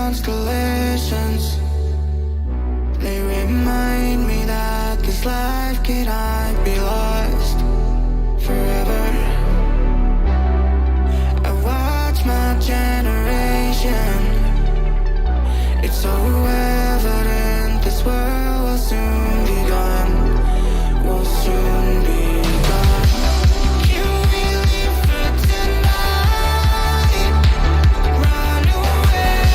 constellations. They remind me that this life cannot be lost forever. I watch my generation. It's so evident this world will soon be gone. Will soon be gone. Can we live for tonight? Run away.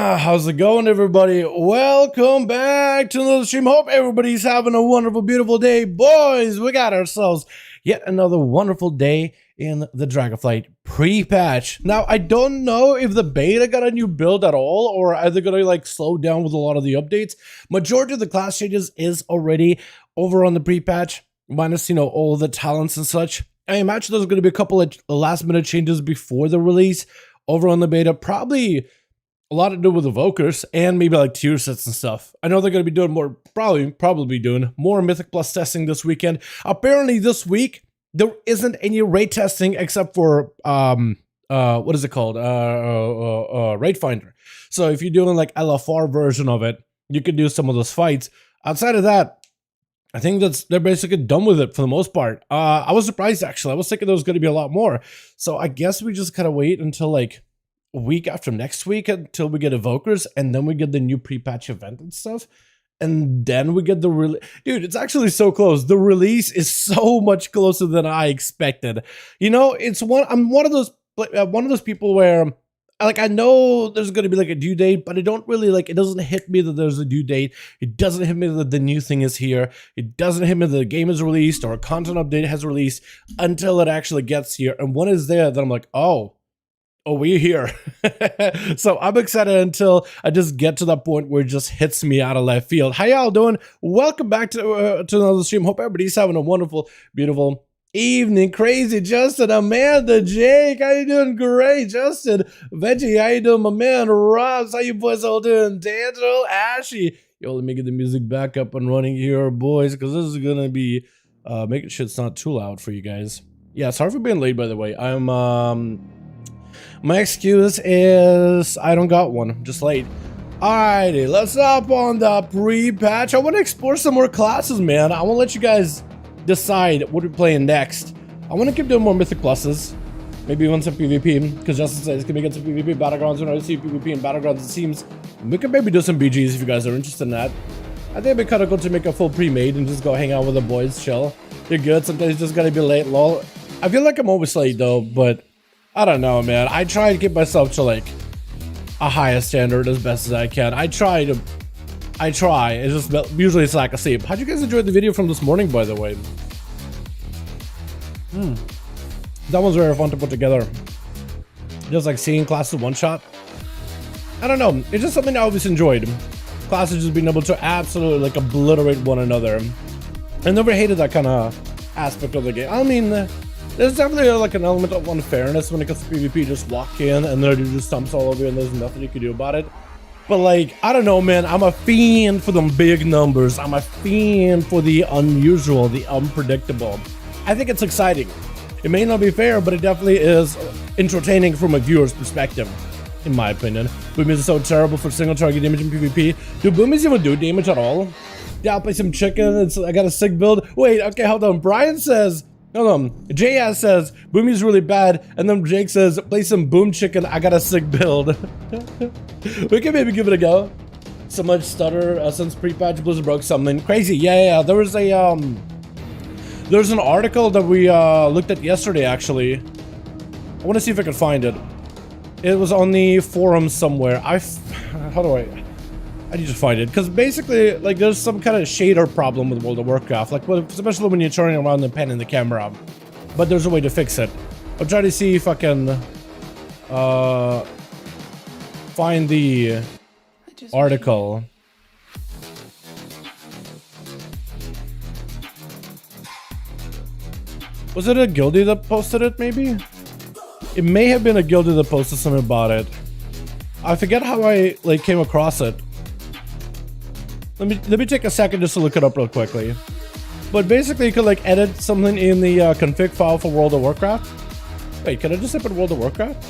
How's it going, everybody? Welcome back to another stream. Hope everybody's having a wonderful, beautiful day. Boys, we got ourselves yet another wonderful day in the Dragonflight pre-patch. Now, I don't know if the beta got a new build at all, or are they gonna like slow down with a lot of the updates. Majority of the class changes is already over on the pre-patch, minus, you know, all the talents and such. I imagine there's gonna be a couple of last-minute changes before the release over on the beta, probably a lot to do with evokers and maybe like tier sets and stuff. I know they're going to be doing more, probably doing more Mythic Plus testing this weekend. Apparently this week, there isn't any raid testing except for, what is it called? Raid Finder. So if you're doing like LFR version of it, you could do some of those fights. Outside of that, I think they're basically done with it for the most part. I was surprised actually. I was thinking there was going to be a lot more. So I guess we just gotta wait until like a week after next week until we get evokers, and then we get the new pre-patch event and stuff, and then we get the release. Dude, it's actually so close. The release is so much closer than I expected. You know, I'm one of those people where like I know there's going to be like a due date, but I don't really like, it doesn't hit me that there's a due date. It doesn't hit me that the new thing is here. It doesn't hit me that the game is released or a content update has released until it actually gets here. And when it's there, then I'm like, oh, we're here. So I'm excited until I just get to that point where it just hits me out of left field. How y'all doing? Welcome back to another stream. Hope everybody's having a wonderful, beautiful evening. Crazy Justin, Amanda, Jake, how you doing? Great. Justin, Veggie, how you doing? My man, Ross, how you boys all doing? D'Angelo, Ashy. Yo, let me get the music back up and running here, boys, because this is gonna be making sure it's not too loud for you guys. Yeah, sorry for being late, by the way. My excuse is I don't got one. I'm just late. Alrighty, let's hop on the pre-patch. I want to explore some more classes, man. I want to let you guys decide what we're playing next. I want to keep doing more Mythic Pluses. Maybe even some PvP, because Justin says, can we get some PvP Battlegrounds? When I see PvP and Battlegrounds, it seems we could maybe do some BGs if you guys are interested in that. I think it'd be kind of cool to make a full pre-made and just go hang out with the boys, chill. You're good. Sometimes you just gotta be late, lol. I feel like I'm always late though, but I don't know, man. I try to keep myself to like a higher standard as best as I can. I try. It's just usually it's like a sleep. How'd you guys enjoy the video from this morning, by the way? That was very fun to put together. Just like seeing classes one shot. I don't know. It's just something I always enjoyed. Classes just being able to absolutely like obliterate one another. I never hated that kind of aspect of the game. I mean, there's definitely like an element of unfairness when it comes to PvP. Just walk in and then just stumps all over you and there's nothing you can do about it. But like, I don't know, man. I'm a fiend for them big numbers. I'm a fiend for the unusual, the unpredictable. I think it's exciting. It may not be fair, but it definitely is entertaining from a viewer's perspective, in my opinion. Boomies is so terrible for single target damage in PvP. Do boomies even do damage at all? Yeah, I'll play some chicken. I got a sick build. Wait, okay, hold on. Brian says, hold on. JS says, Boomy's really bad. And then Jake says, play some Boom Chicken. I got a sick build. We can maybe give it a go. So much stutter since pre-patch Blizzard broke something. Crazy. Yeah. There was a, there's an article that we looked at yesterday, actually. I want to see if I can find it. It was on the forum somewhere. How do I need to find it, because basically, like, there's some kind of shader problem with World of Warcraft, like, especially when you're turning around and panning the camera. But there's a way to fix it. I'll try to see if I can find the article. Was it a guildie that posted it, maybe? It may have been a guildie that posted something about it. I forget how I, like, came across it. Let me take a second just to look it up real quickly. But basically, you could like edit something in the config file for World of Warcraft. Wait, can I just type in World of Warcraft?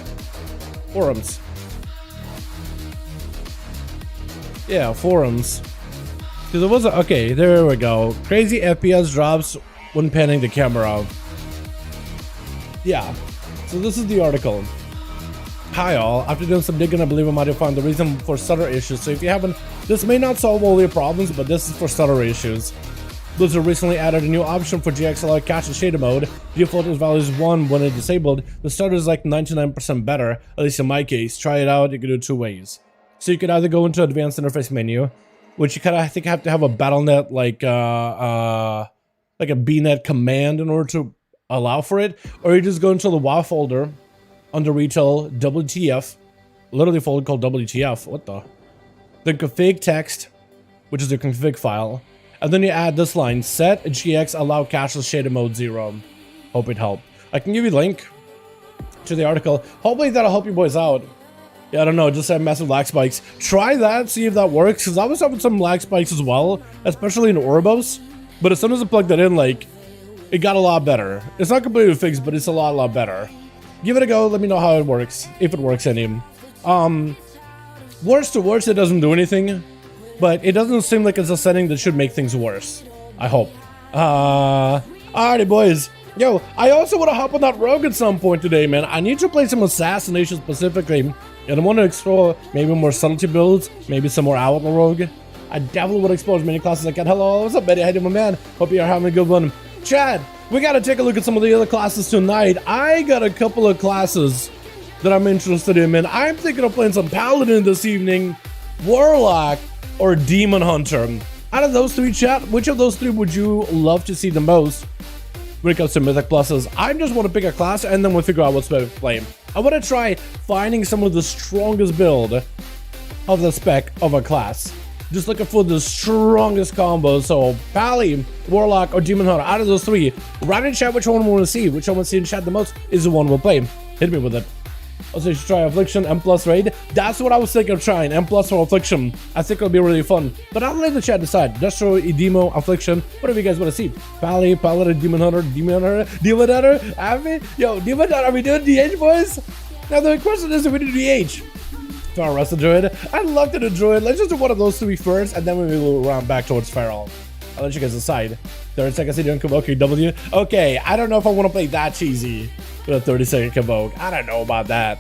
Forums. Yeah, forums. Because it wasn't. Okay, there we go. Crazy FPS drops when panning the camera. Yeah. So this is the article. Hi all, after doing some digging, I believe I might have found the reason for stutter issues. So if you haven't, this may not solve all your problems, but this is for stutter issues. Blizzard recently added a new option for GXLR cache and shader mode. Default is values 1 when it's disabled. The stutter is like 99% better, at least in my case. Try it out, you can do it 2 ways. So you could either go into advanced interface menu, which you kind of, I think, have to have a BattleNet like a BNet command in order to allow for it, or you just go into the WoW folder under retail WTF, literally a folder called WTF. What the? Then config text, which is your config file, and then you add this line: set GX allow caches shader mode 0. Hope it helped. I can give you a link to the article. Hopefully that'll help you boys out. Yeah, I don't know, just have massive lag spikes. Try that, see if that works, because I was having some lag spikes as well, especially in Orbos. But as soon as I plugged that in, like, it got a lot better. It's not completely fixed, but it's a lot better. Give it a go, let me know how it works, if it works any. Worst to worst, it doesn't do anything, but it doesn't seem like it's a setting that should make things worse. I hope. Alrighty, boys. Yo, I also want to hop on that rogue at some point today, man. I need to play some assassination specifically, and I want to explore maybe more subtlety builds, maybe some more outlaw rogue. I definitely want to explore as many classes as I can. Hello, what's up, Betty? How you doing, my man? Hope you're having a good one. Chad, we got to take a look at some of the other classes tonight. I got a couple of classes that I'm interested in, man. I'm thinking of playing some Paladin this evening, Warlock, or Demon Hunter. Out of those three, chat, which of those three would you love to see the most when it comes to Mythic pluses? I just want to pick a class and then we'll figure out what's better to play. I want to try finding some of the strongest build of the spec of a class. Just looking for the strongest combo. So Pally, Warlock, or Demon Hunter. Out of those three, write in chat which one we want to see. Which one we want to see in chat the most is the one we'll play. Hit me with it. Also, you should try Affliction, M+ raid. That's what I was thinking of trying, M+ or Affliction. I think it'll be really fun. But I'll let the chat decide. Destro, Demo, Affliction, whatever you guys want to see. Pally, Paladin, Demon Hunter, Demon Hunter. I mean, yo, Demon Hunter, are we doing DH, boys? Now the question is if we do DH. Feral Wrestle Druid. I'd love to do Druid. Let's just do one of those three first, and then we will round back towards Feral. I'll let you guys decide. 30 seconds to Convoke W. Okay, I don't know if I want to play that cheesy with a 30-second Convoke. I don't know about that.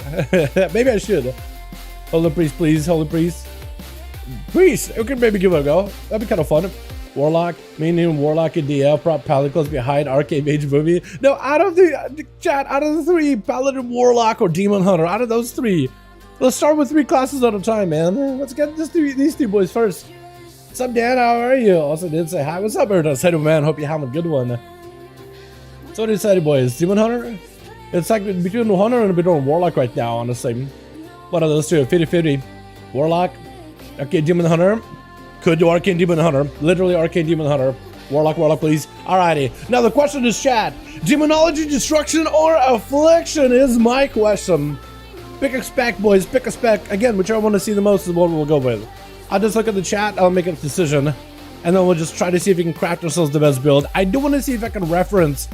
Maybe I should. Holy Priest, please. Holy Priest. Priest! We could maybe give it a go. That'd be kind of fun. Warlock, meaning Warlock in DL, prop Paladin close behind Arcade Mage movie. No, out of the chat, out of the three, Paladin, Warlock, or Demon Hunter, out of those three, let's start with three classes at a time, man. Let's get these three boys first. What's up, Dan? How are you? Also did say hi. What's up, Erdos? Hey, man. Hope you're having a good one. So what decided, boys? Demon Hunter? It's like between Hunter and between Warlock right now, honestly. One of those two, 50-50. Warlock, Arcane Demon Hunter. Could do Arcane Demon Hunter. Literally Arcane Demon Hunter. Warlock, please. Alrighty. Now the question is, chat. Demonology, Destruction, or Affliction is my question. Pick a spec, boys. Pick a spec. Again, whichever one to see the most is what we'll go with. I'll just look at the chat, I'll make a decision, and then we'll just try to see if we can craft ourselves the best build. I do want to see if I can reference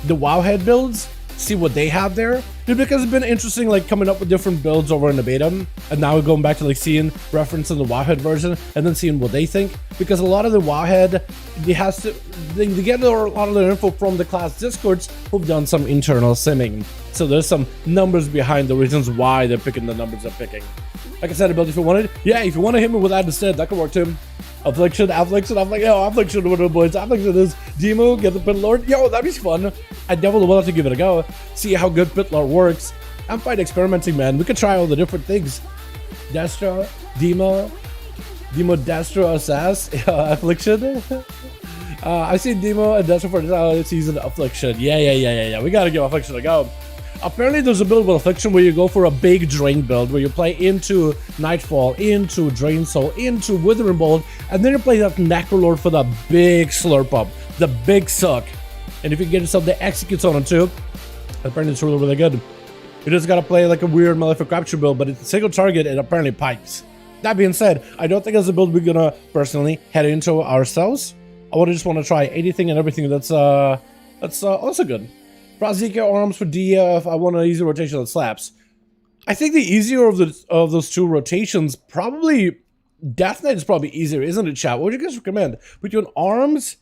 the Wowhead builds, see what they have there, because it's been interesting, like, coming up with different builds over in the beta, and now we're going back to, like, seeing reference in the Wowhead version, and then seeing what they think, because a lot of the Wowhead, they get a lot of their info from the class discords who've done some internal simming, so there's some numbers behind the reasons why they're picking the numbers they're picking. Like I said, ability if you wanted. Yeah, if you want to hit me with that instead, that could work too. Affliction. I'm like, yo, Affliction with the boys. Affliction is Demo, get the Pit Lord. Yo, that'd be fun. I definitely will have to give it a go. See how good Pit Lord works. I'm fine experimenting, man. We could try all the different things. Destro, Demo, Destro, Assass, Affliction. I see Demo and Destro for the season Affliction. Yeah. We gotta give Affliction a go. Apparently there's a build with Affliction where you go for a big drain build where you play into Nightfall, into Drain Soul, into Withering Bolt, and then you play that Necrolord for the big slurp up, the big suck. And if you get yourself the executes on it too, apparently it's really good. You just gotta play like a weird Malefic Rapture build, but it's a single target and apparently pipes. That being said, I don't think that's a build we're gonna personally head into ourselves. I just want to try anything and everything that's also good. Razika arms for DF. I want an easy rotation that slaps. I think the easier of those two rotations, probably Death Knight is probably easier, isn't it, chat? What would you guys recommend between arms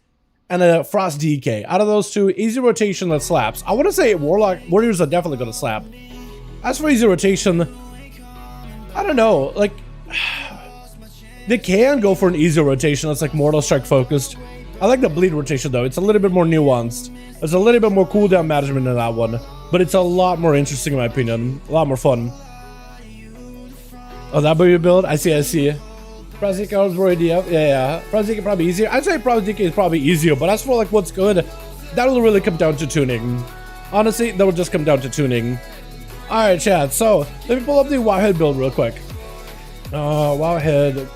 and a Frost DK? Out of those two, easy rotation that slaps. I want to say Warriors are definitely going to slap. As for easy rotation, I don't know. Like, they can go for an easy rotation that's like Mortal Strike focused. I like the bleed rotation though. It's a little bit more nuanced. There's a little bit more cooldown management in that one, but it's a lot more interesting in my opinion. A lot more fun. Oh, that be your build? I see, I see. Prazika was already up. Yeah. Prazika probably easier. I'd say Prazika is probably easier, but as for like what's good, that'll really come down to tuning. Honestly, that will just come down to tuning. Alright, chat. So, let me pull up the Wowhead build real quick. Wowhead.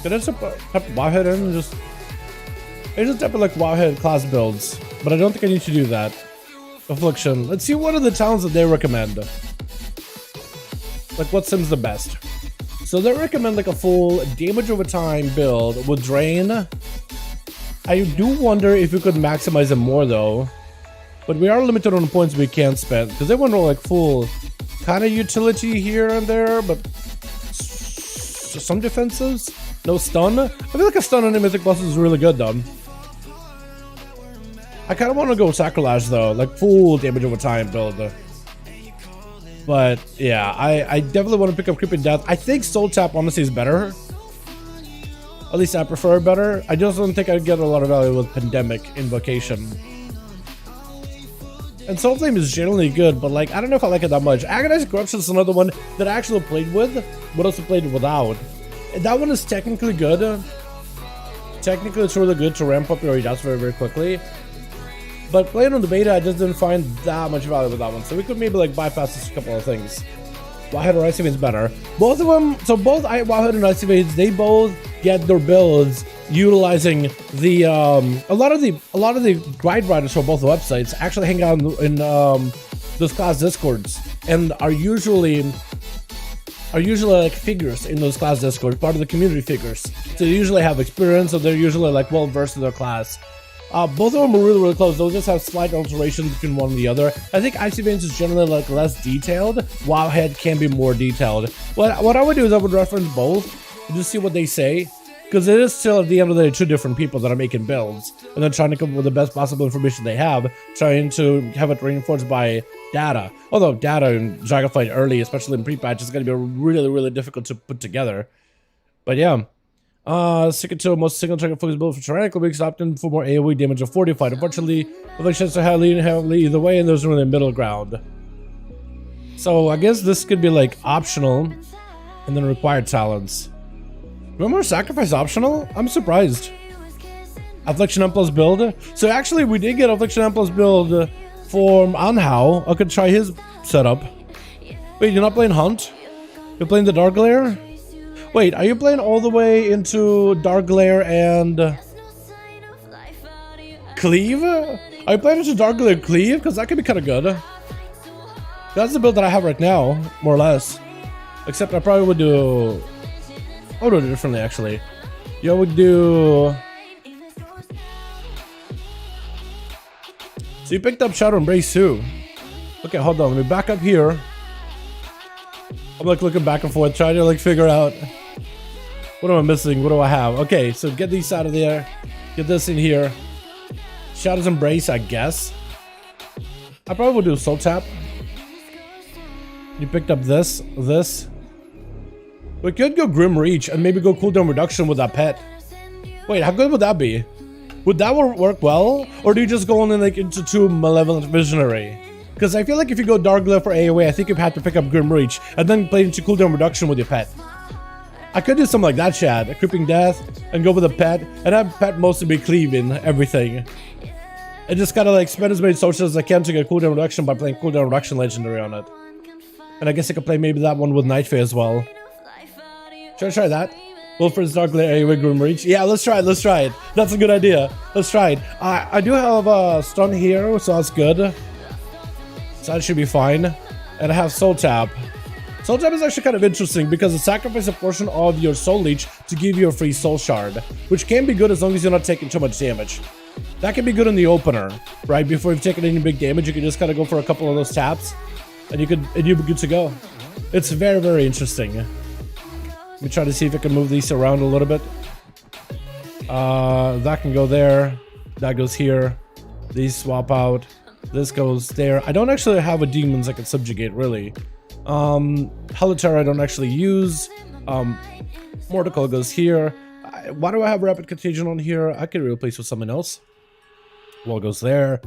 Did I just type Wowhead in? I just type like Wowhead class builds, but I don't think I need to do that. Affliction. Let's see what are the talents that they recommend. Like what sims the best. So they recommend like a full damage over time build with drain. I do wonder if we could maximize it more though. But we are limited on the points we can spend. Because they want like full kind of utility here and there, but some defenses. No stun. I feel like a stun on the Mythic boss is really good though. I kind of want to go Sacrilege though, like full damage over time build. But yeah, I definitely want to pick up Creeping Death. I think Soul Tap honestly is better. At least I prefer it better. I just don't think I'd get a lot of value with Pandemic Invocation. And Soul Flame is generally good, but like I don't know if I like it that much. Agonizing Corruption is another one that I actually played with, but also played without. And that one is technically good. Technically, it's really good to ramp up your ADOS very, very quickly. But playing on the beta, I just didn't find that much value with that one. So we could maybe like bypass this a couple of things. Wowhead or Ice Evades better. Both of them, so both Wowhead and Ice Evades, they both get their builds utilizing the a lot of the guide writers for both websites actually hang out in those class discords and are usually like figures in those class discords, part of the community figures. So they usually have experience, so they're usually like well versed in their class. Both of them are really, really close. They'll just have slight alterations between one and the other. I think Icy Veins is generally like less detailed. Wowhead can be more detailed. What I would do is I would reference both and just see what they say. Because it is still at the end of the day 2 different people that are making builds. And then trying to come up with the best possible information they have. Trying to have it reinforced by data. Although data in Dragonflight early, especially in pre-patch, is going to be really, really difficult to put together. But yeah. Sticking to most single target focus build for tyrannical weeks, opting for more AoE damage of fortified. Unfortunately, afflictions are heavily either way, and there's really a middle ground. So I guess this could be like optional, and then required talents. Remember Sacrifice optional? I'm surprised. Affliction M plus build. So actually, we did get Affliction M plus build for Anhao. I could try his setup. Wait, you're not playing Hunt? You're playing the Dark Glare? Wait, are you playing all the way into Dark Glare and Cleave? Are you playing into Dark Glare Cleave? Because that could be kind of good. That's the build that I have right now, more or less. Except I probably would do... I would do it differently, actually. Yeah, I would do... So you picked up Shadow Embrace too. Okay, hold on. Let me back up here. I'm like looking back and forth, trying to like figure out what am I missing, what do I have. Okay, so get these out of there, get this in here. Shadow's Embrace, I guess. I probably would do Soul Tap. You picked up this. We could go Grim Reach and maybe go cooldown reduction with that pet. Wait, how good would that be? Would that work well? Or do you just go on and like into 2 Malevolent Visionary? Because I feel like if you go Dark Glare for AoE, I think you'd have to pick up Grim Reach and then play into cooldown reduction with your pet. I could do something like that, Chad. A Creeping Death and go with a pet and have pet mostly be cleaving everything. And just gotta like spend as many socials as I can to get cooldown reduction by playing cooldown reduction legendary on it. And I guess I could play maybe that one with Night Fae as well. Should I try that? Wilfred's Dark Glare AoE Grim Reach. Yeah, let's try it. That's a good idea. Let's try it. I do have stun here, so that's good. So that should be fine. And I have Soul Tap. Soul Tap is actually kind of interesting because it sacrifices a portion of your Soul Leech to give you a free Soul Shard, which can be good as long as you're not taking too much damage. That can be good in the opener, right? Before you've taken any big damage, you can just kind of go for a couple of those taps, and you'll be good to go. It's very, very interesting. Let me try to see if I can move these around a little bit. That can go there. That goes here. These swap out. This goes there. I don't actually have a demons I can subjugate, really. Haliter I don't actually use. Mortical goes here. Why do I have Rapid Contagion on here? I could replace with someone else. Wall goes there.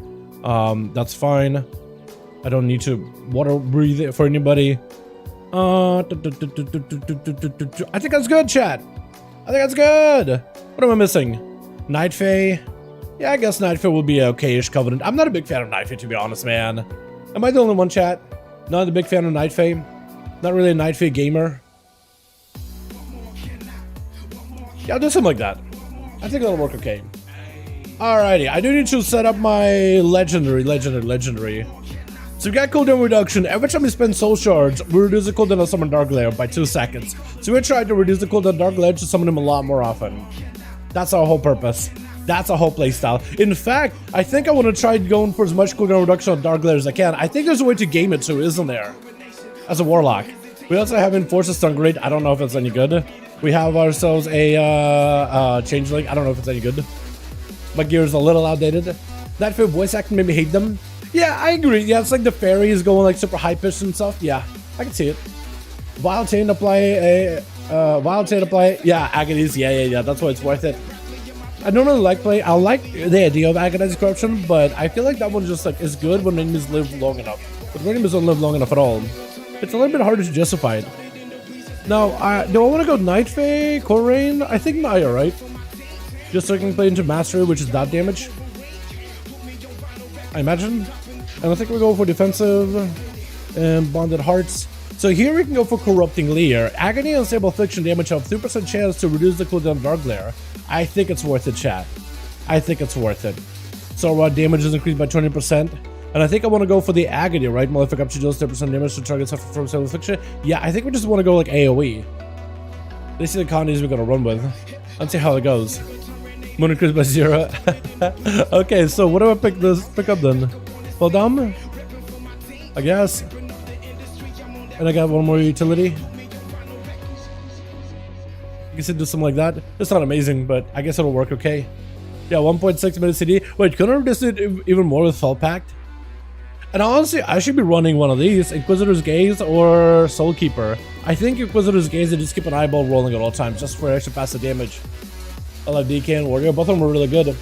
That's fine. I don't need to water breathe it for anybody. I think that's good, chat. I think that's good. What am I missing? Night Fae. Yeah, I guess Night Fae will be a okay-ish Covenant. I'm not a big fan of Night Fae, to be honest, man. Am I the only one, chat? Not a big fan of Night Fae. Not really a Night Fae gamer. Yeah, I'll do something like that. I think that'll work okay. Alrighty, I do need to set up my legendary. So we got cooldown reduction. Every time we spend soul shards, we reduce the cooldown of summon Dark Lair by 2 seconds. So we tried to reduce the cooldown of Dark Lair to summon him a lot more often. That's our whole purpose. That's our whole playstyle. In fact, I think I want to try going for as much cooldown reduction on Dark Lair as I can. I think there's a way to game it too, isn't there? As a Warlock. We also have Enforcer Stun Grade. I don't know if it's any good. We have ourselves a Changeling. I don't know if it's any good. My gear is a little outdated. That for voice acting made me hate them. Yeah, I agree. Yeah, it's like the fairies going like super high pitched and stuff. Yeah, I can see it. Wild Chain apply a Wild Chain apply. Yeah, Agonies. Yeah. That's why it's worth it. I don't really like play. I like the idea of Agonizing Corruption, but I feel like that one just like is good when enemies live long enough. But when enemies don't live long enough at all, it's a little bit harder to justify it. Now, do I want to go Night Fae, Korain? I think Naya, right? Just so I can play into Mastery, which is dot damage. I imagine. And I think we go for defensive and Bonded Hearts. So here we can go for Corrupting Leer. Agony and Stable Affliction damage have 3% chance to reduce the cooldown of Dark Lair. I think it's worth it, chat. I think it's worth it. So damage is increased by 20%. And I think I want to go for the Agony, right? Malefic up to deals 30% damage to targets suffer from Stable Affliction. Yeah, I think we just want to go like AoE. These are the condies we're going to run with. Let's see how it goes. Moon increased by 0. Okay, so what do I pick up then? Well, dumb? I guess. And I got one more utility. I guess I'd do something like that. It's not amazing, but I guess it'll work okay. Yeah, 1.6 minutes CD. Wait, couldn't I reduce it even more with Fell Pact? And honestly, I should be running one of these, Inquisitor's Gaze or Soul Keeper. I think Inquisitor's Gaze, they just keep an eyeball rolling at all times, just for extra passive damage. I love DK and Warrior, both of them are really good.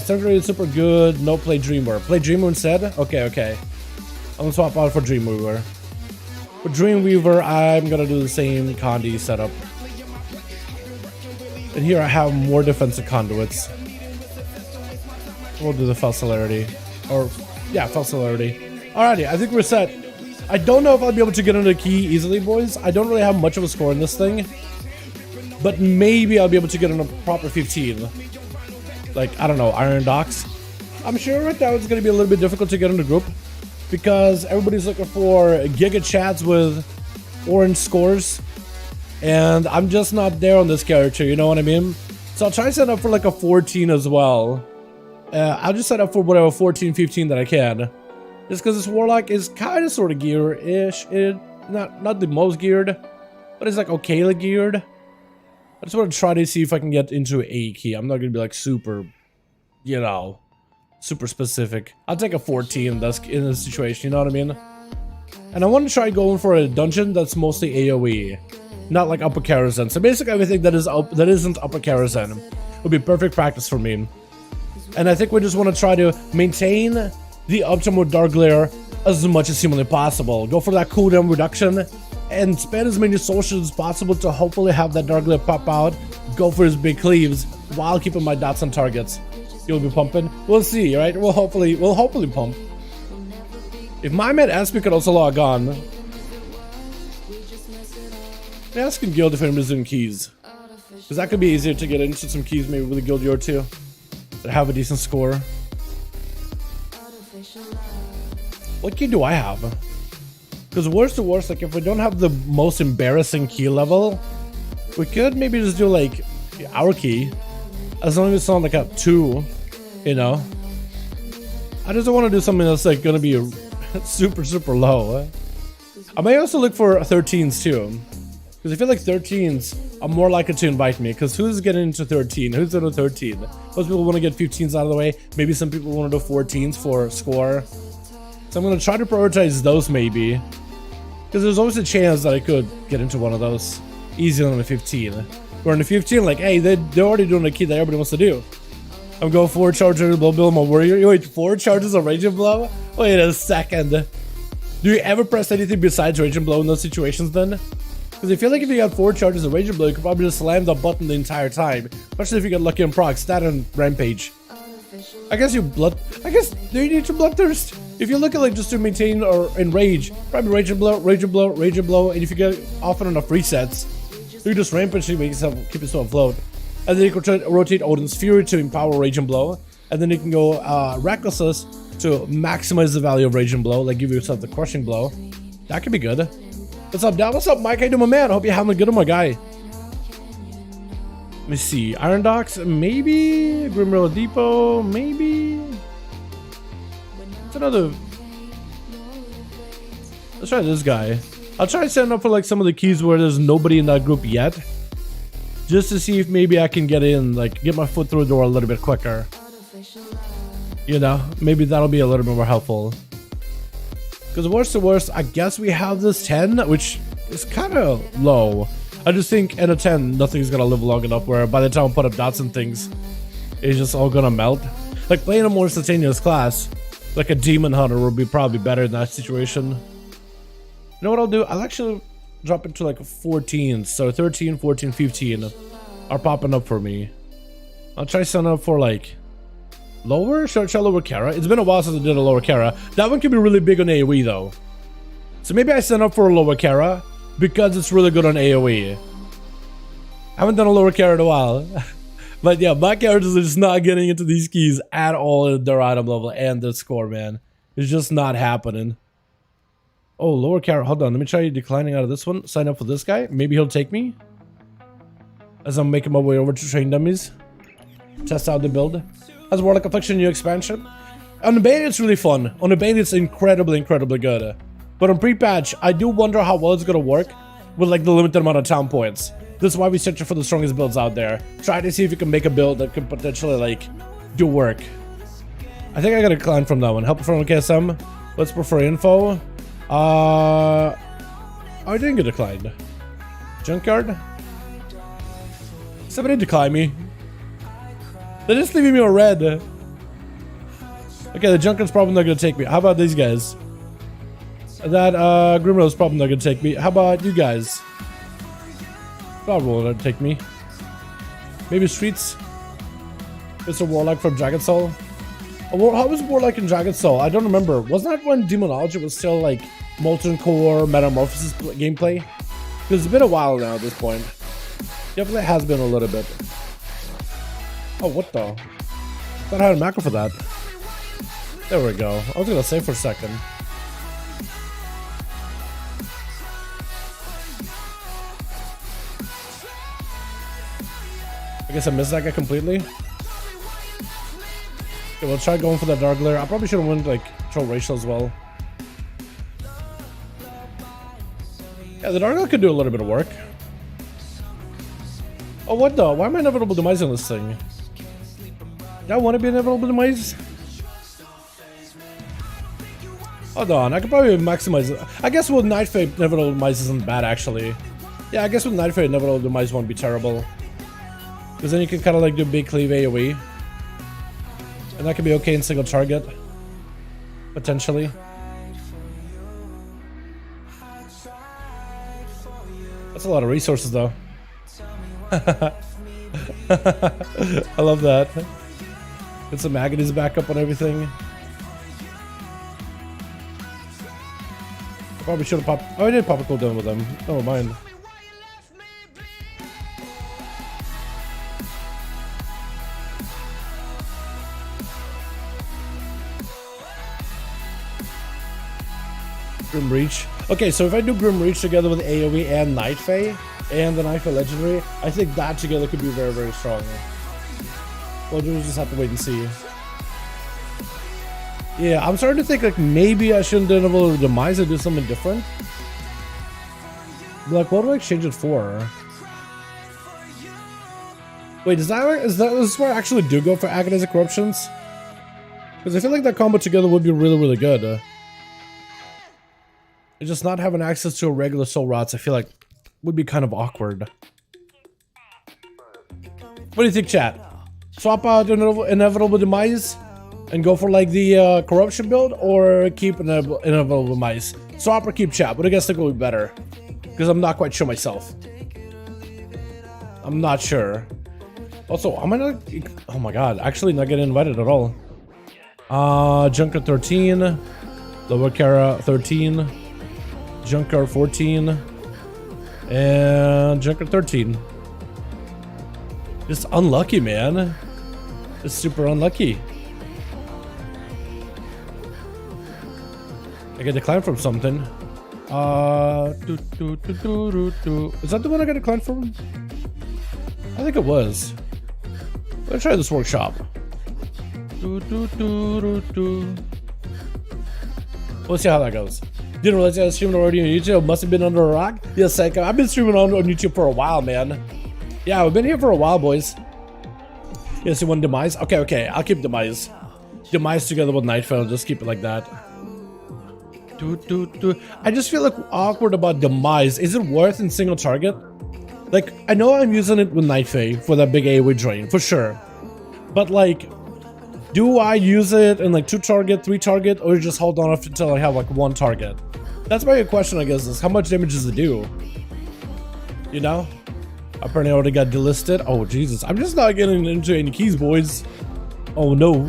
Secretary is super good, no play Dreamer. Play Dreamer instead? Okay. I'm gonna swap out for Dreamweaver. For Dreamweaver, I'm gonna do the same Condi setup. And here I have more defensive conduits. We'll do the Fell Celerity. Fell Celerity. Alrighty, I think we're set. I don't know if I'll be able to get into key easily, boys. I don't really have much of a score in this thing. But maybe I'll be able to get in a proper 15. Like, I don't know, Iron Docks. I'm sure right now it's going to be a little bit difficult to get in the group. Because everybody's looking for Giga Chats with orange scores. And I'm just not there on this character, you know what I mean? So I'll try to set up for like a 14 as well. I'll just set up for whatever 14, 15 that I can. Just because this Warlock is kind of sort of gear-ish. Not the most geared, but it's like okayly geared. I just want to try to see if I can get into a key. I'm not going to be like super, you know, super specific. I'll take a 14 that's in this situation, you know what I mean? And I want to try going for a dungeon that's mostly AoE. Not like upper Karazhan. So basically everything that isn't upper Karazhan would be perfect practice for me. And I think we just want to try to maintain the optimal Dark Lair as much as humanly possible. Go for that cooldown reduction and spend as many soul shards as possible to hopefully have that Dark Lair pop out. Go for his big cleaves while keeping my dots on targets. You'll be pumping. We'll see, right? We'll hopefully pump. If my man SP could also log on. Asking guild if anybody's doing keys. Because that could be easier to get into some keys maybe with a guild year or two. That have a decent score. What key do I have? Because worst to worst, like if we don't have the most embarrassing key level, we could maybe just do like our key. As long as it's not like a 2, you know. I just don't want to do something that's like gonna be super low. I may also look for 13s too. Because I feel like 13s are more likely to invite me. Because who's getting into 13? Who's into 13? Most people want to get 15s out of the way. Maybe some people want to do 14s for score. So I'm going to try to prioritize those maybe. Because there's always a chance that I could get into one of those. Easier than a 15. Or in a 15, like, hey, they're already doing a key that everybody wants to do. I'm going 4 charges, blow my warrior. Wait, 4 charges of raging blow? Wait a second. Do you ever press anything besides Rage and Blow in those situations then? Because I feel like if you got 4 charges of Rage and Blow, you could probably just slam the button the entire time. Especially if you get lucky on proc, stat and Rampage. I guess do you need to Bloodthirst? If you look at like just to maintain or enrage, probably Rage and Blow, Rage and Blow, Rage and Blow, and if you get often enough resets, you just Rampage to make yourself, keep yourself afloat. And then you can rotate Odin's Fury to empower Rage and Blow. And then you can go Recklessness to maximize the value of Rage and Blow, like give yourself the Crushing Blow. That could be good. What's up, Dad? What's up, Mike? How you doing, my man? Hope you're having a good one, my guy. Let me see. Iron Docks, maybe. Grimrill Depot, maybe. What's another? Let's try this guy. I'll try to sign up for like some of the keys where there's nobody in that group yet. Just to see if maybe I can get in, like get my foot through the door a little bit quicker. You know, maybe that'll be a little bit more helpful. Because worst to worst, I guess we have this 10, which is kind of low. I just think at a 10, nothing's gonna live long enough where by the time I put up dots and things, it's just all gonna melt. Like playing a more instantaneous class, like a Demon Hunter would be probably better in that situation. You know what I'll do? I'll actually drop it to like 14. So 13, 14, 15 are popping up for me. I'll try signing up for like lower? Should I try lower Kara? It's been a while since I did a lower Kara. That one can be really big on AoE though. So maybe I sign up for a lower Kara because it's really good on AoE. I haven't done a lower Kara in a while. But yeah, my characters are just not getting into these keys at all at their item level and their score, man. It's just not happening. Oh, lower Kara. Hold on. Let me try declining out of this one. Sign up for this guy. Maybe he'll take me. As I'm making my way over to train dummies. Test out the build. Has Warlock Affliction new expansion. On the beta, it's really fun. On the beta, it's incredibly good. But on pre-patch, I do wonder how well it's gonna work with like the limited amount of town points. This is why we search for the strongest builds out there. Try to see if you can make a build that could potentially like do work. I think I got a decline from that one. Help from KSM. Let's prefer info. I didn't get declined. Junkyard. Somebody decline me. They're just leaving me on red. Okay, the Junkyard's probably not gonna take me. How about these guys? That Grimrow's probably not gonna take me. How about you guys? Probably not take me. Maybe Streets. It's a Warlock from Dragon Soul. How was Warlock in Dragon Soul? I don't remember. Wasn't that when Demonology was still like Molten Core Metamorphosis gameplay? Because it's been a while now at this point. Definitely has been a little bit. Oh, what the? Thought I had a macro for that. There we go. I was gonna save for a second. I guess I missed that guy completely. Okay, we'll try going for that Dark Glare. I probably should have went like Troll Racial as well. Yeah, the Dark Glare could do a little bit of work. Oh, what the? Why am I inevitable demise on this thing? Do I want to be inevitable demise? Hold on, I could probably maximize it. I guess with Night Fate, inevitable demise isn't bad actually. Yeah, I guess with Night Fate, inevitable demise won't be terrible. Because then you can kind of like do big cleave AoE. And that could be okay in single target. Potentially. That's a lot of resources though. I love that. Get some Agony's back up on everything. I probably should have popped. Oh, I did pop a cooldown with them. Never mind. Grim Reach. Okay, so if I do Grim Reach together with AoE and Night Fae and the Night Fae Legendary, I think that together could be very, very strong. Well, we'll just have to wait and see. Yeah, I'm starting to think like maybe I shouldn't enable Demise and do something different. Like, what do I exchange it for? Wait, is this where I actually do go for Agonize and Corruptions? Because I feel like that combo together would be really, really good. And just not having access to a regular soul rots, I feel like would be kind of awkward. What do you think, chat? Swap out Inevitable Demise and go for like the corruption build, or keep inevitable mice? Swap or keep chat? What do you guys think will be better? Because I'm not quite sure myself. I'm not sure. Also, am I not? Oh my god, actually not getting invited at all. Junker 13, Lower Kara 13, Junker 14, and Junker 13. Just unlucky, man. Just super unlucky. I get declined from something. Is that the one I got declined from? I think it was. Let's try this workshop. We'll see how that goes. Didn't realize I was streaming already on YouTube. Must have been under a rock. Yes, I've been streaming on YouTube for a while, man. Yeah, we've been here for a while, boys. You see one demise? Okay, I'll keep demise. Demise together with Nightfall. Just keep it like that. I just feel like awkward about demise. Is it worth in single target? Like, I know I'm using it with Nightfall for that big AoE drain, for sure. But like, do I use it in like 2 target, 3 target, or just hold on until I have like 1 target? That's my question, I guess, is how much damage does it do? You know? Apparently I already got delisted. Oh, Jesus. I'm just not getting into any keys, boys. Oh, no.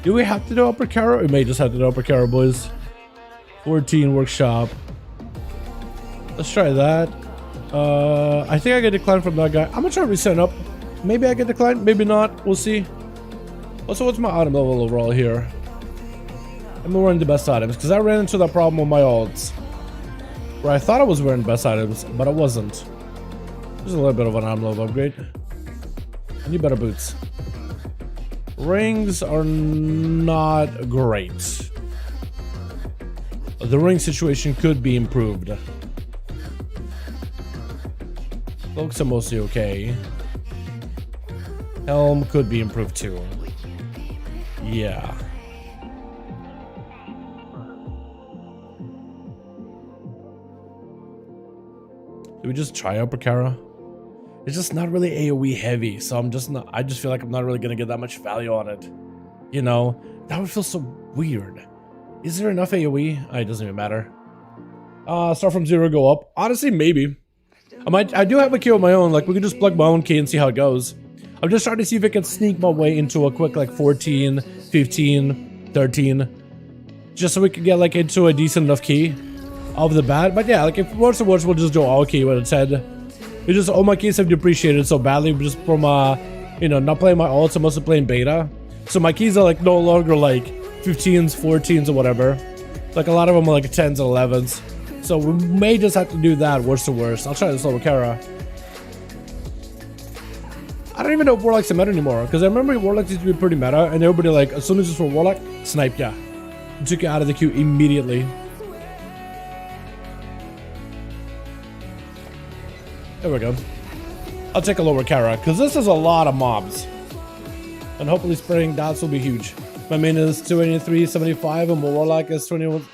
Do we have to do upper Kara? We may just have to do upper Kara, boys. 14 workshop. Let's try that. I think I get declined from that guy. I'm gonna try to reset up. Maybe I get declined, maybe not. We'll see. Also, what's my item level overall here? I'm wearing the best items because I ran into that problem with my ults, where I thought I was wearing the best items, but I wasn't. There's a little bit of an item level upgrade. I need better boots. Rings are not great. The ring situation could be improved. Cloaks are mostly okay. Helm could be improved too. Yeah. Do we just try upper Kara? It's just not really AoE heavy, so I just feel like I'm not really gonna get that much value on it. You know, that would feel so weird. Is there enough AoE? It doesn't even matter. Start from 0, go up. Honestly, maybe. I do have a key of my own, like we could just plug my own key and see how it goes. I'm just trying to see if I can sneak my way into a quick like 14, 15, 13. Just so we can get like into a decent enough key off the bat. But yeah, like if worse or worse, we'll just do all key with its head. It's just all my keys have depreciated so badly just from you know, not playing my ults, I'm mostly playing beta. So my keys are like no longer like 15s, 14s or whatever. Like a lot of them are like 10s and 11s. So we may just have to do that worst to worst. I'll try this over Kara. I don't even know if Warlock's a meta anymore, because I remember Warlock used to be pretty meta, and everybody like, as soon as it's for Warlock, snipe ya. It took you out of the queue immediately. There we go. I'll take a lower Kara, because this is a lot of mobs. And hopefully spraying dots will be huge. My main is 2375 and my Warlock is 21.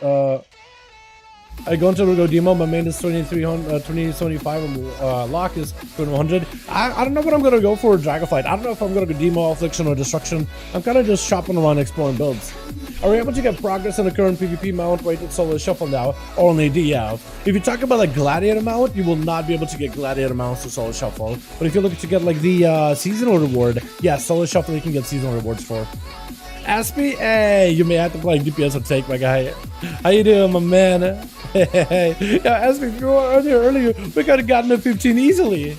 I go into Rugo Demo, my main is 2075 and Lock is 2100. I don't know what I'm gonna go for Dragonflight. I don't know if I'm gonna go Demo, Affliction, or Destruction. I'm kind of just shopping around exploring builds. Are we able to get progress on the current PvP mount rated solo shuffle now? Or only yeah. If you talk about like Gladiator mount, you will not be able to get Gladiator mounts to solo shuffle. But if you're looking to get like the seasonal reward, yeah, solo shuffle you can get seasonal rewards for. Aspie, hey, you may have to play DPS or take, my guy. How you doing, my man? Hey, yeah, Aspie, if you were earlier, we could have gotten a 15 easily.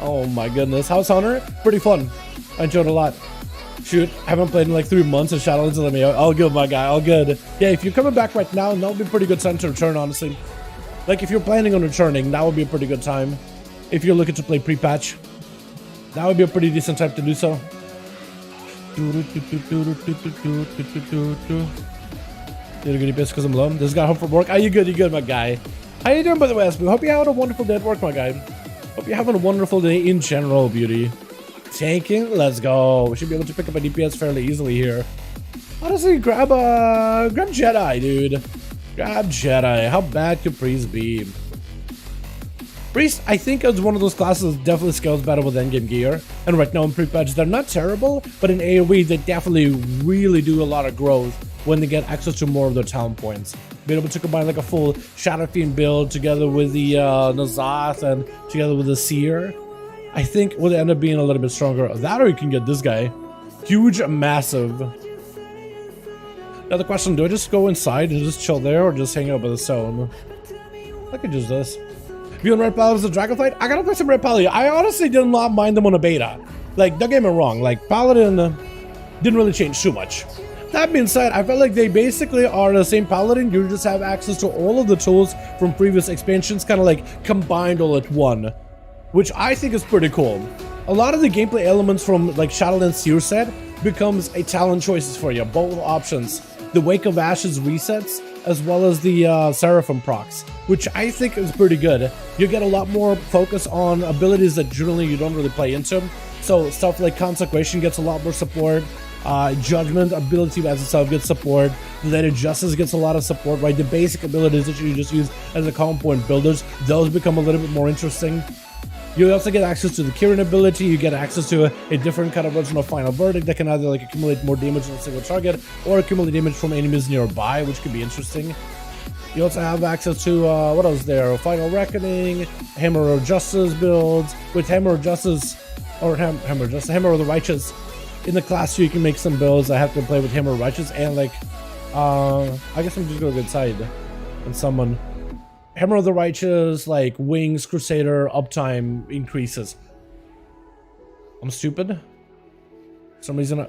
Oh my goodness, House Hunter, pretty fun. I enjoyed it a lot. Shoot, I haven't played in like 3 months, and Shadowlands let me out. All good, my guy, all good. Yeah, if you're coming back right now, that would be a pretty good time to return, honestly. Like, if you're planning on returning, that would be a pretty good time. If you're looking to play pre-patch, that would be a pretty decent time to do so. Did a good DPS because I'm low. This guy home from work. Are you good? You good, my guy? How you doing, by the way, Aspie? Hope you're having a wonderful day at work, my guy. Hope you're having a wonderful day in general, beauty. Tanking, let's go. We should be able to pick up a DPS fairly easily here. Honestly, grab Jedi, dude. Grab Jedi. How bad could Priest be? Priest, I think, is one of those classes that definitely scales better with endgame gear. And right now in pre-patch, they're not terrible, but in AoE, they definitely really do a lot of growth when they get access to more of their talent points. Being able to combine like a full Shadow Fiend build together with the Nazath and together with the Seer, I think would end up being a little bit stronger. That, or you can get this guy. Huge, massive. Now the question, do I just go inside and just chill there, or just hang out by the stone? I could use this. Viewing Red Paladin as a Dragonflight? I gotta play some Red Paladin. I honestly did not mind them on a beta. Like, don't get me wrong, like, Paladin didn't really change too much. That being said, I felt like they basically are the same Paladin. You just have access to all of the tools from previous expansions, kind of like combined all at one, which I think is pretty cool. A lot of the gameplay elements from like Shadowlands Seer set becomes a talent choices for you, both options. The Wake of Ashes resets, as well as the Seraphim procs, which I think is pretty good. You get a lot more focus on abilities that generally you don't really play into. So stuff like Consecration gets a lot more support. Judgment ability as itself gets support. Later Justice gets a lot of support, right? The basic abilities that you just use as a common point builders, those become a little bit more interesting. You also get access to the Kirin ability. You get access to a different kind of version of Final Verdict that can either like accumulate more damage on a single target or accumulate damage from enemies nearby, which could be interesting. You also have access to what else there? Final Reckoning, Hammer of Justice builds. With Hammer of Justice or Hammer of the Righteous in the class 2, you can make some builds. I have to play with Hammer of Righteous and like I guess I'm just gonna go inside and summon. Hammer of the Righteous, like Wings, Crusader, uptime increases. I'm stupid. For some reason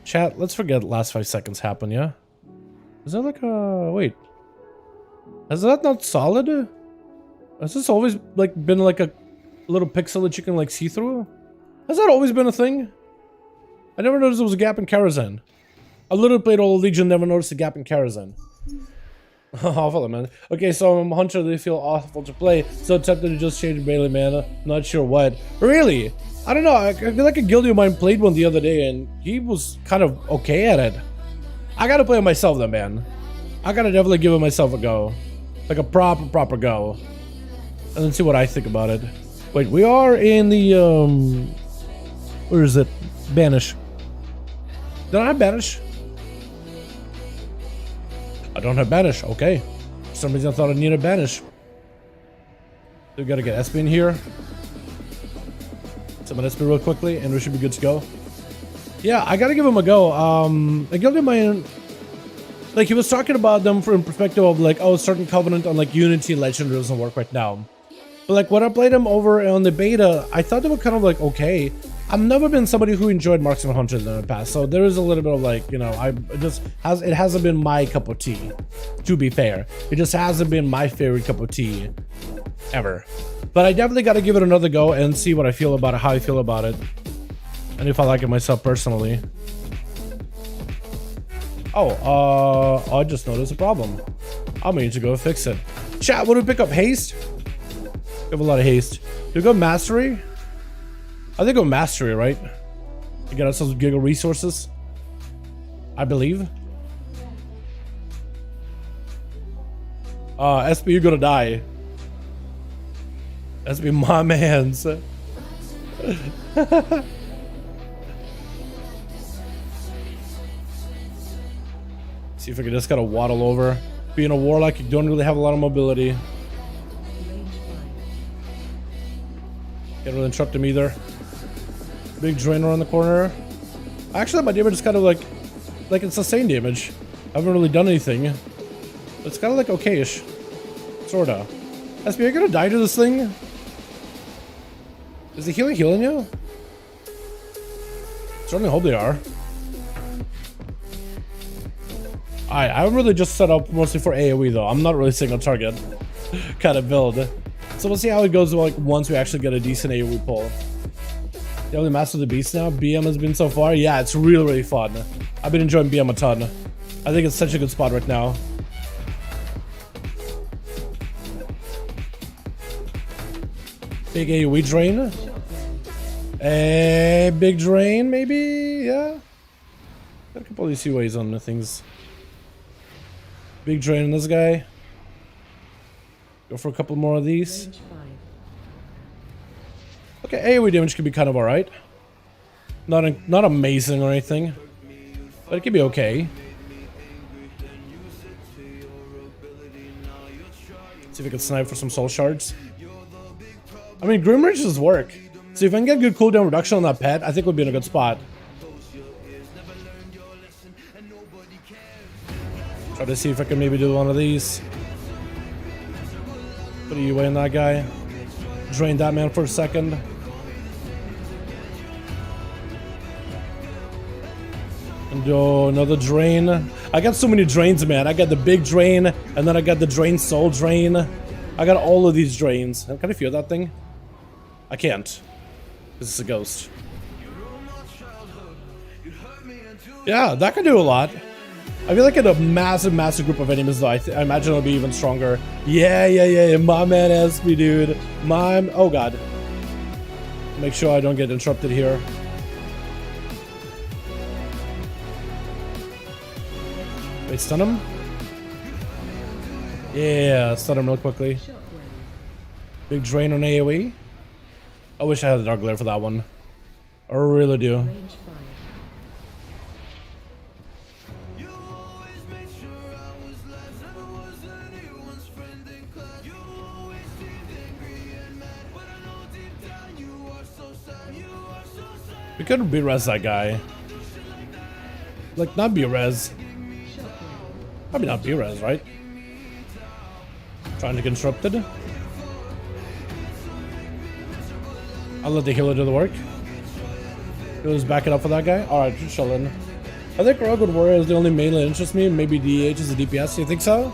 Chat, let's forget last 5 seconds happen, yeah? Is that like a... wait. Is that not solid? Has this always like been like a little pixel that you can like see through? Has that always been a thing? I never noticed there was a gap in Karazhan. I literally played all of Legion, never noticed a gap in Karazhan. Awful, man. Okay, so I'm Hunter, they feel awful to play. So tempted to just change Bailey mana. Not sure what. Really? I don't know. I feel like a guildie of mine played one the other day and he was kind of okay at it. I gotta play it myself though, man. I gotta definitely give it myself a go. Like a proper go. And then see what I think about it. Wait, we are in the, where is it? Banish. Did I have Banish? I don't have Banish, okay. For some reason I thought I needed Banish. We gotta get SP in here. Summon SP real quickly and we should be good to go. Yeah, I gotta give him a go. I gave him my... like, he was talking about them from perspective of like, oh, certain Covenant on like Unity Legend doesn't work right now. But like, when I played them over on the beta, I thought they were kind of like, okay. I've never been somebody who enjoyed Marksman Hunters in the past, so there is a little bit of like, you know, it hasn't been my cup of tea, to be fair. It just hasn't been my favorite cup of tea, ever. But I definitely got to give it another go and see what I feel about it, how I feel about it, and if I like it myself personally. Oh, I just noticed a problem. I'm going to go fix it. Chat, would we pick up haste? We have a lot of haste. Do we go mastery? I think go mastery, right? To get ourselves giggle resources, I believe. SB, you're gonna die. SB, my man's. See if I can just kind of waddle over. Being a warlock, you don't really have a lot of mobility. Can't really interrupt him either. Big drainer on the corner. Actually, my damage is kind of like it's sustained damage. I haven't really done anything. It's kind of like okay-ish. Sorta. SB, are you gonna die to this thing? Is the healing you? Certainly hope they are. I'm really just set up mostly for AoE though. I'm not really single target kind of build. So we'll see how it goes like once we actually get a decent AoE pull. You only master the beast now? BM has been so far? Yeah, it's really fun. I've been enjoying BM a ton. I think it's such a good spot right now. Big AoE drain. A big drain, maybe? Yeah. Got a couple of these ways on the things. Big drain on this guy. Go for a couple more of these. Okay, AoE damage could be kind of alright. Not amazing or anything, but it could be okay. See if we can snipe for some soul shards. I mean, Grim Rages work. So if I can get good cooldown reduction on that pet, I think we'll be in a good spot. Try to see if I can maybe do one of these. Put a UA in that guy. Drain that man for a second. And do another drain. I got so many drains, man. I got the big drain, and then I got the drain soul drain. I got all of these drains. Can I feel that thing? I can't. This is a ghost. Yeah, that can do a lot. I feel like in a massive group of enemies, though, I imagine it'll be even stronger. Yeah. My man asked me, dude. Oh, God. Make sure I don't get interrupted here. Wait, stun him? Yeah, stun him real quickly. Big drain on AoE. I wish I had the Dark Glare for that one. I really do. We could be-res that guy. Like, not be-res. Probably not be-res, right? Trying to get disrupted. I'll let the healer do the work. Healer's backing up for that guy. Alright, just chilling. I think Rogue with Warrior is the only main that interests me. Maybe DH is a DPS. You think so?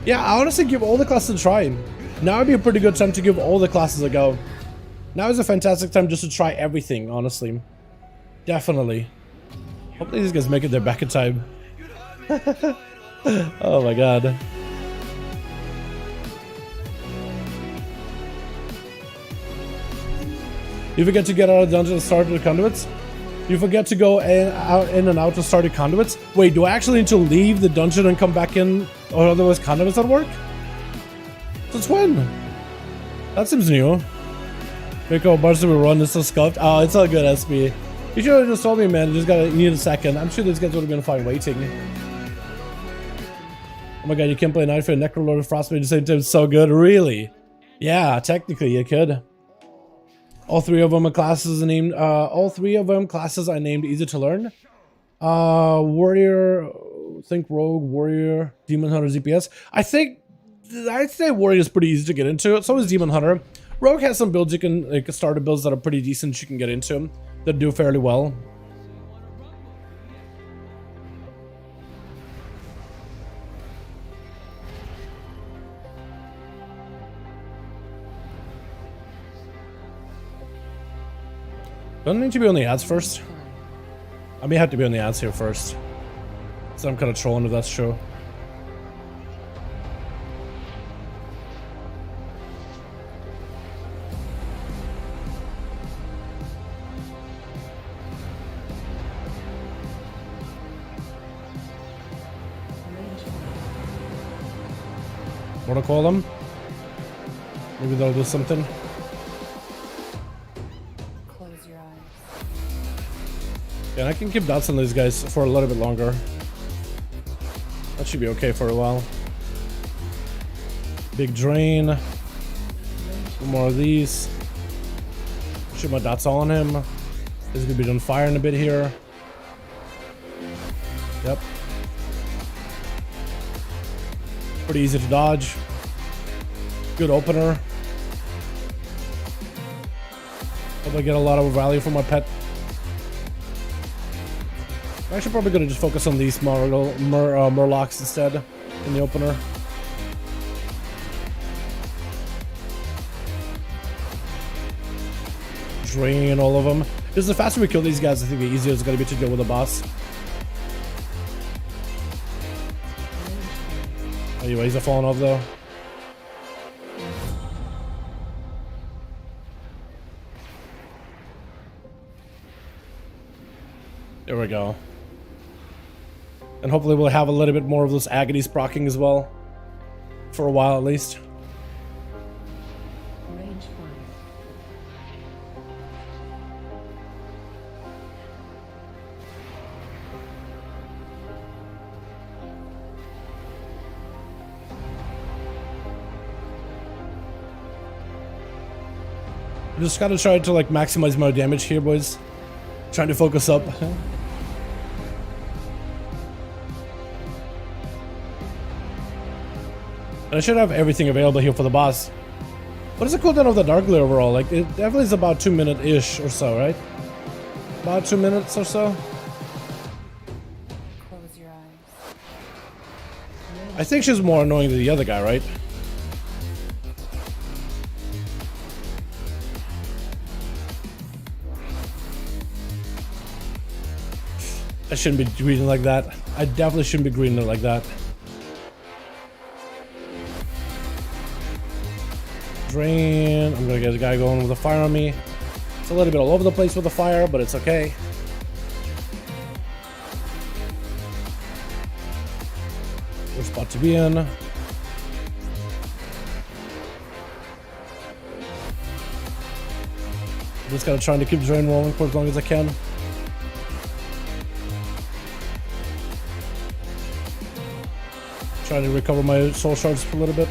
Yeah, I honestly give all the classes a try. Now would be a pretty good time to give all the classes a go. Now is a fantastic time just to try everything, honestly. Definitely. Hopefully these guys make it there back in time. Oh my god. You forget to get out of the dungeon and start the conduits? You forget to go in and out to start the conduits? Wait, do I actually need to leave the dungeon and come back in? Or otherwise conduits don't work? Since when? That seems new. Miko, bars will run, it's so scuffed. Oh, it's all good, SB. You should have just told me, man. You need a second. I'm sure these guys would have been fine waiting. Oh my god, you can't play Knife and Necrolord and Frostbite at the same time. It's so good. Really? Yeah, technically you could. All three of them are classes are named. All three of them classes are named easy to learn. Warrior, think Rogue, Warrior, Demon Hunter, ZPS. I'd say Warrior is pretty easy to get into. So is Demon Hunter. Rogue has some builds you can, like starter builds that are pretty decent. You can get into that do fairly well. Don't need to be on the ads first. I may have to be on the ads here first. So I'm kind of trolling if that's true. Want to call them? Maybe they'll do something. Close your eyes. Yeah, and I can keep dots on these guys for a little bit longer. That should be okay for a while. Big drain. One more of these. Shoot my dots on him. He's gonna be done firing a bit here. Yep. Pretty easy to dodge. Good opener. Hope I get a lot of value from my pet. I'm actually probably gonna just focus on these Murlocs instead in the opener. Drain all of them. Because the faster we kill these guys, I think the easier it's gonna be to deal with the boss. Anyways, are falling off though. There we go. And hopefully we'll have a little bit more of those agonies proccing as well. For a while at least. Range 5. I just gotta try to like maximize my damage here, boys. Trying to focus up. And I should have everything available here for the boss. What is the cooldown of the Dark Glare overall? Like, it definitely is about 2 minutes-ish or so, right? About 2 minutes or so? Close your eyes. I think she's more annoying than the other guy, right? I shouldn't be greeting like that. I definitely shouldn't be greeting it like that. Drain. I'm gonna get a guy going with a fire on me. It's a little bit all over the place with the fire, but it's okay. Good spot to be in. Just gotta try to keep the drain rolling for as long as I can. Trying to recover my soul shards for a little bit.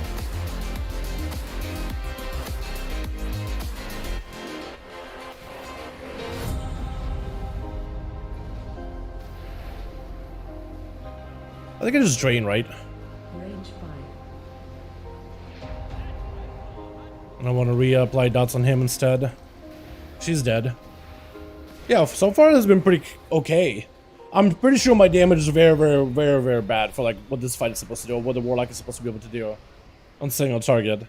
I think I just drain, right? Range 5. And I want to reapply dots on him instead. She's dead. Yeah, so far it's been pretty okay. I'm pretty sure my damage is very bad for like what this fight is supposed to do, or what the Warlock is supposed to be able to do on single target.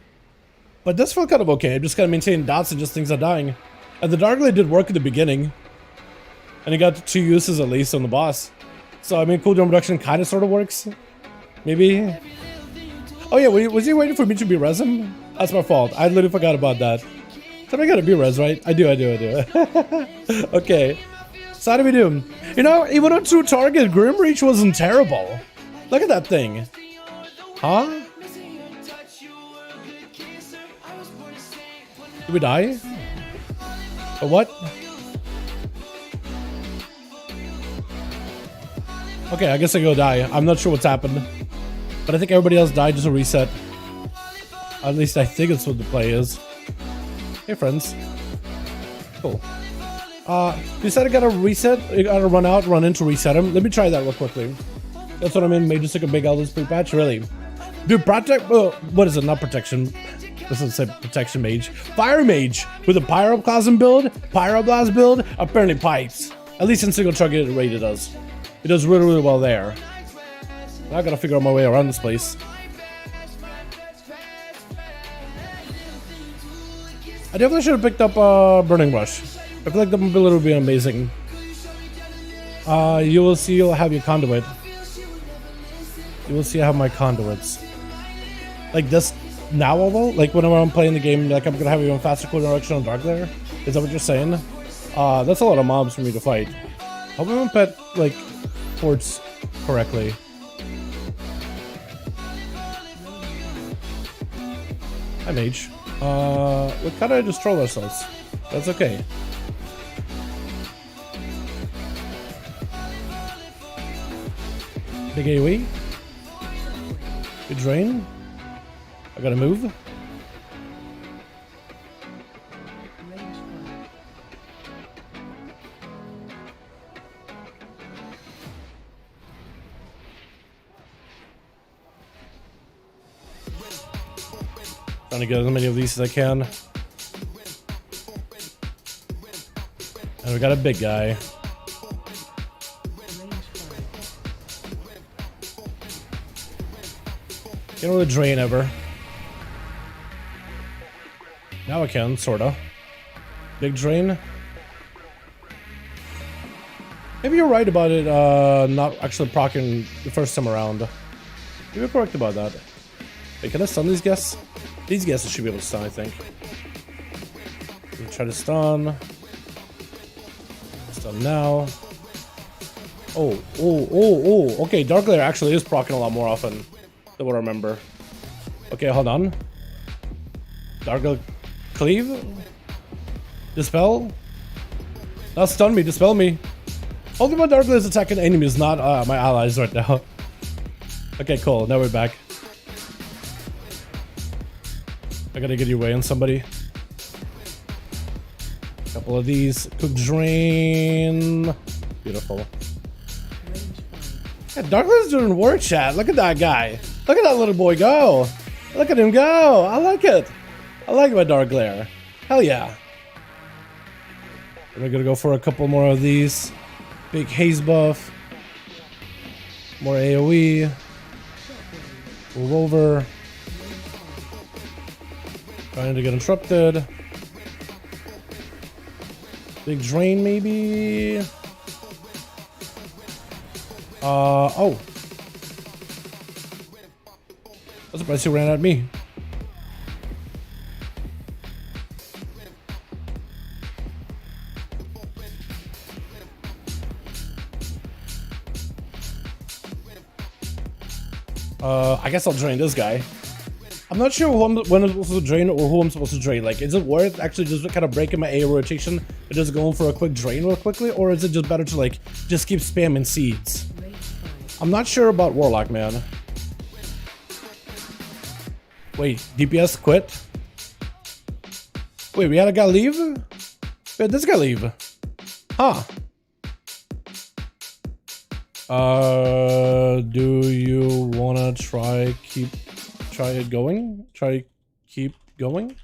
But this felt kind of okay. I'm just kind of maintaining dots and just things are dying. And the Dark Blade did work at the beginning. And he got 2 uses at least on the boss. So I mean, cooldown reduction kind of sort of works. Maybe. Oh yeah, was he waiting for me to be res him? That's my fault. I literally forgot about that. So I gotta be res, right? I do. Okay. So how do we do? You know, even on 2 target, Grim Reach wasn't terrible. Look at that thing. Huh? Did we die? Or what? Okay, I guess I go die. I'm not sure what's happened. But I think everybody else died just a reset. At least I think it's what the play is. Hey friends. Cool. You said I gotta reset, you gotta run out, run in to reset him. Let me try that real quickly. That's what I mean, Mage took a big Elders pre-patch, really. Dude, what is it, not protection. This doesn't say protection mage. Fire mage with a pyroclasm build, pyroblast build, apparently pipes. At least in single target rate it does. It does really well there. Now I gotta figure out my way around this place. I definitely should have picked up Burning Rush. I feel like the mobility would be amazing. You will see, you'll have your conduit. You will see I have my conduits. Like this now, although? Like whenever I'm playing the game, like I'm gonna have even faster cooldown reduction on Dark Glare? Is that what you're saying? That's a lot of mobs for me to fight. Hope I'm pet, like, ports correctly. Hi, Mage. We kinda just troll ourselves. That's okay. Big AoE. Good drain. I gotta move. Range 5. Trying to get as many of these as I can. And we got a big guy. Can't really drain ever. Now I can, sorta. Big drain. Maybe you're right about it not actually proccing the first time around. You're correct about that. Wait, can I stun these guests? These guests should be able to stun, I think. Try to stun. Stun now. Oh. Okay, Dark Glare actually is proccing a lot more often than what I remember. Okay, hold on. Dark Cleave? Dispel? Now stun me, dispel me. Only my Dark Glare is attacking enemies, not my allies right now. Okay, cool. Now we're back. I gotta get you away on somebody. Couple of these. Quick drain. Beautiful. Yeah, Dark Glare's doing work, chat. Look at that guy. Look at that little boy go. Look at him go. I like it. I like my Dark Glare. Hell yeah. We're gonna go for a couple more of these. Big haze buff. More AoE. Move over. Trying to get interrupted. Big drain maybe. Oh. I'm surprised he ran at me. I guess I'll drain this guy. I'm not sure when I'm supposed to drain or who I'm supposed to drain. Like, is it worth actually just kind of breaking my A rotation and just going for a quick drain real quickly? Or is it just better to, like, just keep spamming seeds? I'm not sure about Warlock, man. Wait, DPS quit? Wait, we had a guy leave? Wait, this guy leave? Huh. Do you wanna keep going?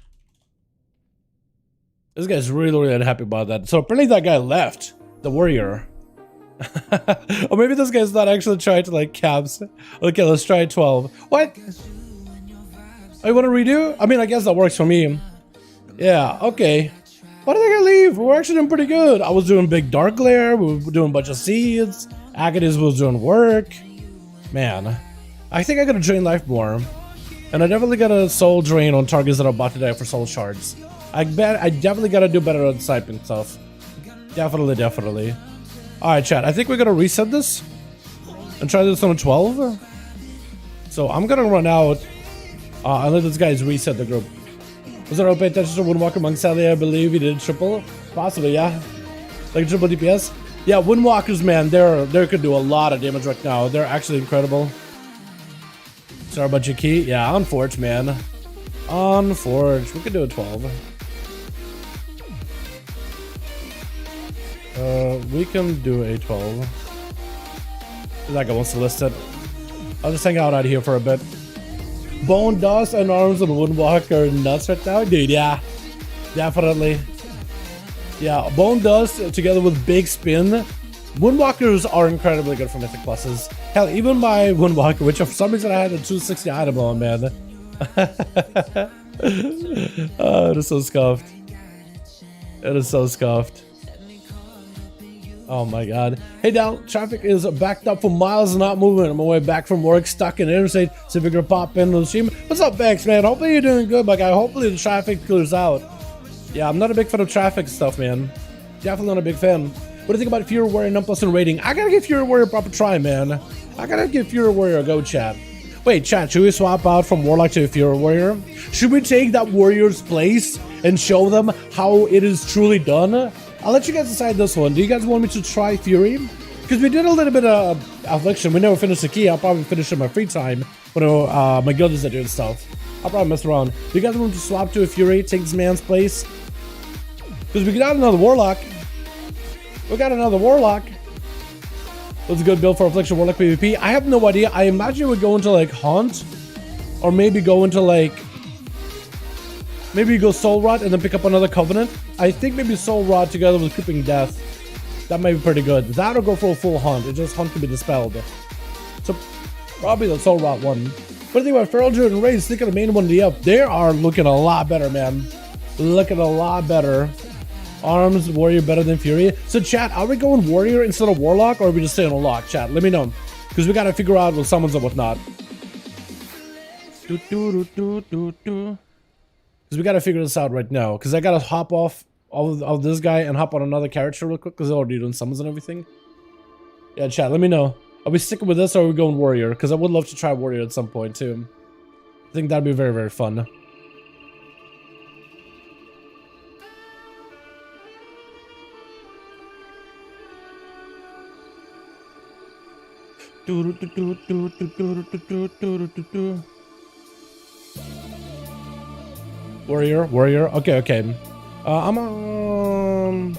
This guy's really unhappy about that. So apparently that guy left, the warrior. Or maybe this guy's not actually trying to like caps. Okay, let's try 12. What? Oh, you wanna redo? I mean, I guess that works for me. Yeah, okay. Why did I gotta leave? We're actually doing pretty good. I was doing big Dark Glare, we were doing a bunch of seeds. Agadis was doing work. Man, I think I gotta drain life more. And I definitely gotta soul drain on targets that are about to die for soul shards. I definitely gotta do better on sniping stuff. Definitely. Alright, chat, I think we're gonna reset this and try this on 12. So I'm gonna run out and let this guys reset the group. Was there open attention to Windwalker Monk? Sadly, I believe he did triple. Possibly, yeah. Like triple DPS. Yeah, Windwalkers, man, they could do a lot of damage right now. They're actually incredible. Sorry about your key. Yeah, Unforge, man. Unforge. We could do a 12. We can do a 12. That guy wants to list it. I'll just hang out here for a bit. Bone Dust and Arms and Windwalker nuts right now? Dude, yeah. Definitely. Yeah, Bone Dust together with Big Spin. Windwalkers are incredibly good for Mythic pluses. Hell, even my Windwalker, which for some reason I had a 260 item on, man. Oh, it is so scuffed. It is so scuffed. Oh my god. Hey Dal, traffic is backed up for miles and not moving. I'm on my way back from work, stuck in the interstate. So if you're gonna pop in on the stream. What's up, Vex, man? Hopefully you're doing good, my guy. Hopefully the traffic clears out. Yeah, I'm not a big fan of traffic stuff, man. Definitely not a big fan. What do you think about Fury Warrior Nonplus and rating? I gotta give Fury Warrior a proper try, man. I gotta give Fury Warrior a go, chat. Wait, chat, should we swap out from Warlock to a Fury Warrior? Should we take that Warrior's place and show them how it is truly done? I'll let you guys decide this one. Do you guys want me to try Fury? Because we did a little bit of Affliction. We never finished the key. I'll probably finish in my free time when my guild is doing stuff. I'll probably mess around. Do you guys want me to swap to a Fury, take this man's place? Because we got another Warlock. We got another Warlock. That's a good build for Affliction Warlock PvP. I have no idea. I imagine we go into like Haunt. Or maybe go into like... Maybe you go Soul Rot and then pick up another Covenant. I think maybe Soul Rot together with Creeping Death. That might be pretty good. That or go for a full Hunt. It just Hunt can be dispelled. So probably the Soul Rot one. What do you think about Feral Druid and Raze? Think of the main one up. They are looking a lot better, man. Looking a lot better. Arms, Warrior better than Fury. So chat, are we going Warrior instead of Warlock or are we just staying on Lock? Chat, let me know. Because we gotta figure out what summons and whatnot. Because we gotta figure this out right now. Because I gotta hop off of this guy and hop on another character real quick. Because they're already doing summons and everything. Yeah, chat, let me know. Are we sticking with this or are we going Warrior? Because I would love to try Warrior at some point too. I think that'd be very, very fun. Warrior. Okay. I'm on.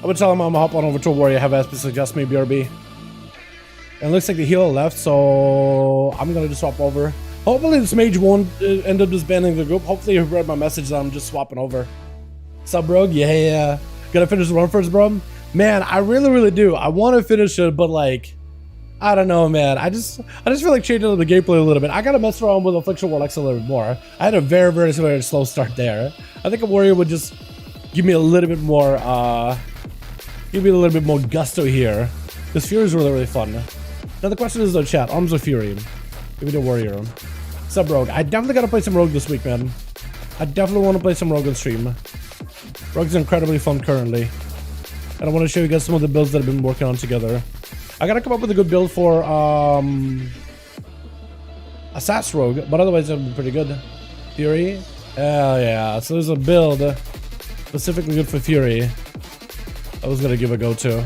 I would tell him I'm gonna hop on over to a warrior, have SP suggest me BRB. And it looks like the healer left, so I'm gonna just swap over. Hopefully this mage won't end up disbanding the group. Hopefully you read my message that I'm just swapping over. Sup, bro? Yeah. Gotta finish the run first, bro. Man, I really do. I want to finish it, but like, I don't know, man. I just feel like changing up the gameplay a little bit. I gotta mess around with Affliction Warlocks a little bit more. I had a very slow start there. I think a warrior would just give me a little bit more, gusto here. This Fury is really fun. Now the question is though, chat, Arms of Fury. Give me the warrior. Sub Rogue. I definitely gotta play some Rogue this week, man. I definitely want to play some Rogue on stream. Rogue's incredibly fun currently. And I want to show you guys some of the builds that I've been working on together. I gotta come up with a good build for Assassin Rogue, but otherwise it'll be pretty good. Fury. Yeah. So there's a build specifically good for Fury I was gonna give a go to.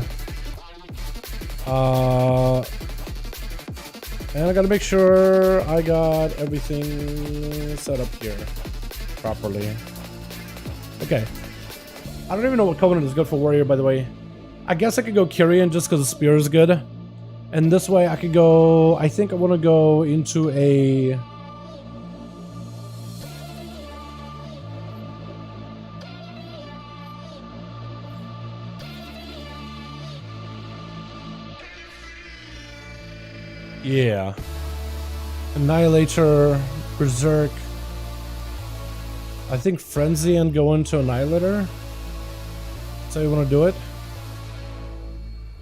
And I gotta make sure I got everything set up here properly. Okay. I don't even know what Covenant is good for Warrior, by the way. I guess I could go Kyrian just because the Spear is good. And this way I could go... I think I want to go into a... Yeah. Annihilator, Berserk. I think Frenzy and go into Annihilator. So you want to do it?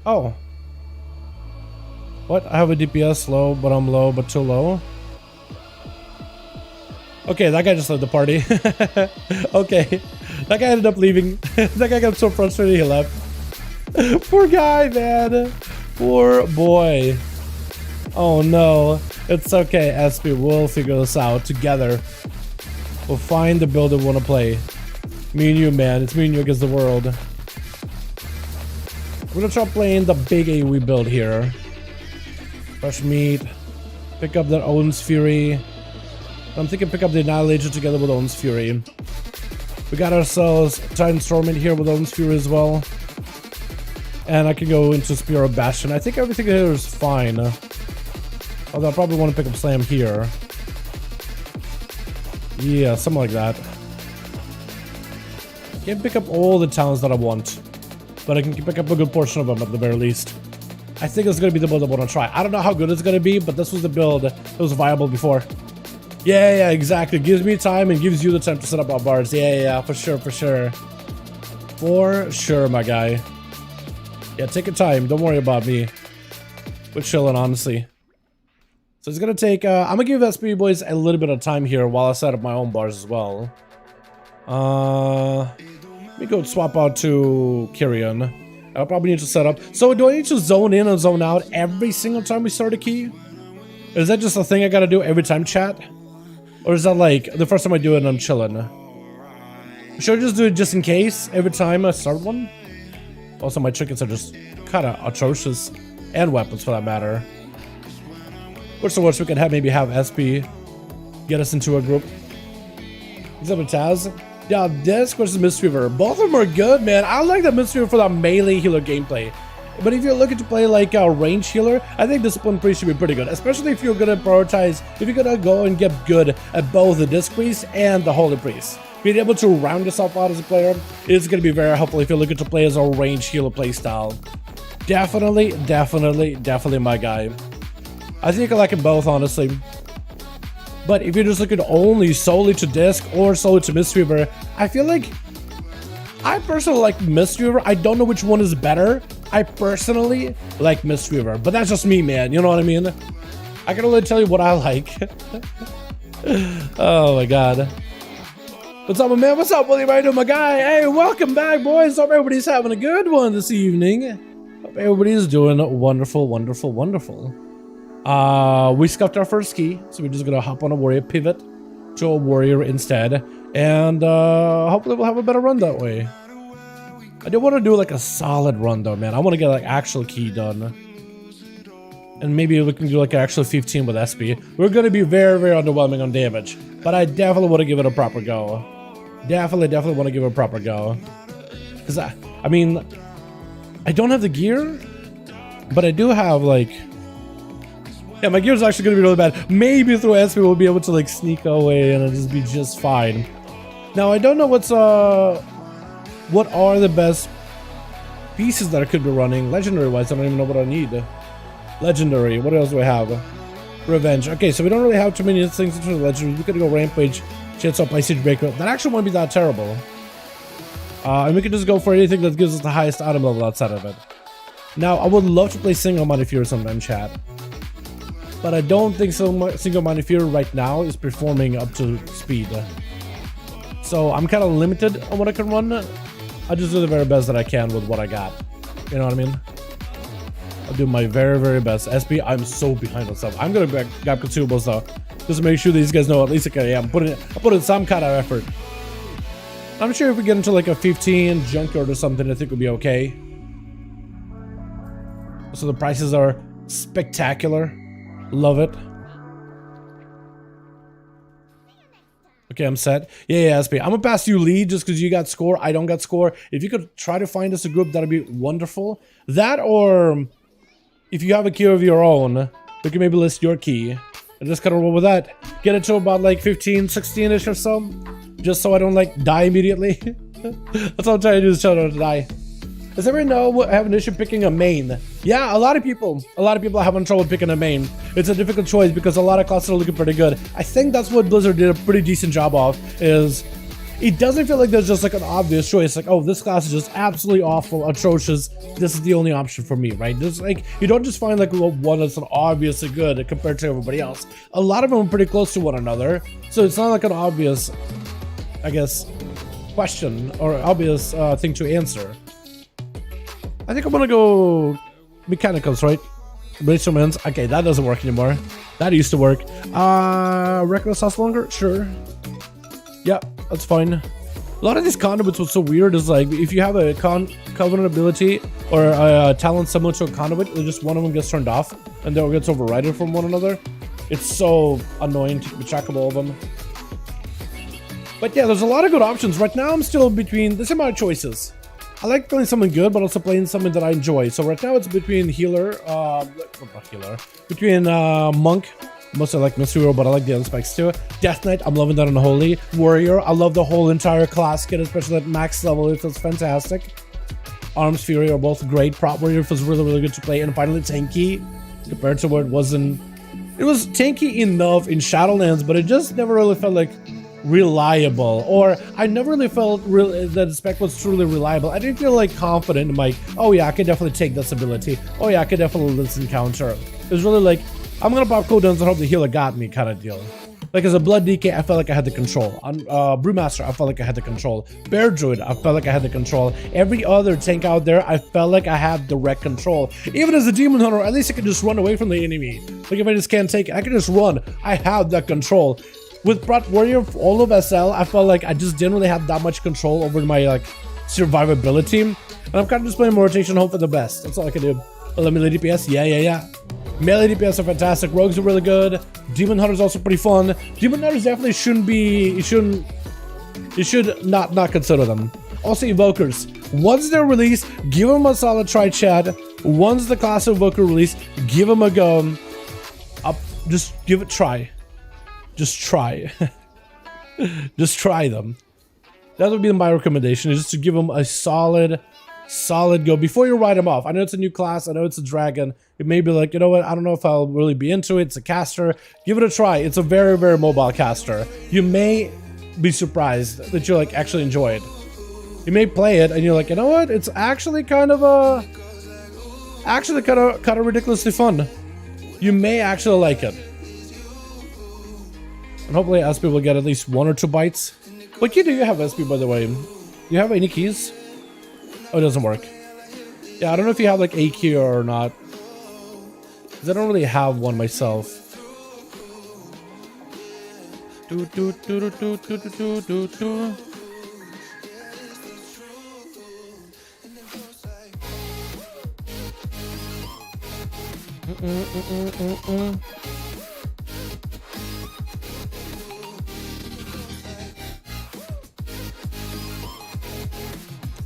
Oh. What? I have a DPS low, but I'm low, but too low. Okay, that guy just left the party. Okay. That guy ended up leaving. That guy got so frustrated he left. Poor guy, man. Poor boy. Oh no. It's okay, SP. We'll figure this out together. We'll find the build we want to play. Me and you, man. It's me and you against the world. We're gonna try playing the big AoE build here. Fresh meat. Pick up that Odin's Fury. I'm thinking pick up the Annihilator together with Odin's Fury. We got ourselves Titan Storm in here with Odin's Fury as well. And I can go into Spear of Bastion. I think everything here is fine. Although I probably want to pick up Slam here. Yeah, something like that. Can't pick up all the talents that I want, but I can pick up a good portion of them at the very least. I think it's going to be the build I want to try. I don't know how good it's going to be, but this was the build that was viable before. Yeah, exactly. It gives me time and gives you the time to set up our bars. Yeah, for sure. For sure, my guy. Yeah, take your time. Don't worry about me. We're chilling, honestly. So it's going to take... I'm going to give SP boys a little bit of time here while I set up my own bars as well. Let me go swap out to Kyrian. I'll probably need to set up. So do I need to zone in and zone out every single time we start a key? Is that just a thing I gotta do every time, chat? Or is that like the first time I do it and I'm chilling? Should I just do it just in case every time I start one? Also, my chickens are just kind of atrocious. And weapons for that matter. What's the worst we can have? Maybe have SP get us into a group. Is that a Taz? Yeah, this versus Mistweaver. Both of them are good, man. I like the Mistweaver for the melee healer gameplay. But if you're looking to play like a range healer, I think Discipline Priest should be pretty good. Especially if you're gonna prioritize, if you're gonna go and get good at both the Disc Priest and the Holy Priest. Being able to round yourself out as a player is gonna be very helpful if you're looking to play as a range healer playstyle. Definitely my guy. I think I like them both, honestly. But if you're just looking only solely to Disc or solely to Mistweaver, I feel like I personally like Mistweaver. I don't know which one is better. I personally like Mistweaver, but that's just me, man. You know what I mean? I can only tell you what I like. Oh my god. What's up, my man? What's up, William? How you doing, my guy? Hey, welcome back, boys. Hope everybody's having a good one this evening. Hope everybody's doing wonderful, wonderful, wonderful. We scuffed our first key, so we're just gonna hop on a warrior, pivot to a warrior instead, and hopefully we'll have a better run that way. I do want to do like a solid run though, man. I want to get like actual key done. And maybe we can do like an actual 15 with SP. We're going to be very, very underwhelming on damage. But I definitely want to give it a proper go. Definitely want to give it a proper go. Because I mean, I don't have the gear. But I do have like... Yeah, my gear's actually going to be really bad. Maybe through SP we'll be able to like sneak away and it'll just be just fine. Now, I don't know what are the best pieces that I could be running. Legendary-wise, I don't even know what I need. Legendary. What else do we have? Revenge. Okay, so we don't really have too many things in terms of legendary. We could go Rampage, Chance Up by Siege Breaker. That actually won't be that terrible. And we could just go for anything that gives us the highest item level outside of it. Now, I would love to play Single Minded Fury sometime, chat. But I don't think Single Minded Fury right now is performing up to speed. So I'm kind of limited on what I can run. I just do the very best that I can with what I got. You know what I mean? I'll do my very, very best. SP, I'm so behind on stuff. I'm gonna grab consumables though, just to make sure these guys know at least I am putting in some kind of effort. I'm sure if we get into like a 15 junkyard or something, I think we'll be okay. So the prices are spectacular. Love it. Okay, I'm set. Yeah, SP. I'm gonna pass you lead just because you got score. I don't got score. If you could try to find us a group, that'd be wonderful. That, or if you have a key of your own, we can maybe list your key and just kind of roll with that. Get it to about like 15, 16-ish or so, just so I don't like die immediately. That's what I'm trying to do, is try not to die. Does everyone know I have an issue picking a main? Yeah, a lot of people are having trouble picking a main. It's a difficult choice because a lot of classes are looking pretty good. I think that's what Blizzard did a pretty decent job of, is it doesn't feel like there's just like an obvious choice, like, oh, this class is just absolutely awful, atrocious, this is the only option for me, right? There's like, you don't just find like one that's obviously good compared to everybody else. A lot of them are pretty close to one another, so it's not like an obvious, I guess, question or obvious thing to answer. I think I'm gonna go mechanicals, right? Instruments. Okay, that doesn't work anymore. That used to work. Reckless lasts longer? Sure. Yeah, that's fine. A lot of these conduits, what's so weird is like, if you have a covenant ability or a talent similar to a conduit, just one of them gets turned off and then it gets overridden from one another. It's so annoying to keep track of all of them. But yeah, there's a lot of good options. Right now, I'm still between the same amount of choices. I like playing something good, but also playing something that I enjoy. So right now it's between healer, between monk, mostly like Mysterio, but I like the other specs too. Death Knight, I'm loving that on Holy. Warrior, I love the whole entire class kit, especially at max level. It feels fantastic. Arms Fury are both great. Prop Warrior feels really, really good to play. And finally Tanky, compared to where it wasn't. It was tanky enough in Shadowlands, but it just never really felt like reliable, or I never really felt that the spec was truly reliable. I didn't feel like confident in like, oh yeah, I can definitely take this ability. Oh yeah, I can definitely listen counter. It was really like, I'm gonna pop cooldowns and hope the healer got me kind of deal. Like as a Blood DK, I felt like I had the control. On Brewmaster, I felt like I had the control. Bear Druid, I felt like I had the control. Every other tank out there, I felt like I had direct control. Even as a Demon Hunter, at least I can just run away from the enemy. Like if I just can't take it, I can just run. I have that control. With Prot Warrior, all of SL, I felt like I just didn't really have that much control over my like survivability. And I'm kind of just playing more rotation, hope for the best. That's all I can do. Melee DPS, yeah. Melee DPS are fantastic. Rogues are really good. Demon Hunter's also pretty fun. Demon Hunters definitely shouldn't be. You should not consider them. Also, Evokers. Once they're released, give them a solid try, chat. Once the class Evoker release, give them a go. Just give it a try. Just try. Just try them. That would be my recommendation, is just to give them a solid go before you write them off. I know it's a new class. I know it's a dragon. It may be like, you know what? I don't know if I'll really be into it. It's a caster. Give it a try. It's a very, very mobile caster. You may be surprised that you like actually enjoy it. You may play it and you're like, you know what? It's actually kind of ridiculously fun. You may actually like it. And hopefully SP will get at least 1 or 2 bites. What key do you have, SP, by the way? Do you have any keys? Oh, it doesn't work. Yeah, I don't know if you have like a key or not. 'Cause I don't really have one myself. Do, do, do, do, do, do, do, do, do.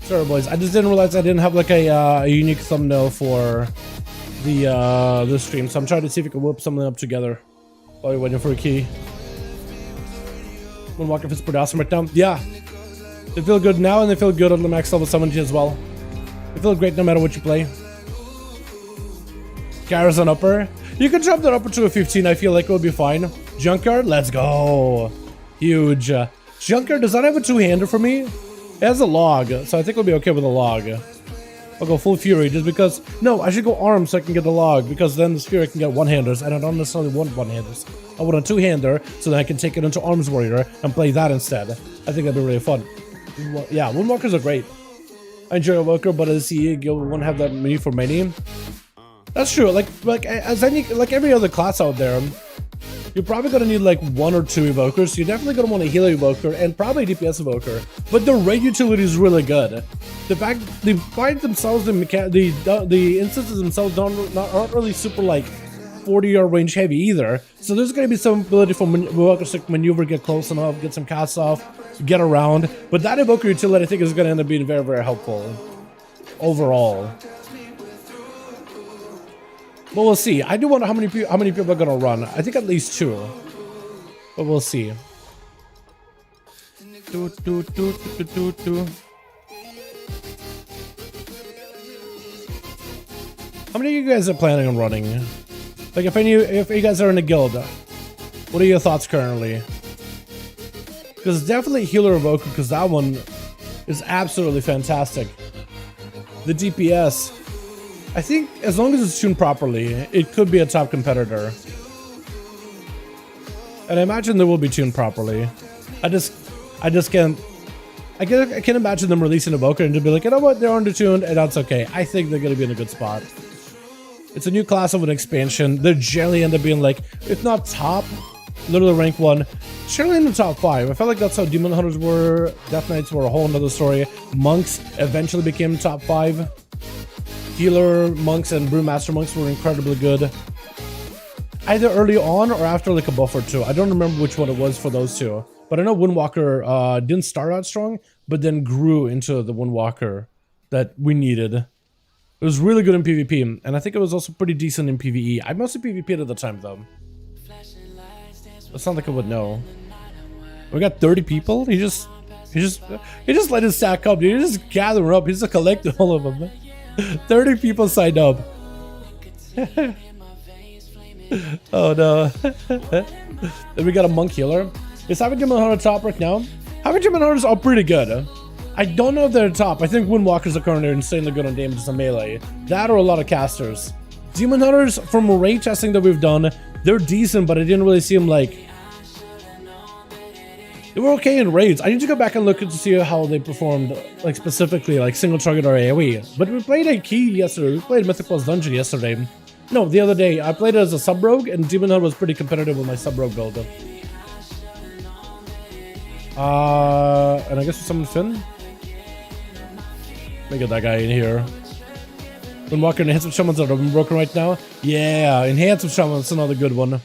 Sorry, boys. I just didn't realize I didn't have like a unique thumbnail for the stream, so I'm trying to see if we can whip something up together while you're waiting for a key. Warlock is pretty awesome right now. Yeah, they feel good now, and they feel good on the max level 70 as well. They feel great no matter what you play. Gyro's on upper. You can drop that upper to a 15. I feel like it will be fine. Junkyard, let's go. Huge. Junkyard does not have a two-hander for me. It has a log, so I think we'll be okay with a log. I'll go full fury just because. No, I should go arm so I can get the log, because then this fury can get one-handers, and I don't necessarily want one-handers. I want a two-hander so that I can take it into Arms Warrior and play that instead. I think that'd be really fun. Yeah, Windwalkers are great. I enjoy a Walker, but as you won't have that many for many. That's true. Like every other class out there, you're probably gonna need like one or two evokers. So you're definitely gonna want a healer evoker and probably a DPS evoker. But the raid utility is really good. The fact they find themselves the instances themselves aren't really super like 40-yard range heavy either. So there's gonna be some ability for evokers to maneuver, get close enough, get some casts off, get around. But that evoker utility I think is gonna end up being very, very helpful overall. But we'll see. I do wonder how many people are gonna run. I think at least 2. But we'll see. How many of you guys are planning on running? Like if you guys are in a guild, what are your thoughts currently? Because definitely healer evoker, because that one is absolutely fantastic. The DPS. I think as long as it's tuned properly, it could be a top competitor. And I imagine they will be tuned properly. I just can't. I can't imagine them releasing Evoker and to be like, you know what, they're undertuned, and that's okay. I think they're gonna be in a good spot. It's a new class of an expansion. They generally end up being like, if not top, literally rank 1, generally in the top 5. I felt like that's how Demon Hunters were. Death Knights were a whole nother story. Monks eventually became top 5. Healer monks and Brewmaster monks were incredibly good. Either early on or after like a buff or two. I don't remember which one it was for those two. But I know Windwalker didn't start out strong, but then grew into the Windwalker that we needed. It was really good in PvP, and I think it was also pretty decent in PvE. I mostly PvP'd at the time though. It's not like I would know. We got 30 people. He just let it stack up. He just gather up. He's just collected all of them. 30 people signed up. Oh no. Then we got a monk healer. Is Having Demon Hunter top right now? Having Demon Hunters are pretty good. I don't know if they're top. I think Windwalkers are currently insanely good on damage and melee. That or a lot of casters. Demon Hunters, from raid testing that we've done, they're decent, but I didn't really see them like... They were okay in raids. I need to go back and look to see how they performed, like specifically, like single target or AoE. But we played a key yesterday. We played Mythic Plus Dungeon yesterday. No, the other day. I played it as a sub-rogue, and Demon Hunter was pretty competitive with my sub-rogue build. And I guess with someone Finn? Let me get that guy in here. Windwalker Enhanced Shamans are broken right now. Yeah, Enhanced Shamans, another good one.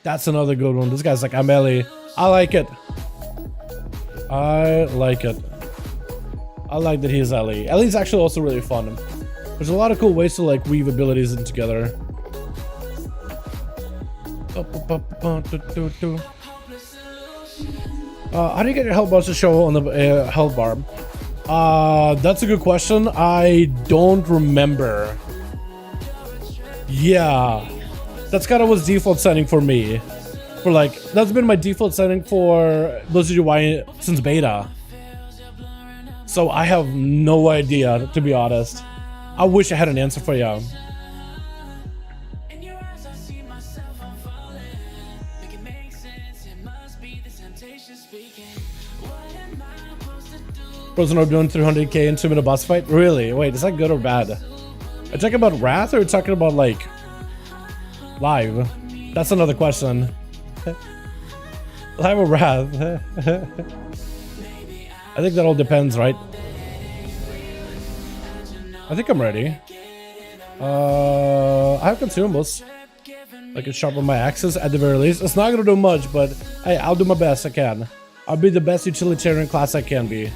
That's another good one. This guy's like, I'm Ellie. I like it. I like it. I like that he's Ellie. Ellie's actually also really fun. There's a lot of cool ways to like weave abilities in together. How do you get your health bars to show on the health bar? That's a good question. I don't remember. Yeah, that's kind of what's default setting for me. For like, that's been my default setting for Blizzard UI since beta. So I have no idea, to be honest. I wish I had an answer for you. Frozen Orb doing 300k in 2-minute boss fight? Really? Wait, is that good or bad? Are you talking about Wrath or are you talking about like live? That's another question. Live or Wrath? I think that all depends, right? I think I'm ready. I have consumables. I can sharpen my axes at the very least. It's not gonna do much, but hey, I'll do my best I can. I'll be the best utilitarian class I can be.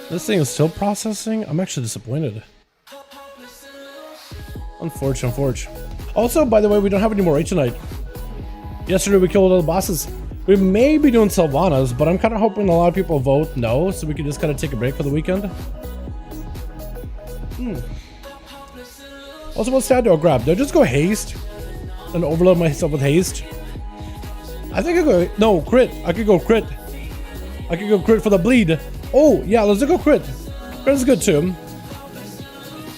This thing is still processing? I'm actually disappointed. Unfortunate. Also, by the way, we don't have any more raid tonight. Yesterday we killed all the bosses. We may be doing Sylvanas, but I'm kind of hoping a lot of people vote no, so we can just kind of take a break for the weekend. Also, what stat do I grab? Do I just go haste and overload myself with haste? I think I go no crit. I could go crit. I could go crit for the bleed. Oh yeah, let's go crit. Crit is good too.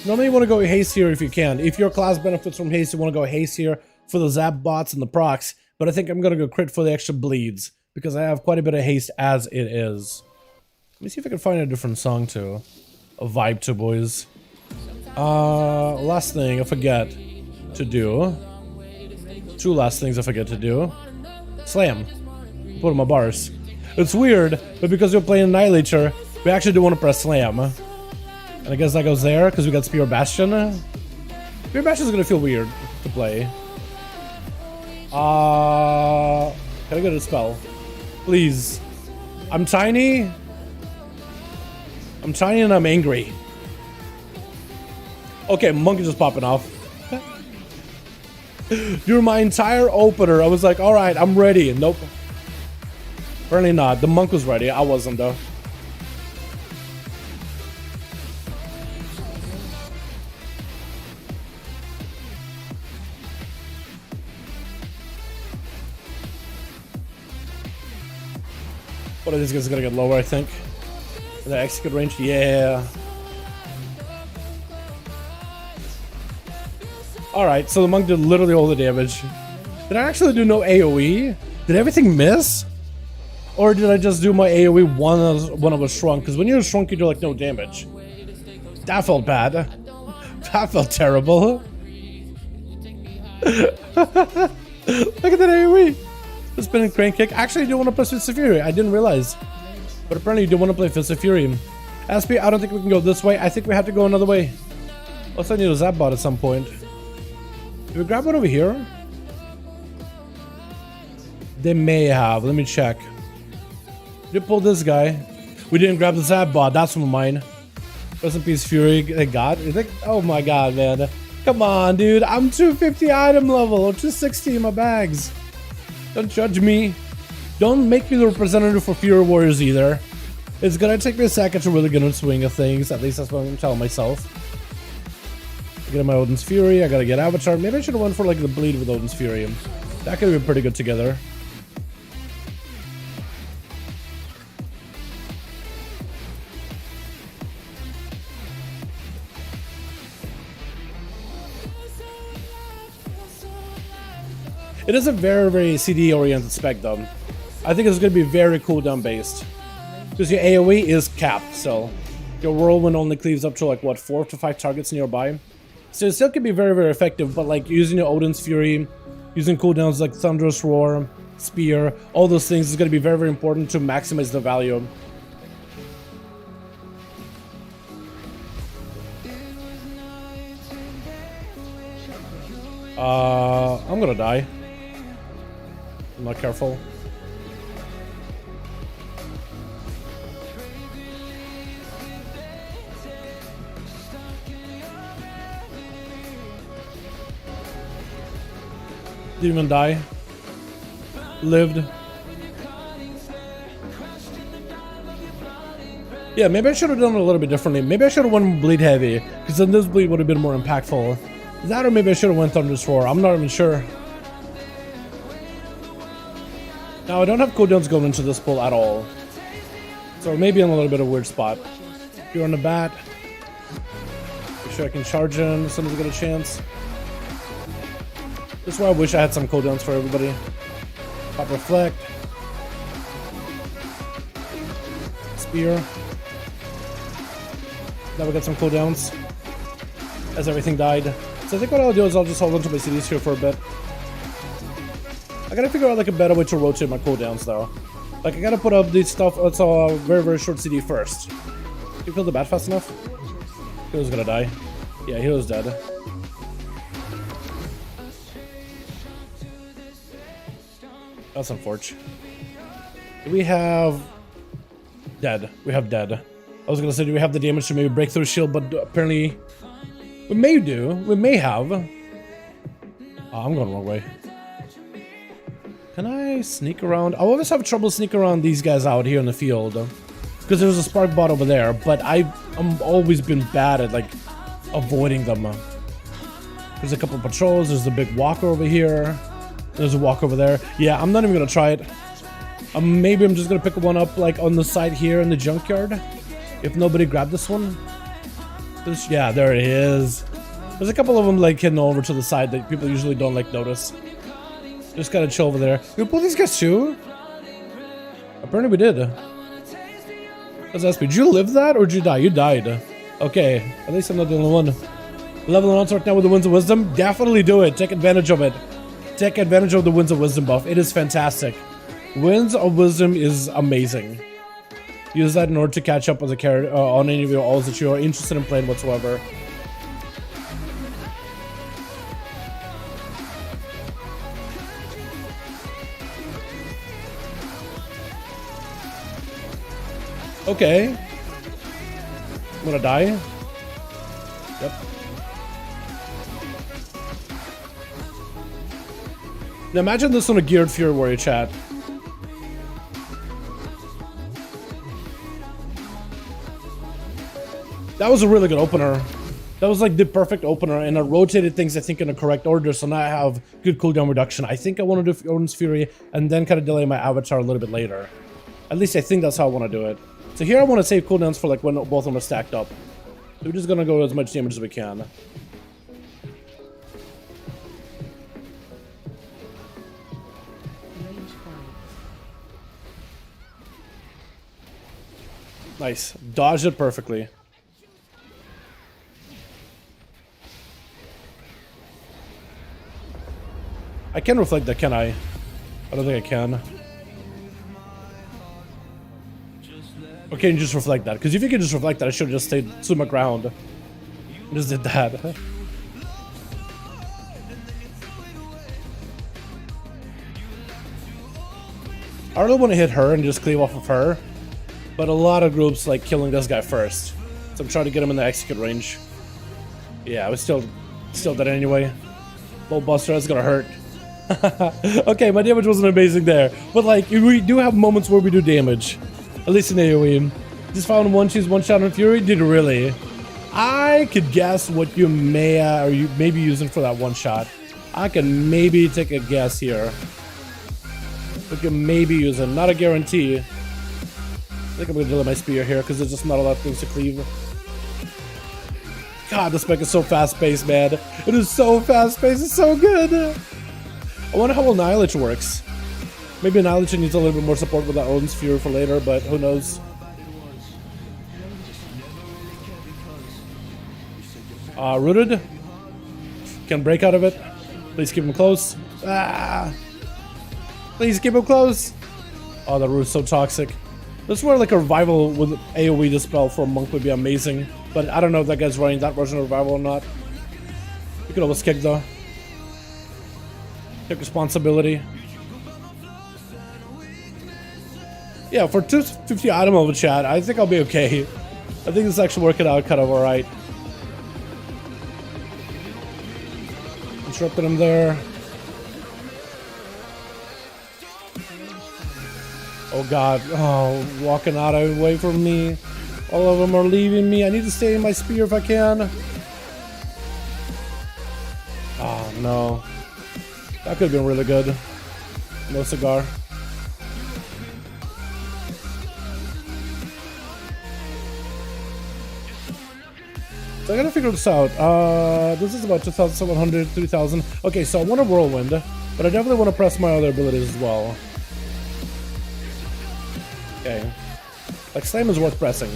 Normally you want to go haste here if you can. If your class benefits from haste, you want to go haste here for the zap bots and the procs. But I think I'm gonna go crit for the extra bleeds because I have quite a bit of haste as it is. Let me see if I can find a different song to vibe to, boys. Last thing I forget to do. Two last things I forget to do. Slam. Put on my bars. It's weird, but because we're playing Annihilator, we actually do want to press slam. And I guess that goes there because we got Spear Bastion. Spear Bastion is gonna feel weird to play. Can I get a spell? Please. I'm tiny. I'm tiny and I'm angry. Okay, Monk is just popping off. During my entire opener, I was like, alright, I'm ready. Nope. Apparently not. The Monk was ready. I wasn't though. What are these guys gonna get lower, I think? The execute range? Yeah. Alright, so the Monk did literally all the damage. Did I actually do no AoE? Did everything miss? Or did I just do my AoE when I was shrunk? Because when you're shrunk, you do like no damage. That felt bad. That felt terrible. Look at that AoE. The spinning crane kick. Actually, I do want to play Fist of Fury. I didn't realize. But apparently you do want to play Fist of Fury. SP, I don't think we can go this way. I think we have to go another way. Also, I need a zap bot at some point. Did we grab one over here? They may have. Let me check. We did pull this guy. We didn't grab the zap bot. That's one of mine. Rest in peace, Fury. Thank God. Oh my God, man. Come on, dude. I'm 250 item level or 260 in my bags. Don't judge me. Don't make me the representative for Fury Warriors either. It's gonna take me a second to really get into swing of things. At least that's what I'm telling myself. I get my Odin's Fury. I gotta get Avatar. Maybe I should have went for like the bleed with Odin's Fury. That could have been pretty good together. It is a very, very CD-oriented spec, though. I think it's going to be very cooldown based. Because your AoE is capped, so your whirlwind only cleaves up to like, what, 4 to 5 targets nearby? So it still can be very, very effective, but like using your Odin's Fury, using cooldowns like Thunderous Roar, Spear, all those things is going to be very, very important to maximize the value. I'm gonna die. I'm not careful. Didn't even die. Lived. Yeah, maybe I should have done it a little bit differently. Maybe I should have went bleed heavy, because then this bleed would have been more impactful. That, or maybe I should have went Thunderous Roar. I'm not even sure. Now, I don't have cooldowns going into this pull at all. So maybe in a little bit of a weird spot. Here on the bat. Make sure I can charge in as soon as I get a chance. This is why I wish I had some cooldowns for everybody. Pop reflect. Spear. Now we got some cooldowns. As everything died. So I think what I'll do is I'll just hold on to my CDs here for a bit. I gotta figure out like a better way to rotate my cooldowns though. Like I gotta put up this stuff. It's a very short CD first. You kill the bat fast enough? He was gonna die. Yeah, he was dead. That's unfortunate. We have dead. We have dead. I was gonna say, do we have the damage to maybe break through shield? But apparently, we may do. We may have. Oh, I'm going the wrong way. Can I sneak around? I always have trouble sneaking around these guys out here in the field because there's a spark bot over there. But I'm always been bad at like avoiding them. There's a couple patrols. There's a big walker over here. There's a walk over there. Yeah, I'm not even gonna try it. Maybe I'm just gonna pick one up like on the side here in the junkyard. If nobody grabbed this one. Yeah, there it is. There's a couple of them like hidden over to the side that people usually don't like notice. Just gotta chill over there. Did we pull these guys too? Apparently we did. Let's ask me, did you live that or did you die? You died. Okay, at least I'm not the only one. Leveling on right now with the Winds of Wisdom. Definitely do it. Take advantage of it. Take advantage of the Winds of Wisdom buff. It is fantastic. Winds of Wisdom is amazing. Use that in order to catch up with the character on any of your alls that you are interested in playing whatsoever. Okay. I'm gonna die. Yep. Now imagine this on a geared Fury Warrior chat. That was a really good opener. That was like the perfect opener, and I rotated things I think in the correct order, so now I have good cooldown reduction. I think I want to do Odin's Fury and then kind of delay my avatar a little bit later. At least I think that's how I want to do it. So here I want to save cooldowns for like when both of them are stacked up. So we're just gonna go as much damage as we can. Range 5. Nice. Dodged it perfectly. I can reflect that, can I? I don't think I can. Or can you just reflect that? Because if you can just reflect that, I should have just stayed to my ground. I just did that. I really want to hit her and just cleave off of her. But a lot of groups like killing this guy first. So I'm trying to get him in the execute range. Yeah, I was still dead anyway. Bolt Buster, that's gonna hurt. Okay, my damage wasn't amazing there. But like, we do have moments where we do damage. At least in AoE. Just found one, she's one shot on Fury. Did really? I could guess what you may or you may be using for that one shot. I can maybe take a guess here. We can maybe use it. Not a guarantee. I think I'm gonna delay my spear here because there's just not a lot of things to cleave. God, this spec is so fast-paced, man. It is so fast-paced. It's so good. I wonder how Annihilation works. Maybe Annihilation needs a little bit more support with that Odin's Fury for later, but who knows. Rooted. Can break out of it. Please keep him close. Ah! Please keep him close. Oh, that root's so toxic. This is where like a revival with AoE dispel for a monk would be amazing. But I don't know if that guy's running that version of revival or not. You could always kick though. Take responsibility. Yeah, for 250 item over chat, I think I'll be okay. I think this is actually working out kind of alright. Interrupted him there. Oh god, oh, walking out away from me. All of them are leaving me. I need to stay in my spear if I can. Oh no. That could have been really good. No cigar. So I gotta figure this out. This is about 2,700, 3,000. Okay, so I want a whirlwind, but I definitely want to press my other abilities as well. Okay. Like slam is worth pressing.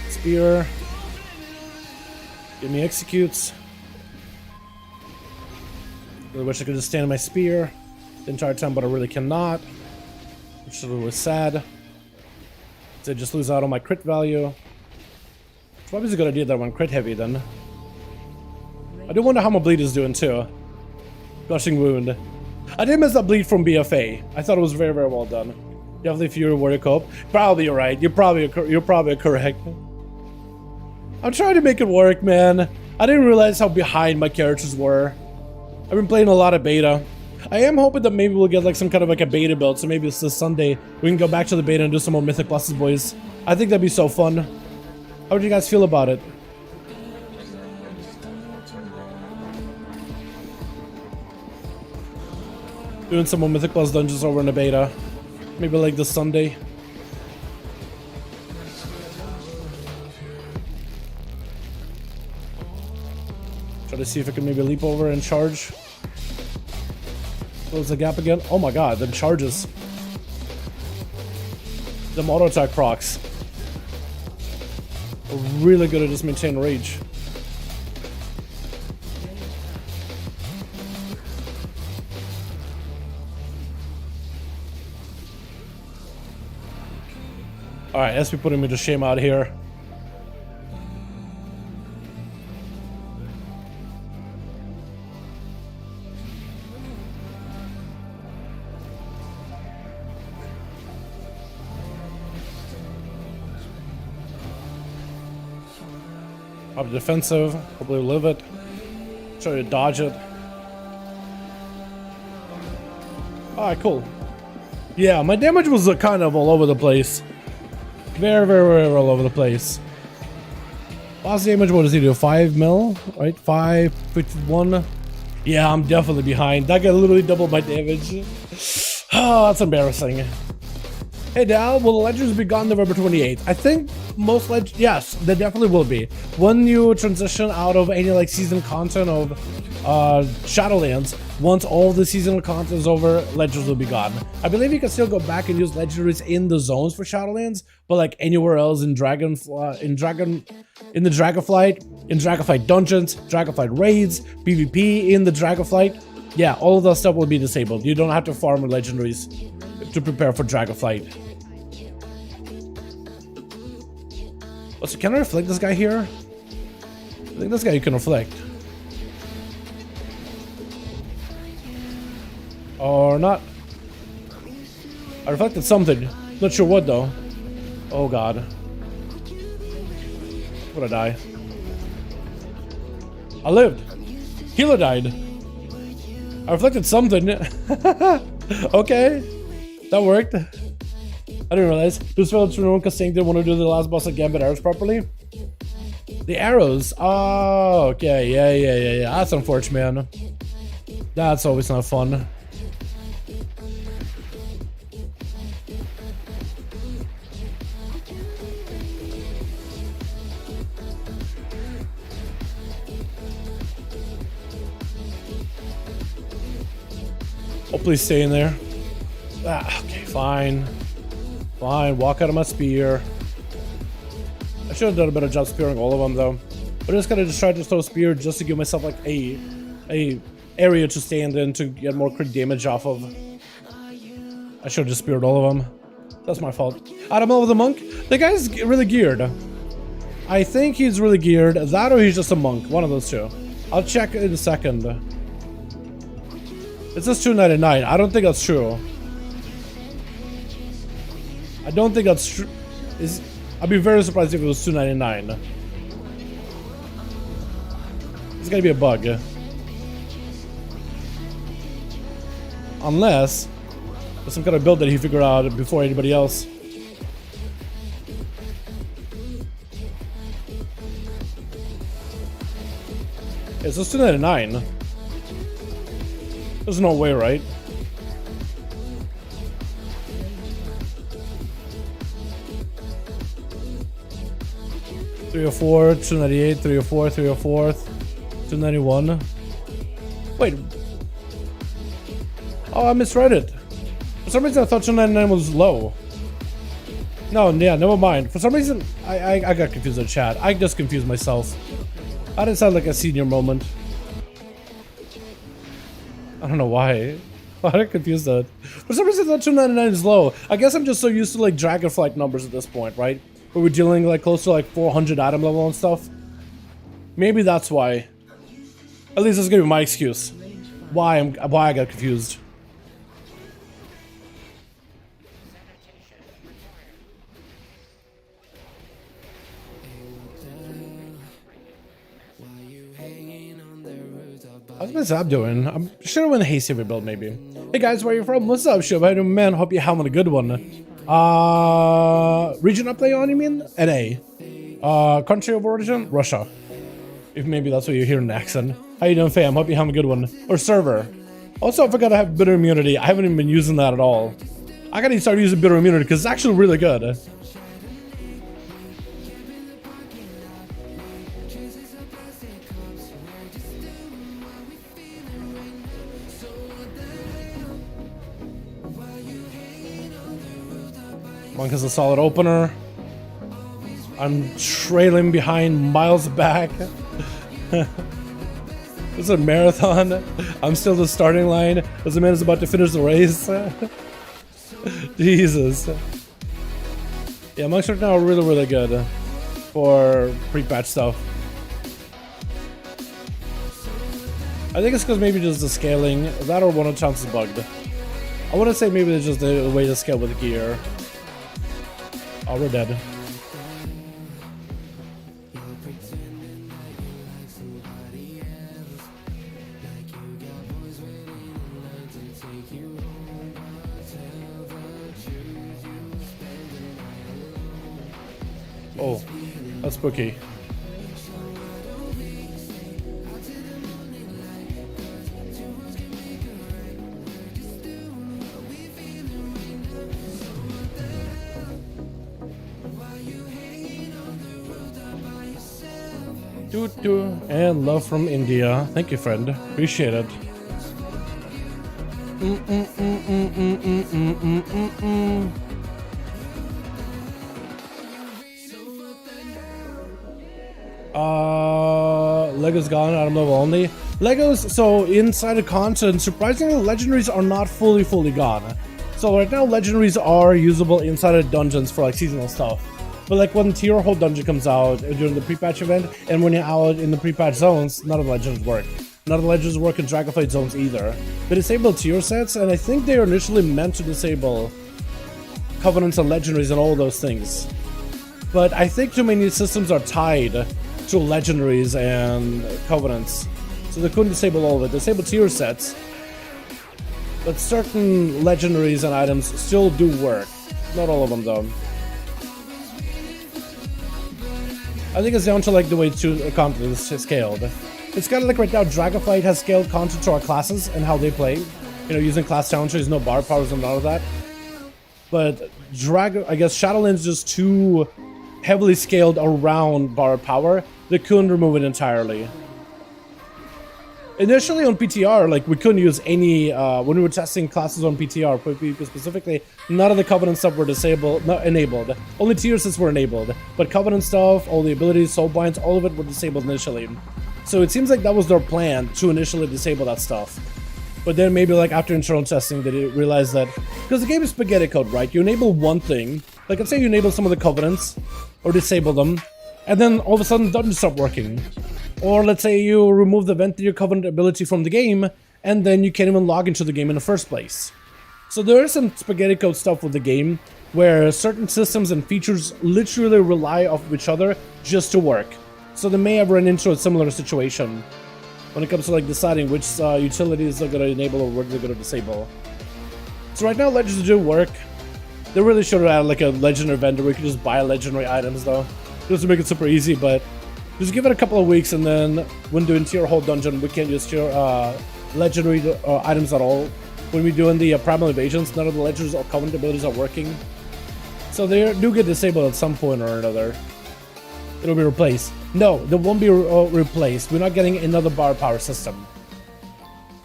Spear. Give me executes. Really wish I could just stand in my spear the entire time, but I really cannot. Which is really sad. So I just lose out on my crit value. It's probably a good idea that I went crit heavy then. I do wonder how my bleed is doing too. Gushing wound. I did miss that bleed from BFA. I thought it was very, very well done. Definitely Fury Warrior Cope. Probably you're right. You're probably correct. I'm trying to make it work, man. I didn't realize how behind my characters were. I've been playing a lot of beta. I am hoping that maybe we'll get like some kind of like a beta build, so maybe it's this Sunday we can go back to the beta and do some more Mythic Pluses, boys. I think that'd be so fun. How would you guys feel about it? Doing some more Mythic Plus dungeons over in the beta. Maybe like this Sunday. Try to see if I can maybe leap over and charge. Close the gap again. Oh my god, them charges. Them auto attack procs are really good at just maintaining rage. Alright, SP putting me to shame out here. Up defensive, hopefully live it. Try to dodge it. Alright, cool. Yeah, my damage was kind of all over the place. Very, very, very all over the place. Last damage, what does he do? 5 mil? Right? 551. Yeah, I'm definitely behind. That guy literally doubled my damage. Oh, that's embarrassing. Hey Dal, will the Legends be gone November 28th? I think most Legends, yes, they definitely will be. When you transition out of any like season content of Shadowlands, once all the seasonal content is over, Legends will be gone. I believe you can still go back and use legendaries in the zones for Shadowlands, but like anywhere else in the Dragonflight, in Dragonflight dungeons, Dragonflight raids, PvP in the Dragonflight, yeah, all of that stuff will be disabled. You don't have to farm legendaries to prepare for Dragonflight. Oh, so can I reflect this guy here? I think this guy you can reflect. Or not. I reflected something. Not sure what though. Oh god. I'm gonna die. I lived. Healer died. I reflected something. Okay. That worked. I didn't realize. This felt to because saying didn't want to do the last boss again, but arrows properly. The arrows. Oh, okay. Yeah. That's unfortunate, man. That's always not fun. Oh, please stay in there. Ah, okay, fine. Fine, walk out of my spear. I should have done a better job spearing all of them though. But I just gotta try to throw a spear just to give myself like a area to stand in to get more crit damage off of. I should have just speared all of them. That's my fault. Adam over the monk. The guy's really geared. I think he's really geared. That or he's just a monk. One of those two. I'll check in a second. It says 299. I don't think that's true. I don't think that's true. I'd be very surprised if it was 299. It's gotta be a bug. Unless there's some kind of build that he figured out before anybody else. It's just 299. There's no way, right? 304, 298, 304, 304, 291. Wait. Oh, I misread it. For some reason, I thought 299 was low. No, yeah, never mind. For some reason, I got confused in chat. I just confused myself. I didn't sound like a senior moment. I don't know why. Why did I confuse that? For some reason, I thought 299 is low. I guess I'm just so used to like Dragonflight numbers at this point, right? Where we're dealing like close to like 400 atom level and stuff. Maybe that's why. At least that's gonna be my excuse. Why I got confused. How's my Zap doing? I'm sure when Hasty rebuild maybe. Hey guys, where are you from? What's up, Shub? How you doing, man? Hope you're having a good one. Region update on, you mean? NA. Country of origin? Russia. If maybe that's what you hear in the accent. How you doing, fam? Hope you're having a good one. Or server. Also, I forgot I have bitter immunity. I haven't even been using that at all. I gotta start using bitter immunity because it's actually really good. Monk is a solid opener. I'm trailing behind miles back. It's a marathon. I'm still the starting line as the man is about to finish the race. Jesus. Yeah, monks right now are really, really good for pre-patch stuff. I think it's because maybe just the scaling. That or one of the chances bugged. I want to say maybe it's just the way to scale with the gear. Oh, we're dead. Oh, that's spooky. And love from India. Thank you, friend. Appreciate it. Legos gone, item level only. Legos, so inside the content, surprisingly, legendaries are not fully gone. So right now, legendaries are usable inside of dungeons for like seasonal stuff. But like when tier hold dungeon comes out during the pre-patch event, and when you're out in the pre-patch zones, none of the legends work. None of the legends work in Dragonflight zones either. They disable tier sets, and I think they are initially meant to disable covenants and legendaries and all those things. But I think too many systems are tied to legendaries and covenants, so they couldn't disable all of it. Disable tier sets, but certain legendaries and items still do work. Not all of them though. I think it's down to like the way content is scaled. It's kind of like right now Dragonflight has scaled content to our classes and how they play. You know, using class challenges, no bar powers and none of that. But I guess Shadowland's just too heavily scaled around bar power. They couldn't remove it entirely. Initially on PTR, like we couldn't use any, when we were testing classes on PTR, specifically, none of the Covenant stuff were not enabled. Only tier sets were enabled. But Covenant stuff, all the abilities, soul binds, all of it were disabled initially. So it seems like that was their plan, to initially disable that stuff. But then maybe like after internal testing, they realized that, because the game is spaghetti code, right? You enable one thing, like let's say you enable some of the Covenants, or disable them, and then all of a sudden dungeons stop working. Or let's say you remove the Vent your Covenant ability from the game, and then you can't even log into the game in the first place. So there is some spaghetti code stuff with the game, where certain systems and features literally rely off of each other just to work. So they may have run into a similar situation when it comes to like deciding which utilities they're going to enable or what they're going to disable. So right now legends do work. They really should have had like a legendary vendor where you could just buy legendary items though, just to make it super easy, but just give it a couple of weeks, and then when doing tier hold dungeon, we can't use tier legendary items at all. When we're doing the primal evasions, none of the legendaries or covenant abilities are working. So they do get disabled at some point or another. it'll be replaced. No, they won't be replaced. We're not getting another bar power system.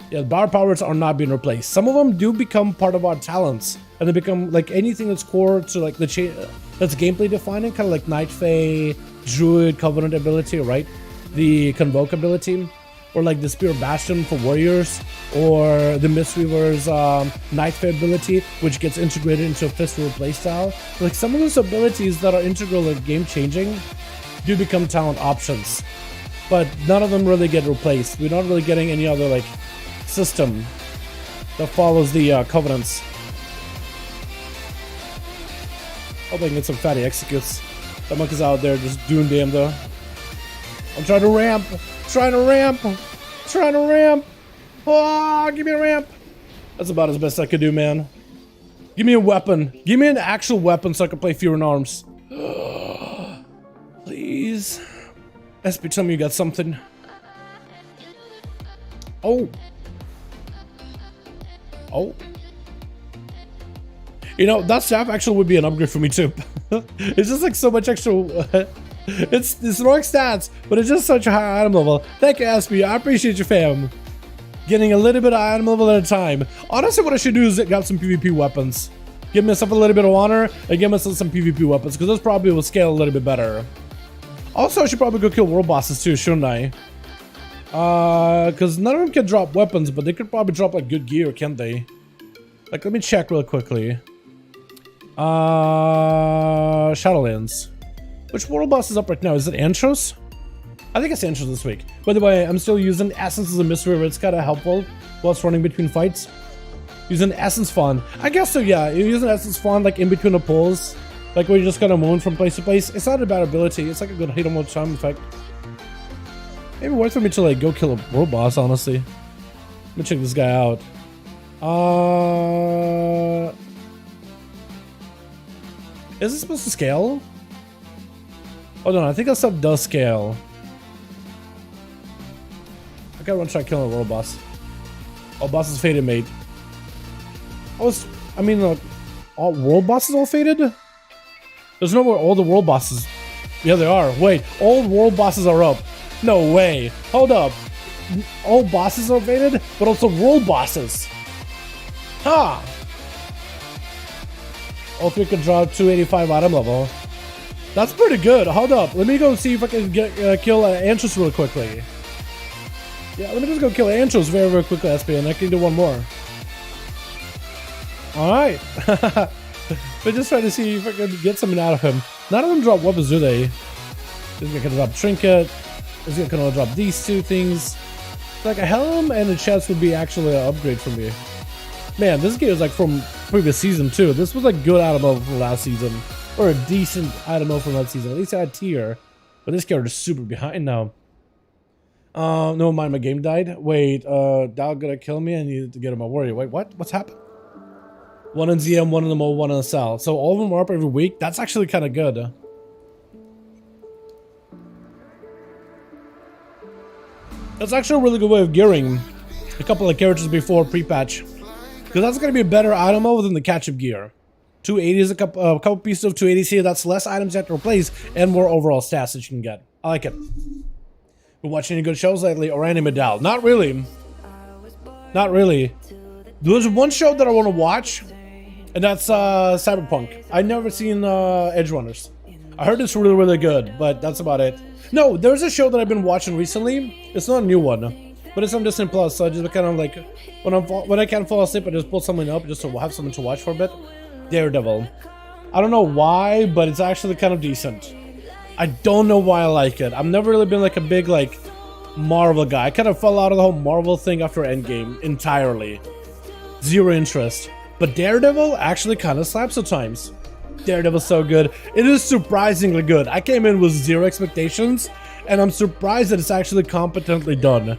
Yeah, bar powers are not being replaced. Some of them do become part of our talents, and they become like anything that's core to like the that's gameplay defining, kind of like Night Fae, Druid, Covenant ability, right? The Convoke ability, or like the Spear Bastion for warriors, or the Mistweaver's Night Fae ability, which gets integrated into a fistful playstyle. Like some of those abilities that are integral and game changing do become talent options, but none of them really get replaced. We're not really getting any other like system that follows the covenants. Hope I can get some fatty executes. That monkey's out there just doing damn though. I'm trying to ramp. Trying to ramp. Oh, give me a ramp. That's about as best I could do, man. Give me a weapon. Give me an actual weapon so I can play Fear in Arms. Please. SP, tell me you got something. Oh. Oh. You know, that staff actually would be an upgrade for me too. It's just like so much extra. It's wrong stats, but it's just such a high item level. Thank you, SP. I appreciate you, fam. Getting a little bit of item level at a time. Honestly, what I should do is grab some PvP weapons. Give myself a little bit of honor and give myself some PvP weapons, because those probably will scale a little bit better. Also, I should probably go kill world bosses too, shouldn't I? Because none of them can drop weapons, but they could probably drop like good gear, can't they? Like, let me check real quickly. Shadowlands. Which world boss is up right now? Is it Antros? I think it's Antros this week. By the way, I'm still using Essence as a Mistweaver. It's kind of helpful whilst running between fights. Using Essence Fawn. I guess so, yeah. You're using Essence Fawn like in between the pulls. Like where you just kind of moon from place to place. It's not a bad ability. It's like a good hit on time effect. Maybe worth for me to like go kill a world boss, honestly. Let me check this guy out. Is it supposed to scale? Hold on, I think that stuff does scale. Okay, I want to try killing a world boss. Oh, boss is faded, mate. I mean, all world bosses all faded? There's no more all the world bosses. Yeah, they are. Wait, all world bosses are up. No way. Hold up. All bosses are faded, but also world bosses. Ha! All three can drop 285 item level. That's pretty good. Hold up. Let me go see if I can get kill Antros real quickly. Yeah, let me just go kill Antros very, very quickly, SP, and I can do one more. Alright. But just trying to see if I can get something out of him. None of them drop weapons, do they? This guy can drop Trinket. This guy can only drop these two things. Like a helm and a chest would be actually an upgrade for me. Man, this game is like from previous season too. This was like good item level from last season. Or a decent item level from that season. At least I had tier. But this character is super behind now. No mind, my game died. Wait, Dal gonna kill me? I needed to get him a warrior. Wait, what? What's happened? One in ZM, one in the Mo, one in the Cell. So all of them are up every week? That's actually kind of good. That's actually a really good way of gearing a couple of characters before pre-patch. Because that's going to be a better item level than the catch-up gear. 280 is a couple pieces of 280 here. That's less items you have to replace and more overall stats that you can get. I like it. Been watching any good shows lately or anime, Dal? Not really. Not really. There's one show that I want to watch, and that's Cyberpunk. I've never seen Edge Runners. I heard it's really, really good, but that's about it. No, there's a show that I've been watching recently. It's not a new one, but it's on Disney Plus. So I just kind of like when I can't fall asleep, I just pull something up just to have something to watch for a bit. Daredevil. I don't know why, but it's actually kind of decent. I don't know why I like it. I've never really been like a big like Marvel guy. I kind of fell out of the whole Marvel thing after Endgame entirely. Zero interest. But Daredevil actually kind of slaps at times. Daredevil's so good. It is surprisingly good. I came in with zero expectations, and I'm surprised that it's actually competently done.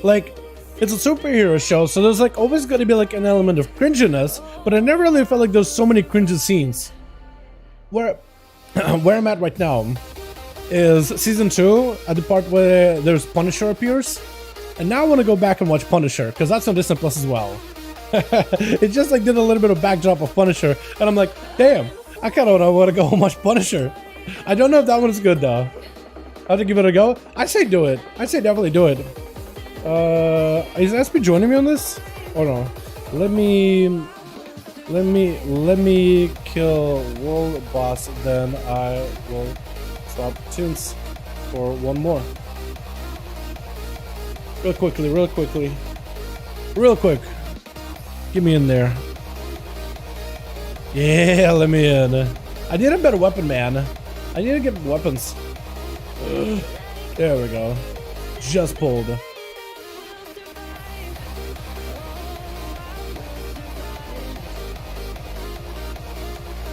Like, it's a superhero show, so there's like always going to be like an element of cringiness, but I never really felt like there's so many cringy scenes. Where I'm at right now is season 2, at the part where there's Punisher appears, and now I want to go back and watch Punisher, because that's on Disney Plus as well. It just like did a little bit of backdrop of Punisher, and I'm like, damn, I kind of want to go and watch Punisher. I don't know if that one's good though. I have to give it a go. I say do it. I say definitely do it. Is SP joining me on this? Oh no. Let me kill world boss, then I will swap tunes for one more. Real quick. Get me in there. Yeah, let me in. I need a better weapon, man. I need to get weapons. There we go. Just pulled.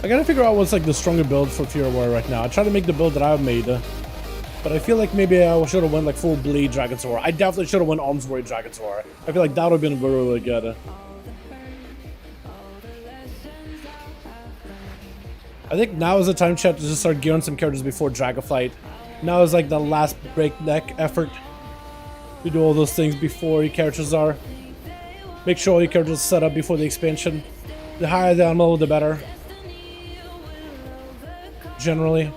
I gotta figure out what's like the stronger build for Fear War right now. I try to make the build that I've made, but I feel like maybe I should have went like full bleed Dragon's War. I definitely should have went Arms Warrior Dragon's War. I feel like that would have been really, really good. I think now is the time, chat, to just start gearing some characters before Dragonflight. Now is like the last breakneck effort to do all those things before your characters are. Make sure all your characters are set up before the expansion. The higher the ammo, the better. Generally.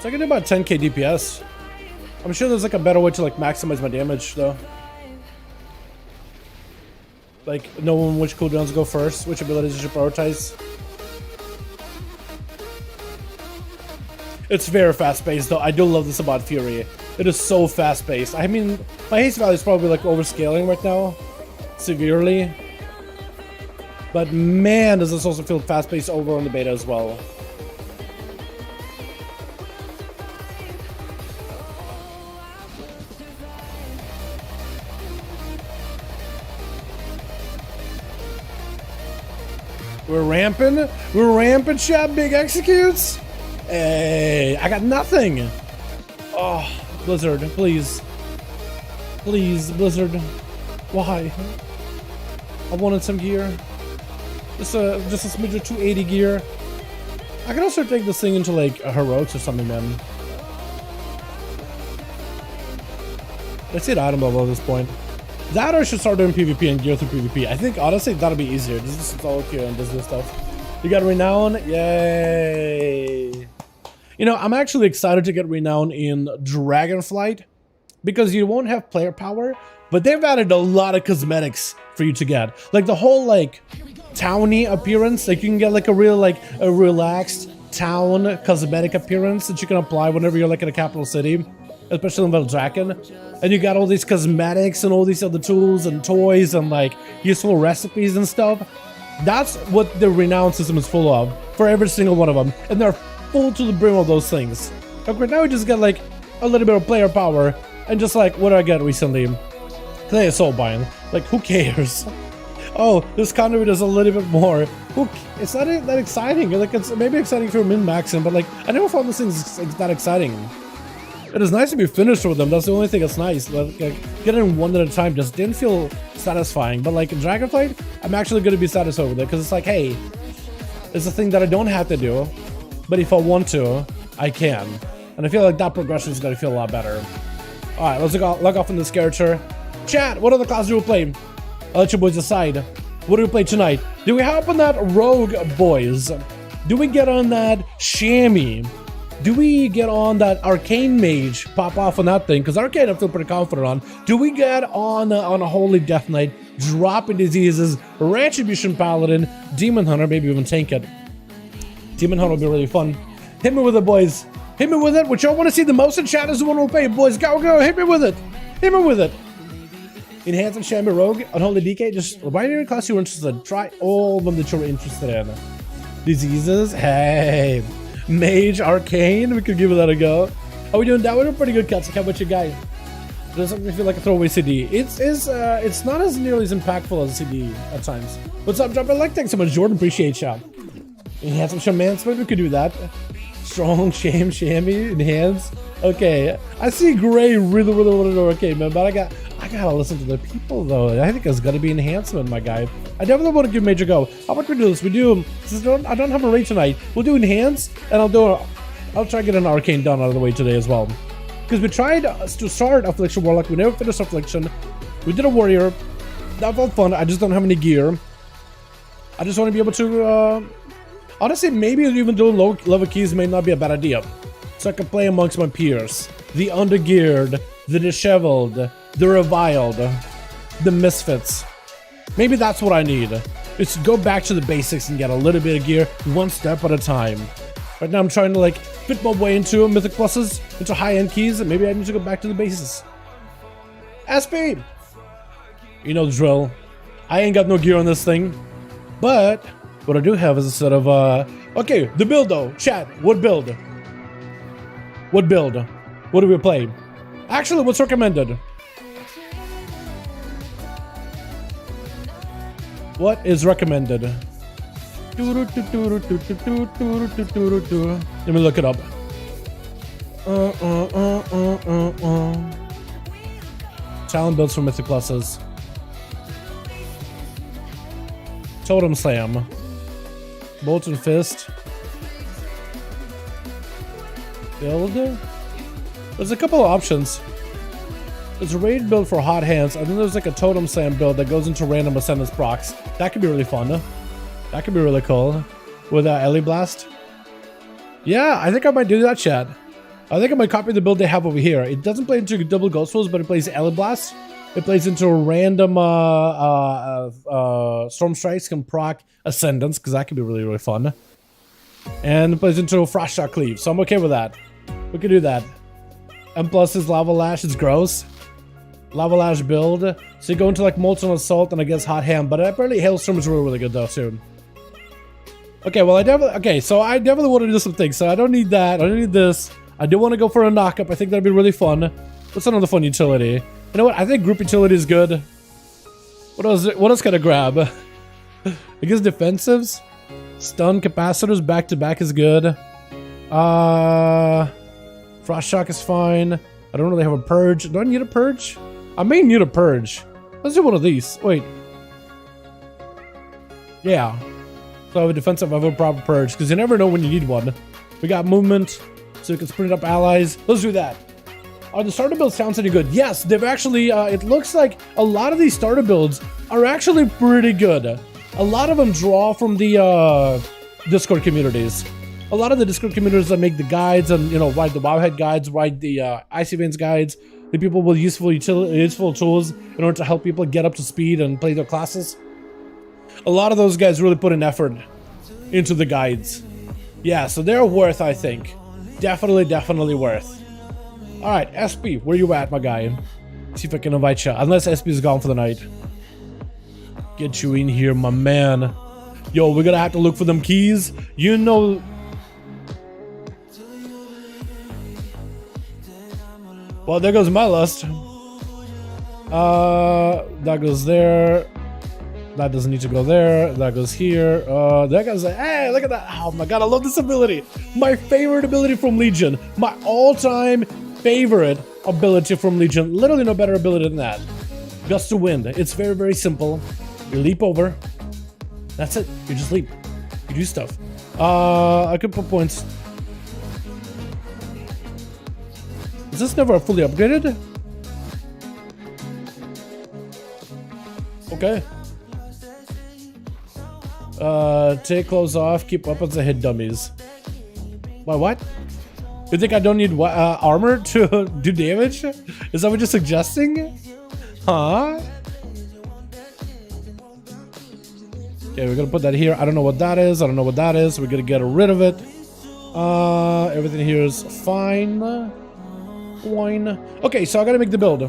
So I can do about 10k DPS. I'm sure there's like a better way to like maximize my damage though. Like knowing which cooldowns to go first, which abilities you should prioritize. It's very fast paced though. I do love this about Fury. It is so fast paced. I mean, my haste value is probably like overscaling right now, severely. But man, does this also feel fast paced over on the beta as well. We're ramping, chat, big executes. Hey, I got nothing. Oh, Blizzard, please, Blizzard, why? I wanted some gear, just a smidge of 280 gear. I can also take this thing into like a heroics or something, man. Let's hit item level at this point. That or should start doing PvP and gear through PvP. I think honestly that'll be easier. Just install gear and does this stuff. You got Renown, yay! You know, I'm actually excited to get Renown in Dragonflight because you won't have player power, but they've added a lot of cosmetics for you to get. Like the whole like towny appearance. Like you can get like a real like a relaxed town cosmetic appearance that you can apply whenever you're like in a capital city. Especially in Veldraken, and you got all these cosmetics and all these other tools and toys and like useful recipes and stuff. That's what the Renown system is full of for every single one of them, and they're full to the brim of those things. Like right now we just get like a little bit of player power and just like what did I get recently? Today is soul buying. Like who cares? Oh, this conduit does a little bit more. It's not that exciting. Like it's maybe exciting if you're min-maxing, but like I never found those things that exciting. It is nice to be finished with them. That's the only thing that's nice. Like getting one at a time just didn't feel satisfying. But like in Dragonflight, I'm actually going to be satisfied with it because it's like, hey, it's a thing that I don't have to do, but if I want to, I can. And I feel like that progression is going to feel a lot better. All right, let's log off on this character. Chat, what other class do we play? I'll let you boys decide. What do we play tonight? Do we hop on that Rogue, boys? Do we get on that Chamois? Do we get on that Arcane Mage, pop off on that thing? Because Arcane I feel pretty confident on. Do we get on a Holy Death Knight, dropping diseases, Retribution Paladin, Demon Hunter, maybe even tank it. Demon Hunter will be really fun. Hit me with it, boys. Hit me with it. What y'all want to see the most in chat is the one we'll pay. Boys, go. Hit me with it. Hit me with it. Enhance and Chamois Rogue, Unholy DK. Just why any class you were interested in. Try all of them that you're interested in. Diseases, hey. Mage, Arcane, we could give that a go. Are we doing that? We're doing pretty good cuts. How about you guys? Doesn't feel like a throwaway CD. It's not as nearly as impactful as a CD at times. What's up, Drop? I like thanks so much, Jordan. Appreciate you. Enhance some Shaman, maybe we could do that. Strong, Chamois, Enhance. Okay, I see Gray really okay, man. But I got gotta listen to the people though. I think it's gotta be enhancement, my guy. I definitely want to give major go. How about we do this? We do, since I don't have a raid tonight, we'll do enhance, and I'll try to get an arcane done out of the way today as well. Because we tried to start Affliction Warlock, we never finished Affliction. We did a warrior. That felt fun. I just don't have any gear. I just want to be able to, honestly, maybe even doing low level keys may not be a bad idea. So I can play amongst my peers. The undergeared, the disheveled, the reviled, the misfits. Maybe that's what I need. Is to go back to the basics and get a little bit of gear, one step at a time. Right now I'm trying to like fit my way into Mythic pluses, into high-end keys, and maybe I need to go back to the basics. SP! You know the drill. I ain't got no gear on this thing. But what I do have is a set of okay, the build though. Chat, what build? What build? What do we play? Actually, what's recommended? What is recommended? Let me look it up. Talent builds for Mythic pluses. Totem Slam. Bolt and Fist. Build. There's a couple of options. There's a raid build for hot hands, and then there's like a Totem Slam build that goes into random Ascendance procs. That could be really fun. That could be really cool. With Ellie Blast. Yeah, I think I might do that, chat. I think I might copy the build they have over here. It doesn't play into double Ghost Wolves, but it plays Ellie Blast. It plays into a random Storm Strikes can proc Ascendance, because that could be really, really fun. And it plays into a Frost Shot Cleave, so I'm okay with that. We can do that. And plus his Lava Lash is gross. Lava Lash build. So you go into like Molten Assault and I guess Hot Hand, but apparently Hailstorm is really, really good though too. Okay, well I definitely want to do some things, so I don't need that. I don't need this. I do want to go for a knockup. I think that'd be really fun. What's another fun utility? You know what? I think group utility is good. What else can I grab? I guess defensives. Stun capacitors back to back is good. Frost Shock is fine. I don't really have a purge. Do I need a purge? I may need a purge. Let's do one of these. Wait. Yeah. So I have a defensive, I have a proper purge, because you never know when you need one. We got movement, so we can sprint up allies. Let's do that. Are the starter builds sounds any good? Yes, they've actually, it looks like a lot of these starter builds are actually pretty good. A lot of them draw from the Discord communities. A lot of the Discord communities that make the guides and, you know, write the Wowhead guides, write the Icy Veins guides, the people with useful tools in order to help people get up to speed and play their classes. A lot of those guys really put an effort into the guides. Yeah, so they're worth, I think. Definitely worth. Alright, SP, where you at, my guy? See if I can invite you. Unless SP is gone for the night. Get you in here, my man. Yo, we're gonna have to look for them keys. You know... Well, there goes my lust. That goes there. That doesn't need to go there. That goes here. That goes there. Hey, look at that. Oh my god, I love this ability. My favorite ability from Legion. My all-time favorite ability from Legion. Literally no better ability than that. Gust to Wind. It's very, very simple. You leap over. That's it. You just leap. You do stuff. I could put points. Is this never fully upgraded? Okay. Take clothes off, keep weapons and hit dummies. Why, what? You think I don't need armor to do damage? Is that what you're suggesting? Huh? Okay, we're gonna put that here. I don't know what that is. I don't know what that is. We're gonna get rid of it. Everything here is fine. Wine. Okay, so I gotta make the build.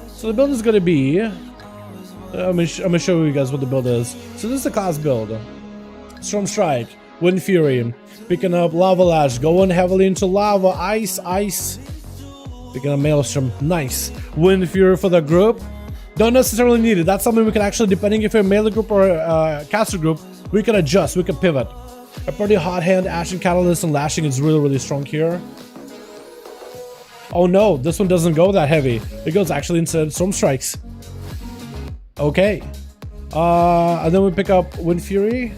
So the build is gonna be... I'm gonna show you guys what the build is. So this is the class build. Storm Strike, Wind Fury, picking up Lava Lash, going heavily into lava, ice. Picking up Maelstrom, nice. Wind Fury for the group. Don't necessarily need it. That's something we can actually, depending if you're a melee group or a caster group, we can adjust, we can pivot. A pretty hot hand, Ashen Catalyst and Lashing is really, really strong here. Oh no, this one doesn't go that heavy. It goes actually instead Storm Strikes. Okay. And then we pick up Wind Fury.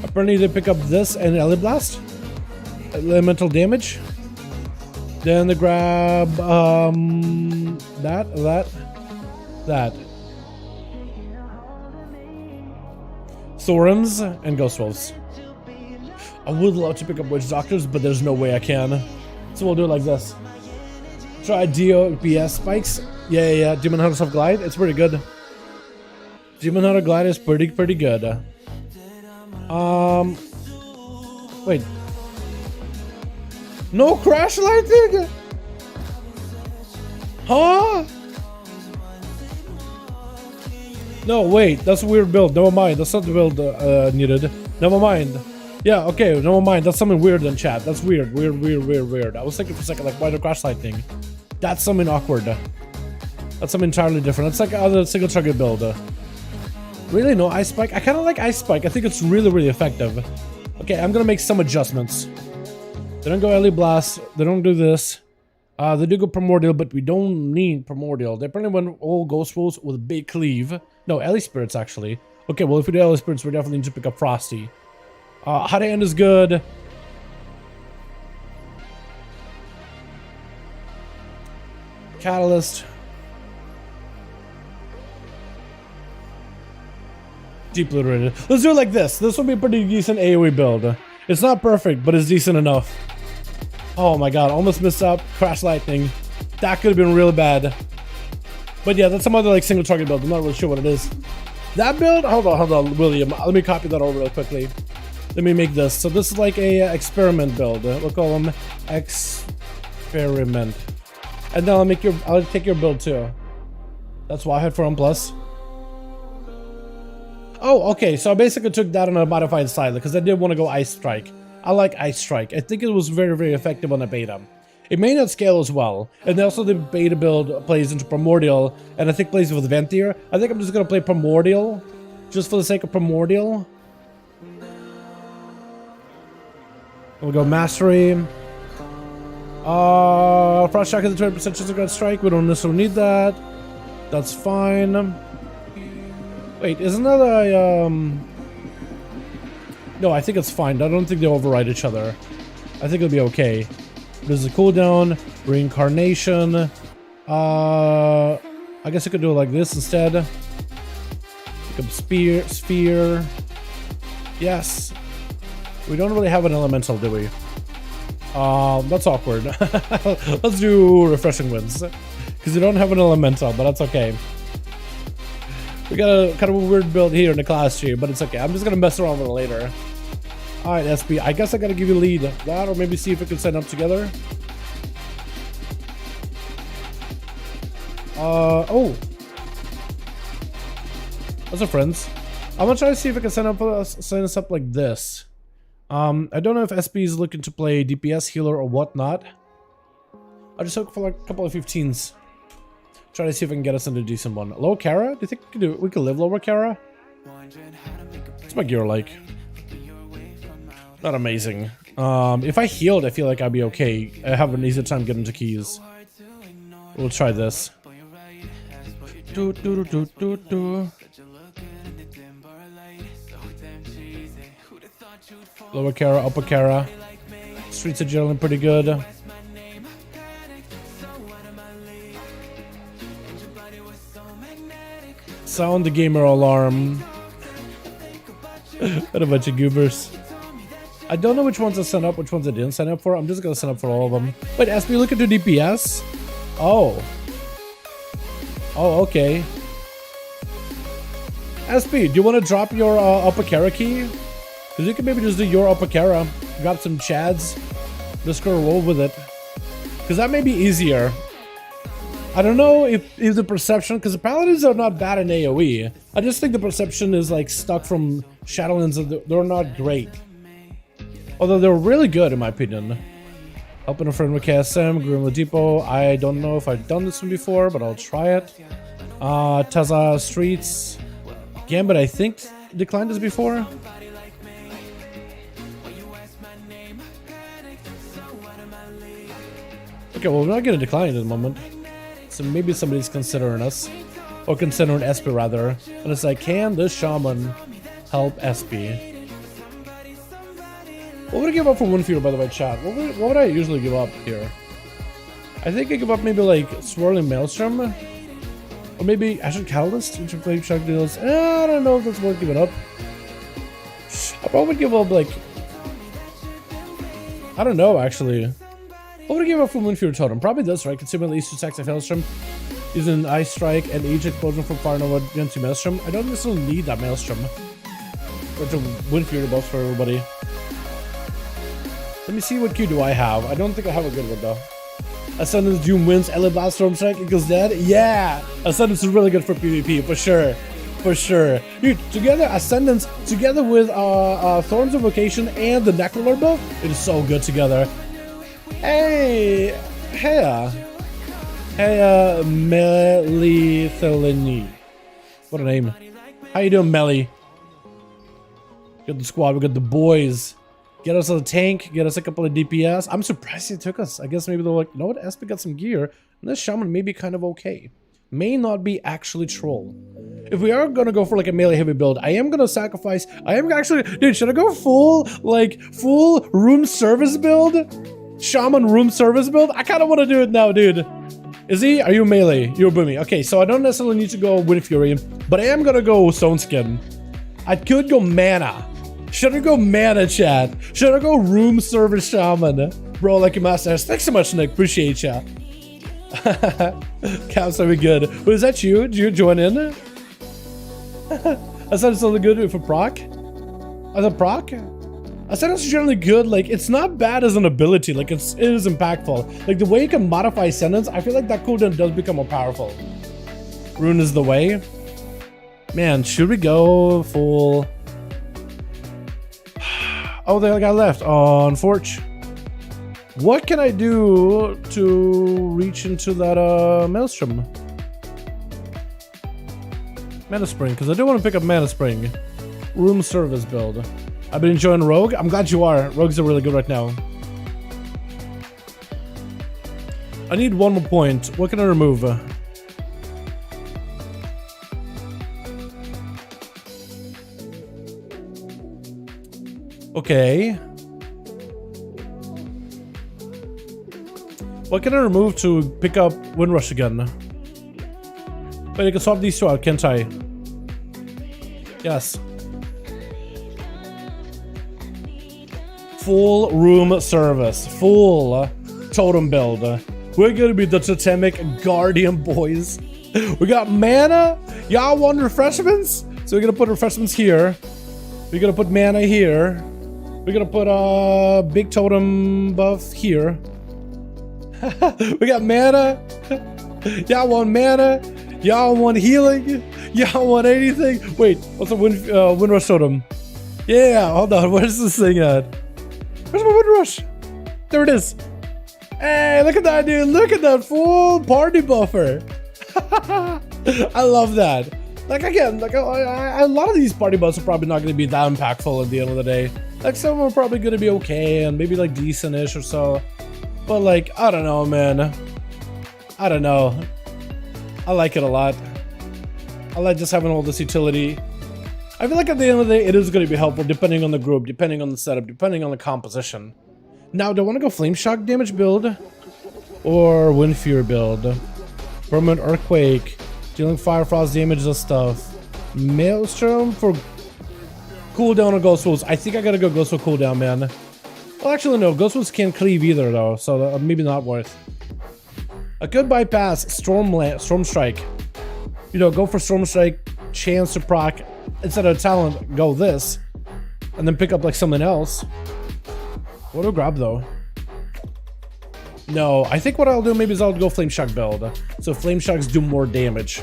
Apparently they pick up this and Ele Blast. Elemental damage. Then they grab that. Thorns and Ghost Wolves. I would love to pick up Witch Doctors, but there's no way I can. So we'll do it like this. Try DOPS spikes. Yeah. Demon Hunter Self Glide. It's pretty good. Demon Hunter Glide is pretty good. Wait. No crash lighting? Huh? No, wait. That's a weird build. Never mind. That's not the build needed. Never mind. Yeah, okay. Never mind. That's something weird in chat. That's weird. Weird. I was thinking for a second, like, why the crash lightning? That's something awkward. That's something entirely different. It's like other single target build. Really? No Ice Spike? I kind of like Ice Spike. I think it's really effective. Okay, I'm gonna make some adjustments. They don't go Ele Blast. They don't do this. They do go Primordial, but we don't need Primordial. They apparently went all Ghost Wolves with Big Cleave. No, Ele Spirits, actually. Okay, well, if we do Ele Spirits, we definitely need to pick up Frosty. How to End is good. Catalyst. Deeply rated. Let's do it like this. This will be a pretty decent AoE build. It's not perfect, but it's decent enough. Oh my god, almost missed up. Crash lightning. That could have been really bad. But yeah, that's some other like single target build. I'm not really sure what it is. That build? Hold on, William. Let me copy that over real quickly. Let me make this. So this is like a experiment build. We'll call them experiment. And then I'll take your build too. That's why I had 4M plus. Oh, okay. So I basically took that on a modified side because I did want to go Ice Strike. I like Ice Strike. I think it was very effective on a beta. It may not scale as well. And also the beta build plays into Primordial, and I think plays with Venthyr. I think I'm just gonna play Primordial, just for the sake of Primordial. We'll go Mastery. Frost Shock is a 20% chance of Grand Strike. We don't necessarily need that. That's fine. Wait, isn't that a No, I think it's fine. I don't think they override each other. I think it'll be okay. There's a cooldown, reincarnation. I guess I could do it like this instead. Pick up sphere. Yes. We don't really have an elemental, do we? That's awkward. Let's do refreshing winds. Because we don't have an elemental, but that's okay. We got a kind of a weird build here in the class tree, but it's okay. I'm just gonna mess around with it later. Alright, SP. I guess I gotta give you a lead. That, or maybe see if we can set up together. Oh. Those are friends. I'm gonna try to see if I can sign us up like this. I don't know if SP is looking to play DPS healer or whatnot. I'll just look for like a couple of 15s. Try to see if I can get us into a decent one. Lower Kara? Do you think we could live lower Kara? What's my gear like? Not amazing. If I healed, I feel like I'd be okay. I have an easier time getting to keys. We'll try this. Lower Kara, upper Kara. Streets are generally pretty good. Sound the gamer alarm. What a bunch of goobers. I don't know which ones I signed up, which ones I didn't sign up for. I'm just gonna sign up for all of them. Wait, SP, look at the DPS. Oh, okay. SP, do you want to drop your upper Kara key? Because you can maybe just do your upper Kara, grab some chads, just go roll with it. Because that may be easier. I don't know if the perception, because the paladins are not bad in AoE. I just think the perception is like stuck from Shadowlands. They're not great. Although they're really good in my opinion. Helping a friend with KSM, Grimwood Depot. I don't know if I've done this one before, but I'll try it. Tezza Streets. Gambit, I think, declined this before. Okay, well, we're not gonna decline at the moment. So maybe somebody's considering us. or consider an SP rather. And it's like, can this shaman help SP? What would I give up for Windfear, by the way, chat? What would I usually give up here? I think I give up maybe like Swirling Maelstrom, or maybe Ashen Catalyst. I don't know if that's worth giving up. I probably give up like, I don't know actually. What would I give up for Windfear Totem? Probably this, right? Consuming at least 2 stacks of Hailstrom, using Ice Strike and Age Explosion from Fire Nova into Maelstrom. I don't necessarily need that Maelstrom, but to Windfear both for everybody. Let me see what Q do I have. I don't think I have a good one though. Ascendance Doom wins, Blast Storm Strike equals dead. Yeah! Ascendance is really good for PvP, for sure. For sure. Dude, together, Ascendance, together with Thorns of Vocation and the Necrolord buff, it is so good together. Hey! Hey, Melithelini. What a name. How you doing, Melly? Got the squad, we got the boys. Get us a tank, get us a couple of DPS. I'm surprised he took us. I guess maybe they're like, you know what, SP got some gear, and this shaman may be kind of okay. May not be actually troll. If we are gonna go for like a melee heavy build, I am gonna sacrifice. I am actually, dude, should I go full room service build? Shaman room service build? I kind of want to do it now, dude. Is he? Are you melee? You're Boomy. Okay, so I don't necessarily need to go Wind Fury, but I am gonna go Stone Skin. I could go Mana. Should I go Mana, chat? Should I go Room Service Shaman? Bro, like your masters. Thanks so much, Nick. Appreciate ya. Caps are good. Was that you? Did you join in? I said it's really good for proc. As a proc? I said it's generally good. Like, it's not bad as an ability. Like, it is impactful. Like, the way you can modify sentence, I feel like that cooldown does become more powerful. Rune is the way. Man, should we go full... Oh, they got left on Forge. What can I do to reach into that Maelstrom? Mana Spring, because I do want to pick up Mana Spring. Room service build. I've been enjoying Rogue. I'm glad you are. Rogues are really good right now. I need one more point. What can I remove? Okay. What can I remove to pick up Windrush again? Wait, I can swap these two out, can't I? Yes. Full room service. Full totem build. We're gonna be the totemic guardian boys. We got mana. Y'all want refreshments? So we're gonna put refreshments here. We're gonna put mana here. We're gonna put a big totem buff here. We got mana. Y'all want mana? Y'all want healing? Y'all want anything? Wait, what's a Windrush totem? Yeah, hold on. Where's this thing at? Where's my Windrush? There it is. Hey, look at that, dude. Look at that full party buffer. I love that. Like, again, like a lot of these party buffs are probably not going to be that impactful at the end of the day. Like, some of them are probably going to be okay and maybe like decent-ish or so. But like, I don't know, man. I don't know. I like it a lot. I like just having all this utility. I feel like at the end of the day, it is going to be helpful depending on the group, depending on the setup, depending on the composition. Now, do I want to go Flame Shock damage build or Wind Fury build? Permanent Earthquake, dealing Fire Frost damage and stuff. Maelstrom for cooldown or Ghost Wolves. I think I gotta go Ghost Wolf cooldown, man. Well, actually, no. Ghost Wolves can't cleave either, though, so maybe not worth. I could bypass Storm Strike. You know, go for Storm Strike, chance to proc. Instead of talent, go this. And then pick up, like, something else. What do I grab, though? No, I think what I'll do maybe is I'll go Flame Shock build. So Flame Shocks do more damage.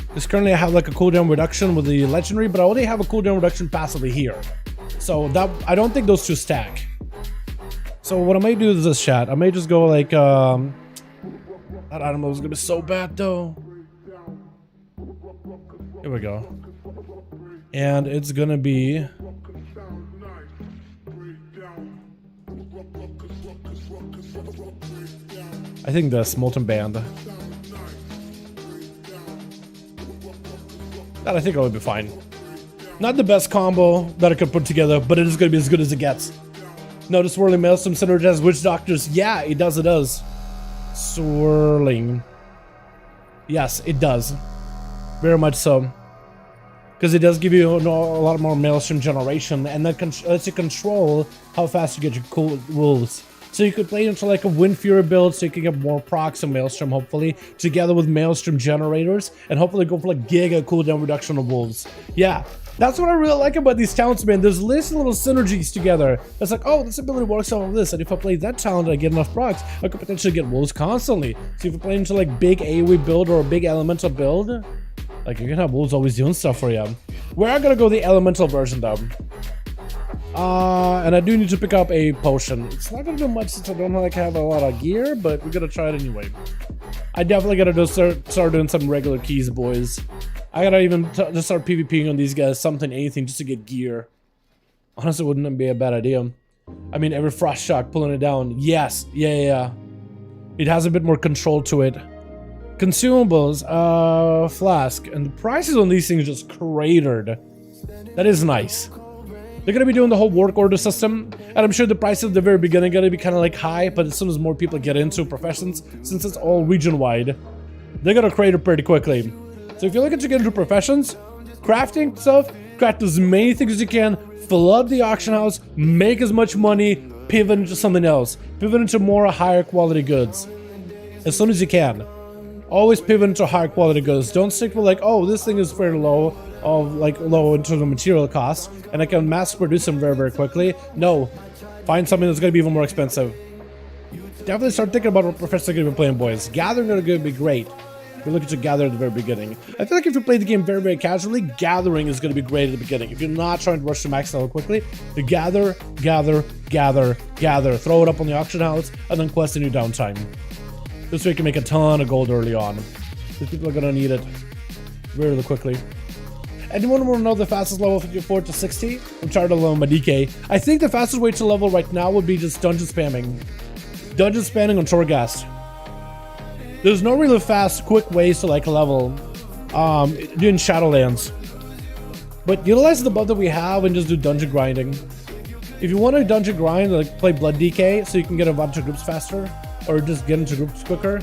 Because currently I have like a cooldown reduction with the legendary, but I only have a cooldown reduction passively here. So that I don't think those two stack. So what I might do is this, chat. I may just go like that animal is gonna be so bad though. Here we go. And it's gonna be I think this Molten Band. that I think I would be fine. Not the best combo that I could put together, but it is going to be as good as it gets. Notice swirling maelstrom synergizes witch doctors. Yeah, it does, it does. Swirling. Yes, it does. Very much so. Because it does give you a lot more maelstrom generation, and that lets you control how fast you get your cool wolves. So you could play into like a Wind Fury build, so you can get more procs and Maelstrom, hopefully, together with Maelstrom generators, and hopefully go for like giga cooldown reduction of wolves. Yeah, that's what I really like about these talents, man. There's little synergies together. It's like, oh, this ability works off of this, and if I play that talent and I get enough procs, I could potentially get wolves constantly. So if you play into like big AoE build or a big elemental build, like you can have wolves always doing stuff for you. We're gonna go the elemental version though. And I do need to pick up a potion. It's not gonna do much since I don't like have a lot of gear, but we're gonna try it anyway. I definitely gotta start doing some regular keys, boys. I gotta even just start PvPing on these guys, anything, just to get gear. Honestly, wouldn't be a bad idea. I mean, every frost shock pulling it down. Yes, yeah. It has a bit more control to it. Consumables, flask, and the prices on these things just cratered. That is nice. They're gonna be doing the whole work order system, and I'm sure the prices at the very beginning are gonna be kind of like high, but as soon as more people get into professions, since it's all region-wide, they're gonna crater pretty quickly. So if you're looking to get into professions, crafting stuff, craft as many things as you can, flood the auction house, make as much money, pivot into something else, pivot into more higher quality goods as soon as you can. Always pivot into higher quality goods. Don't stick with like, oh, this thing is very low in terms of material costs, and I can mass produce them very, very quickly. No, find something that's gonna be even more expensive. Definitely start thinking about what professions are gonna be playing, boys. Gathering are gonna be great. We're looking to gather at the very beginning. I feel like if you play the game very, very casually, gathering is gonna be great at the beginning. If you're not trying to rush to max level quickly, you gather, throw it up on the auction house, and then quest in your downtime. This way you can make a ton of gold early on. These people are gonna need it really quickly. Anyone want to know the fastest level 54 to 60? I'm trying to level my DK. I think the fastest way to level right now would be just dungeon spamming. Dungeon spamming on Torghast. There's no really fast, quick ways to like level doing Shadowlands. But utilize the buff that we have and just do dungeon grinding. If you want to dungeon grind, like play Blood DK so you can get a bunch of groups faster, or just get into groups quicker,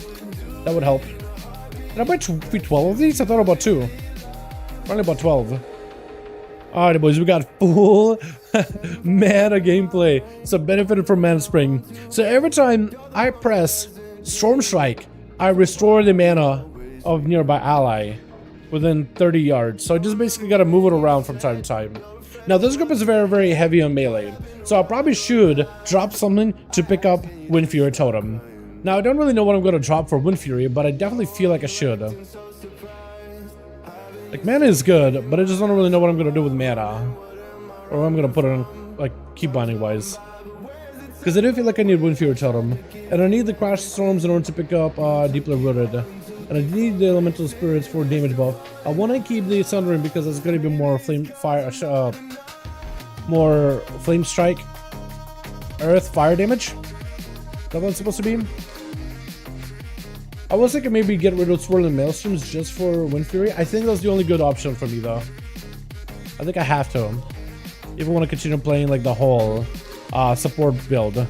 that would help. Did I buy 12 of these? I thought about 2. Only about 12. Alright, boys, we got full mana gameplay. So benefited from Mana Spring. So every time I press Storm Strike, I restore the mana of nearby ally within 30 yards. So I just basically gotta move it around from time to time. Now this group is very, very heavy on melee. So I probably should drop something to pick up Wind Fury Totem. Now I don't really know what I'm gonna drop for Wind Fury, but I definitely feel like I should. Like, mana is good, but I just don't really know what I'm gonna do with mana. Or what I'm gonna put it on, like, keep binding wise. Because I do feel like I need Wind Fury Totem. And I need the Crash Storms in order to pick up Deeply Rooted. And I need the Elemental Spirits for damage buff. I want to keep the Stuttering because it's gonna be more more Flame Strike. Earth Fire damage. Is that what it's supposed to be? I was thinking maybe get rid of Swirling Maelstroms just for Wind Fury. I think that's the only good option for me though. I think I have to. If I want to continue playing like the whole support build.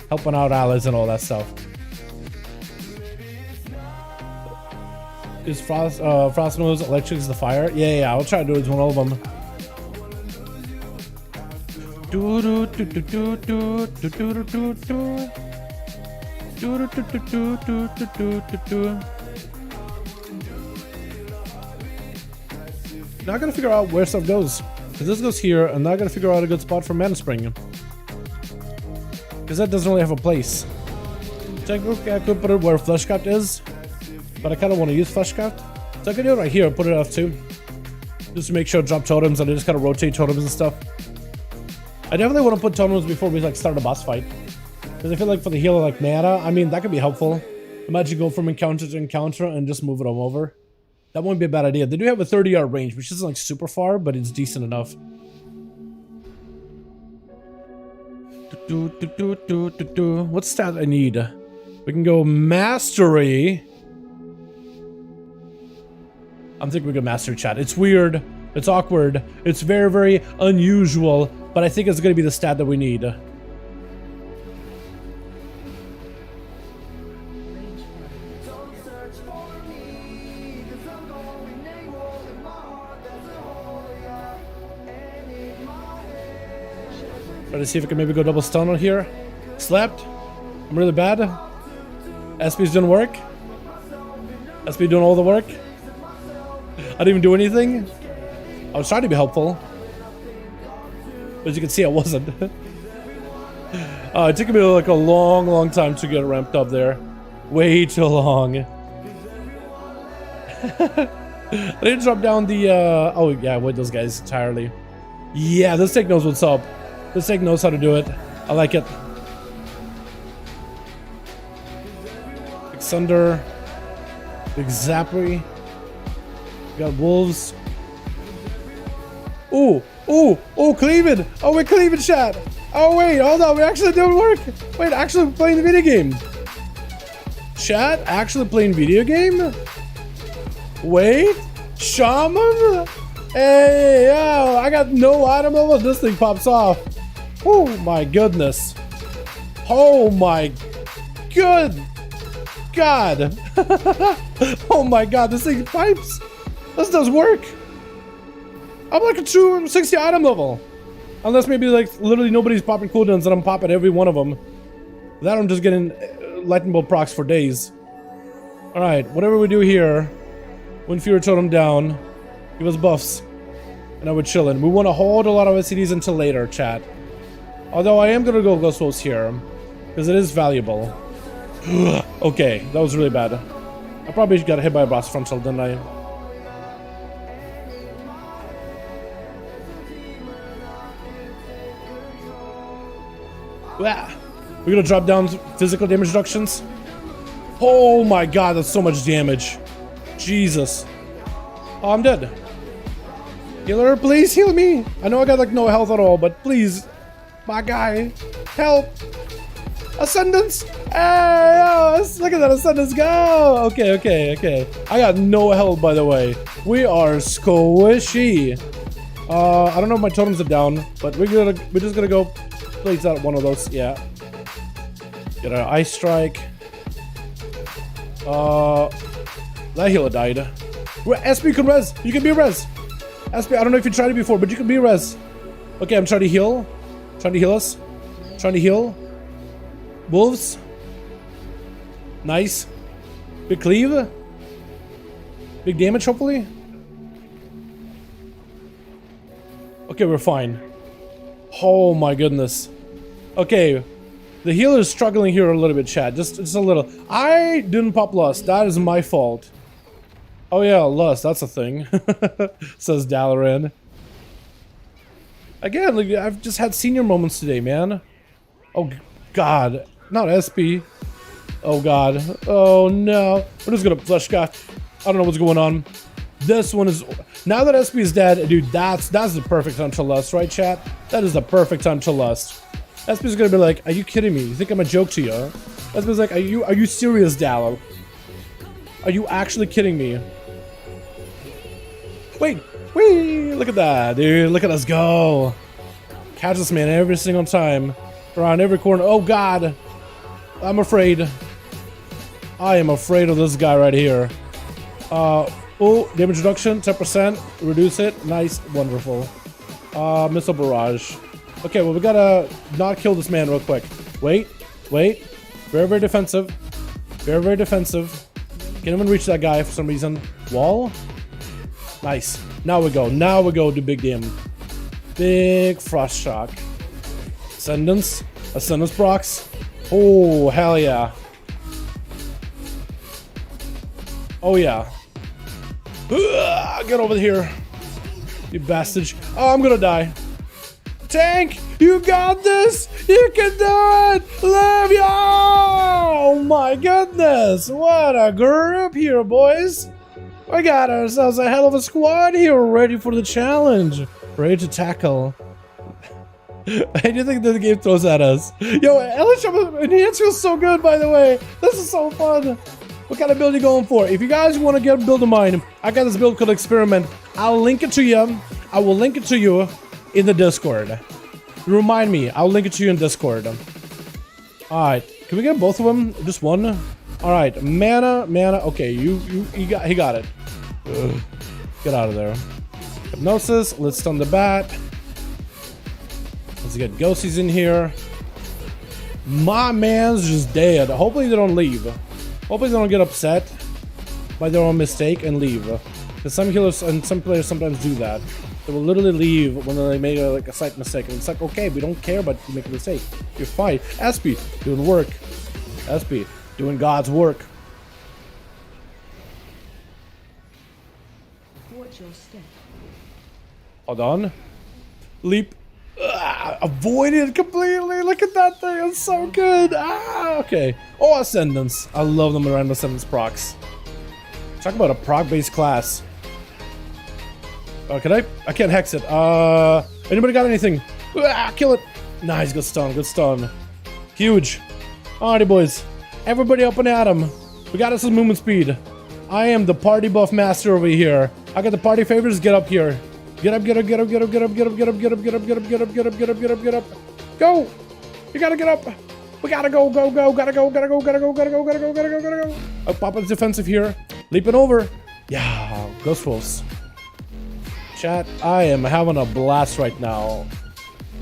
Helping out allies and all that stuff. Is Frost Nose Electric is the fire? Yeah, I'll try to do it with all of them. Now I gotta figure out where stuff goes. Because this goes here, and now I gotta figure out a good spot for Mana Spring. Because that doesn't really have a place. Technically, I could put it where Fleshcraft is, but I kind of want to use Fleshcraft. So I could do it right here, put it off too. Just to make sure I drop totems, and I just gotta rotate totems and stuff. I definitely want to put totems before we like start a boss fight. Because I feel like for the healer like mana, I mean, that could be helpful. Imagine go from encounter to encounter and just move it all over. That wouldn't be a bad idea. They do have a 30-yard range, which isn't like super far, but it's decent enough. What stat I need? We can go Mastery. I'm thinking we can master chat. It's weird. It's awkward. It's very, very unusual. But I think it's going to be the stat that we need. Range 5. Try to see if I can maybe go double stun on here. Slept. I'm really bad. SP's doing work. SP doing all the work. I didn't even do anything. I was trying to be helpful. But as you can see, I wasn't. It took me like a long time to get ramped up there. Way too long. I didn't drop down the, oh yeah, with those guys entirely. Yeah, this tank knows what's up. This tank knows how to do it. I like it. Big Sunder. Big Zappery. Got wolves. Ooh, cleaving. Oh, we're cleaving, chat. Oh, wait, hold on. We're actually doing work. Wait, actually playing the video game. Chat, actually playing video game? Wait, Shaman? Hey, yo, I got no item level. This thing pops off. Oh, my goodness. Oh, my good God. Oh, my God, this thing pipes. This does work. I'm like a 260 item level. Unless maybe like literally nobody's popping cooldowns and I'm popping every one of them. That I'm just getting lightning bolt procs for days. Alright, whatever we do here. Wind Fury Totem down. Give us buffs. And now we're chilling. We want to hold a lot of SCDs until later, chat. Although I am going to go Ghost Wolves here. Because it is valuable. Okay, that was really bad. I probably got hit by a boss frontal, didn't I? We're gonna drop down physical damage reductions. Oh my god, that's so much damage. Jesus. Oh, I'm dead. Healer, please heal me. I know I got like no health at all, but please, my guy, help. Ascendance. Hey, oh, look at that Ascendance go. Okay. I got no health, by the way. We are squishy. I don't know if my totems are down, but we're just gonna go place out one of those. Yeah. Get an Ice Strike. That healer died. SP can res. You can be res. SP, I don't know if you tried it before, but you can be res. Okay, I'm trying to heal. Trying to heal us. Trying to heal. Wolves. Nice. Big cleave. Big damage, hopefully. Okay, we're fine. Oh my goodness. Okay. The healer is struggling here a little bit, chat. Just a little. I didn't pop Lust. That is my fault. Oh yeah, Lust. That's a thing. Says Dalaran. Again, like, I've just had senior moments today, man. Oh god. Not SP. Oh god. Oh no. We're just gonna flesh cut. I don't know what's going on. This one is... Now that SP is dead, dude, that's the perfect time to Lust, right, chat? That is the perfect time to Lust. SP's gonna be like, are you kidding me? You think I'm a joke to you? SP's like, are you serious, Dallo? Are you actually kidding me? Wait, look at that, dude. Look at us go. Catch this man every single time. Around every corner. Oh god. I'm afraid. I am afraid of this guy right here. Oh, damage reduction, 10%. Reduce it. Nice, wonderful. Missile barrage. Okay, well, we gotta not kill this man real quick. Wait. Very, very defensive. Very, very defensive. Can't even reach that guy for some reason. Wall. Nice. Now we go to big damage. Big frost shock. Ascendance procs. Oh, hell yeah. Oh yeah. Get over here, you bastard. Oh, I'm gonna die. Tank, you got this. You can do it. Live, yo! Oh my goodness. What a group here, boys. We got ourselves a hell of a squad here, ready for the challenge. Ready to tackle anything that the game throws at us. Yo, LHM Enhance feels so good, by the way. This is so fun. What kind of build are you going for? If you guys want to get a build of mine, I got this build called Experiment. I'll link it to you. I will link it to you in the Discord. Remind me, I'll link it to you in Discord. Alright, can we get both of them? Just one? Alright, mana. Okay, he got it. Ugh. Get out of there. Hypnosis, let's stun the bat. Let's get ghosties in here. My man's just dead. Hopefully they don't leave. Hopefully they don't get upset by their own mistake and leave. Because some healers and some players sometimes do that. They will literally leave when they make a slight mistake. And it's like, okay, we don't care, but you make a mistake. You're fine. SP, doing work. SP, doing God's work. Watch your step. Hold on. Leap. Avoid it completely. Look at that thing. It's so good. Okay. Oh, Ascendants. I love them around Ascendants procs. Talk about a proc-based class. Can I can't hex it. Anybody got anything? Kill it. Nice. Good stun. Good stun. Huge. Alrighty, boys. Everybody up and at 'em. We got us some movement speed. I am the party buff master over here. I got the party favors. Get up here. Get up, get up, get up, get up, get up, get up, get up, get up, get up, get up, get up, get up, get up, get up, get up. Go! You gotta get up. We gotta go, go, go, gotta go, gotta go, gotta go, gotta go, gotta go, gotta go, gotta go. Oh, Papa's defensive here. Leaping over. Yeah, Ghost Wolves. Chat, I am having a blast right now.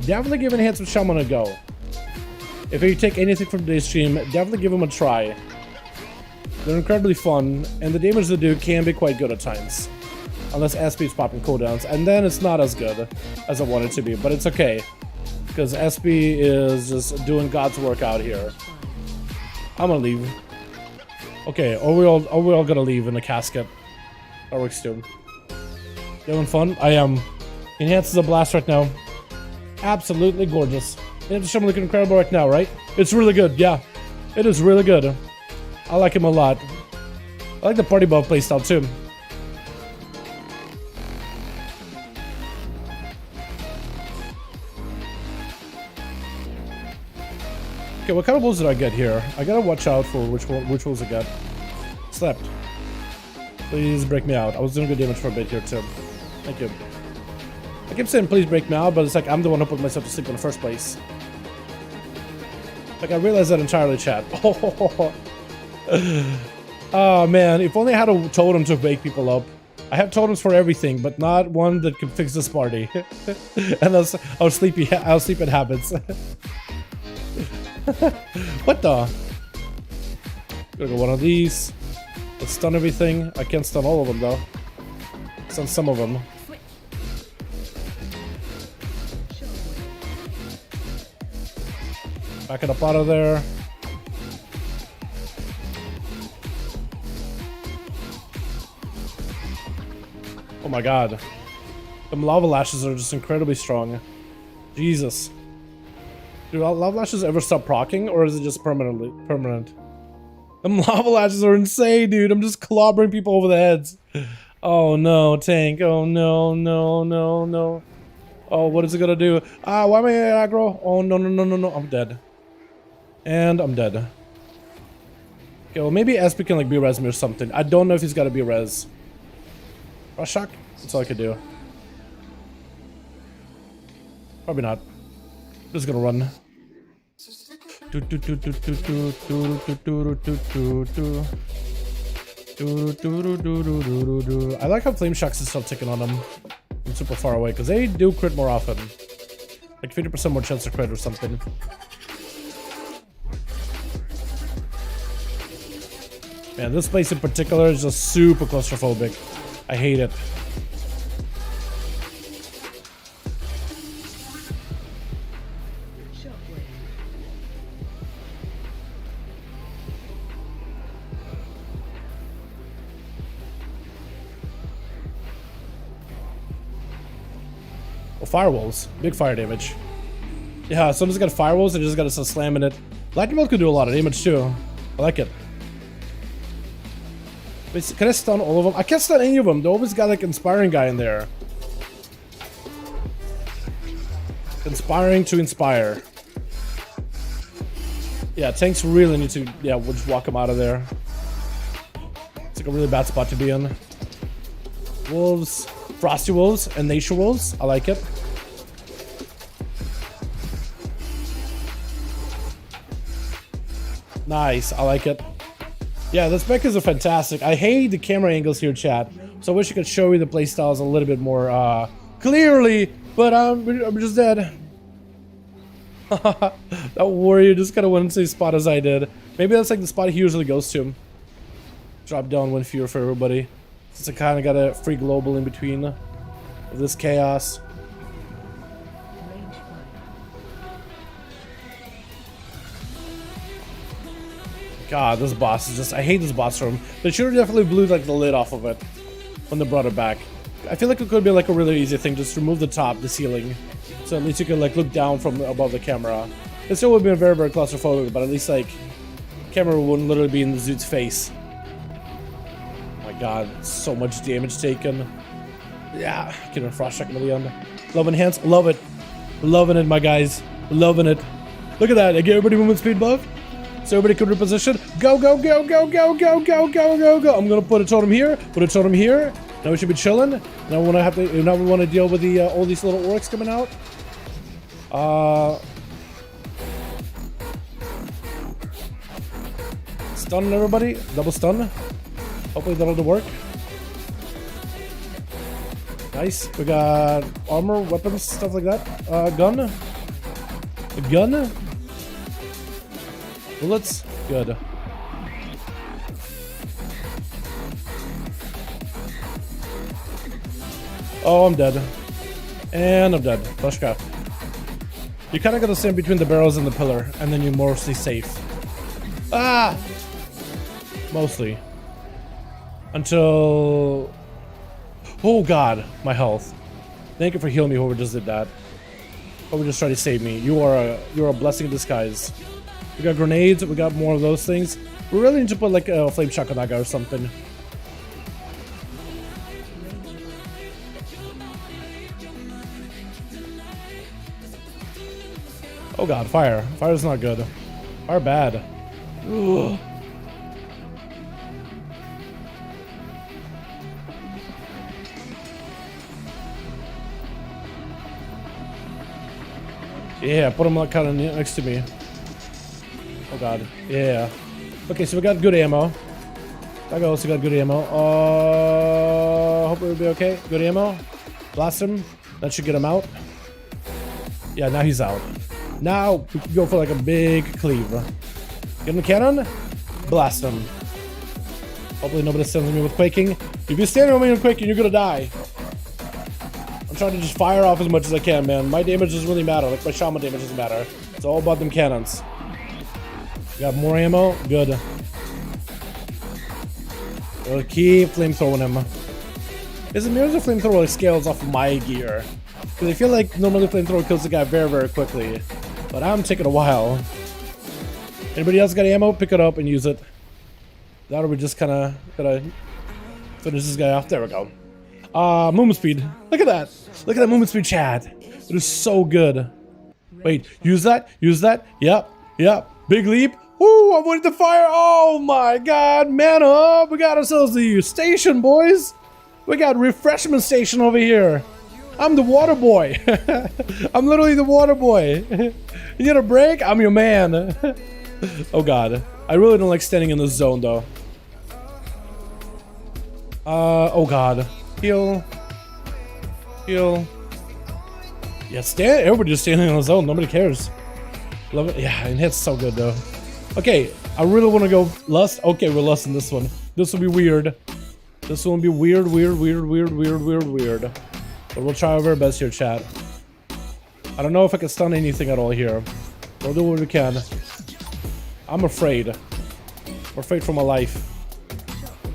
Definitely give Enhanced Shaman a go. If you take anything from today's stream, definitely give them a try. They're incredibly fun, and the damage they do can be quite good at times. Unless SP is popping cooldowns, and then it's not as good as I want it to be, but it's okay. Because SP is just doing God's work out here. I'm gonna leave. Okay, are we all gonna leave in a casket? That works too. You having fun? I am. Enhance is a blast right now. Absolutely gorgeous. It's looking incredible right now, right? It's really good, yeah. It is really good. I like him a lot. I like the party buff playstyle too. Okay, what kind of wolves did I get here? I gotta watch out for which wolves I got. Slept. Please break me out. I was doing good damage for a bit here too. Thank you. I keep saying please break me out, but it's like I'm the one who put myself to sleep in the first place. Like I realized that entirely, chat. Oh man, if only I had a totem to wake people up. I have totems for everything, but not one that can fix this party. And our sleep at habits. What the? Gonna go one of these. Let's stun everything. I can't stun all of them though. Stun some of them. Back it up out of there. Oh my god. Them lava lashes are just incredibly strong. Jesus. Do lava lashes ever stop proccing, or is it just permanent? Them lava lashes are insane, dude. I'm just clobbering people over the heads. Oh no, tank. Oh no, no, no, no. Oh, what is it gonna do? Why am I aggro? Oh no, no, no, no, no. I'm dead. And I'm dead. Okay, well maybe SP can like B-res me or something. I don't know if he's got to B-res. Rush shock? That's all I could do. Probably not. Just gonna run. I like how Flame Shocks is still ticking on them from super far away, because they do crit more often. Like 50% more chance to crit or something. Man, this place in particular is just super claustrophobic. I hate it. Oh, firewalls. Big fire damage. Yeah, someone's got firewalls and just gotta start slamming it. Lightning bolt could do a lot of damage too. I like it. Can I stun all of them? I can't stun any of them. They always got like inspiring guy in there. Inspiring to inspire. Yeah, tanks really need to, yeah, we'll just walk them out of there. It's like a really bad spot to be in. Wolves, frosty wolves, and nature wolves. I like it. Nice, I like it. Yeah, the spec is fantastic. I hate the camera angles here, chat. So I wish I could show you the playstyles a little bit more clearly, but I'm just dead. That warrior just kind of went into the spot as I did. Maybe that's like the spot he usually goes to. Drop down one fear for everybody. Since I kind of got a free global in between of this chaos. Range 5. God, this boss is just... I hate this boss room. They should have definitely blew like the lid off of it when they brought it back. I feel like it could be like a really easy thing. Just remove the top, the ceiling. So at least you can like look down from above the camera. It still would be very, very claustrophobic, but at least like camera wouldn't literally be in the dude's face. Oh my god, so much damage taken. Yeah, getting a frost check million. Love enhance, love it. Loving it, my guys. Loving it. Look at that, I get everybody movement speed buff. So everybody could reposition. Go, go, go, go, go, go, go, go, go, go. I'm gonna put a totem here, put a totem here. Now we should be chilling. Now we want to deal with the all these little orcs coming out. Stun everybody, double stun. Hopefully that'll work. Nice. We got armor, weapons, stuff like that. Gun. A gun. Bullets. Good. Oh, I'm dead. And I'm dead. Flush cap. You kind of got to stand between the barrels and the pillar, and then you're mostly safe. Ah! Mostly. Until... Oh god, my health. Thank you for healing me, whoever just did that. Whoever just tried to save me. You're a blessing in disguise. We got grenades, we got more of those things. We really need to put like a flame shock on that guy or something. Oh god, fire. Fire's not good. Fire bad. Ugh. Yeah, put him like kind of next to me. Oh god, yeah. Okay, so we got good ammo. That guy also got good ammo. Hope it'll be okay. Good ammo. Blast him. That should get him out. Yeah, now he's out. Now we can go for like a big cleave. Get him the cannon. Blast him. Hopefully nobody sends me with quaking. If you're standing on me with quaking, you're gonna die. I'm trying to just fire off as much as I can, man. My damage doesn't really matter. Like my shaman damage doesn't matter. It's all about them cannons. Got more ammo. Good. We'll keep flamethrowing him. Is it mirrors or flamethrower like scales off of my gear? Because I feel like normally flamethrower kills the guy very, very quickly. But I'm taking a while. Anybody else got ammo? Pick it up and use it. That or we just kind of gotta finish this guy off. There we go. Movement speed. Look at that. Look at that movement speed, chat. It is so good. Wait, use that. Use that. Yep. Yep. Big leap. Ooh, avoided the fire. Oh my god. Man up. We got ourselves the station, boys. We got refreshment station over here. I'm the water boy. I'm literally the water boy. You need a break? I'm your man. Oh god. I really don't like standing in this zone though. Oh god. Heal. Heal. Yeah, everybody just standing in the zone. Nobody cares. Love it. Yeah, and hits so good though. Okay, I really want to go lust. Okay, we're lusting this one. This will be weird. This one will be weird. But we'll try our very best here, chat. I don't know if I can stun anything at all here. We'll do what we can. I'm afraid. We're afraid for my life.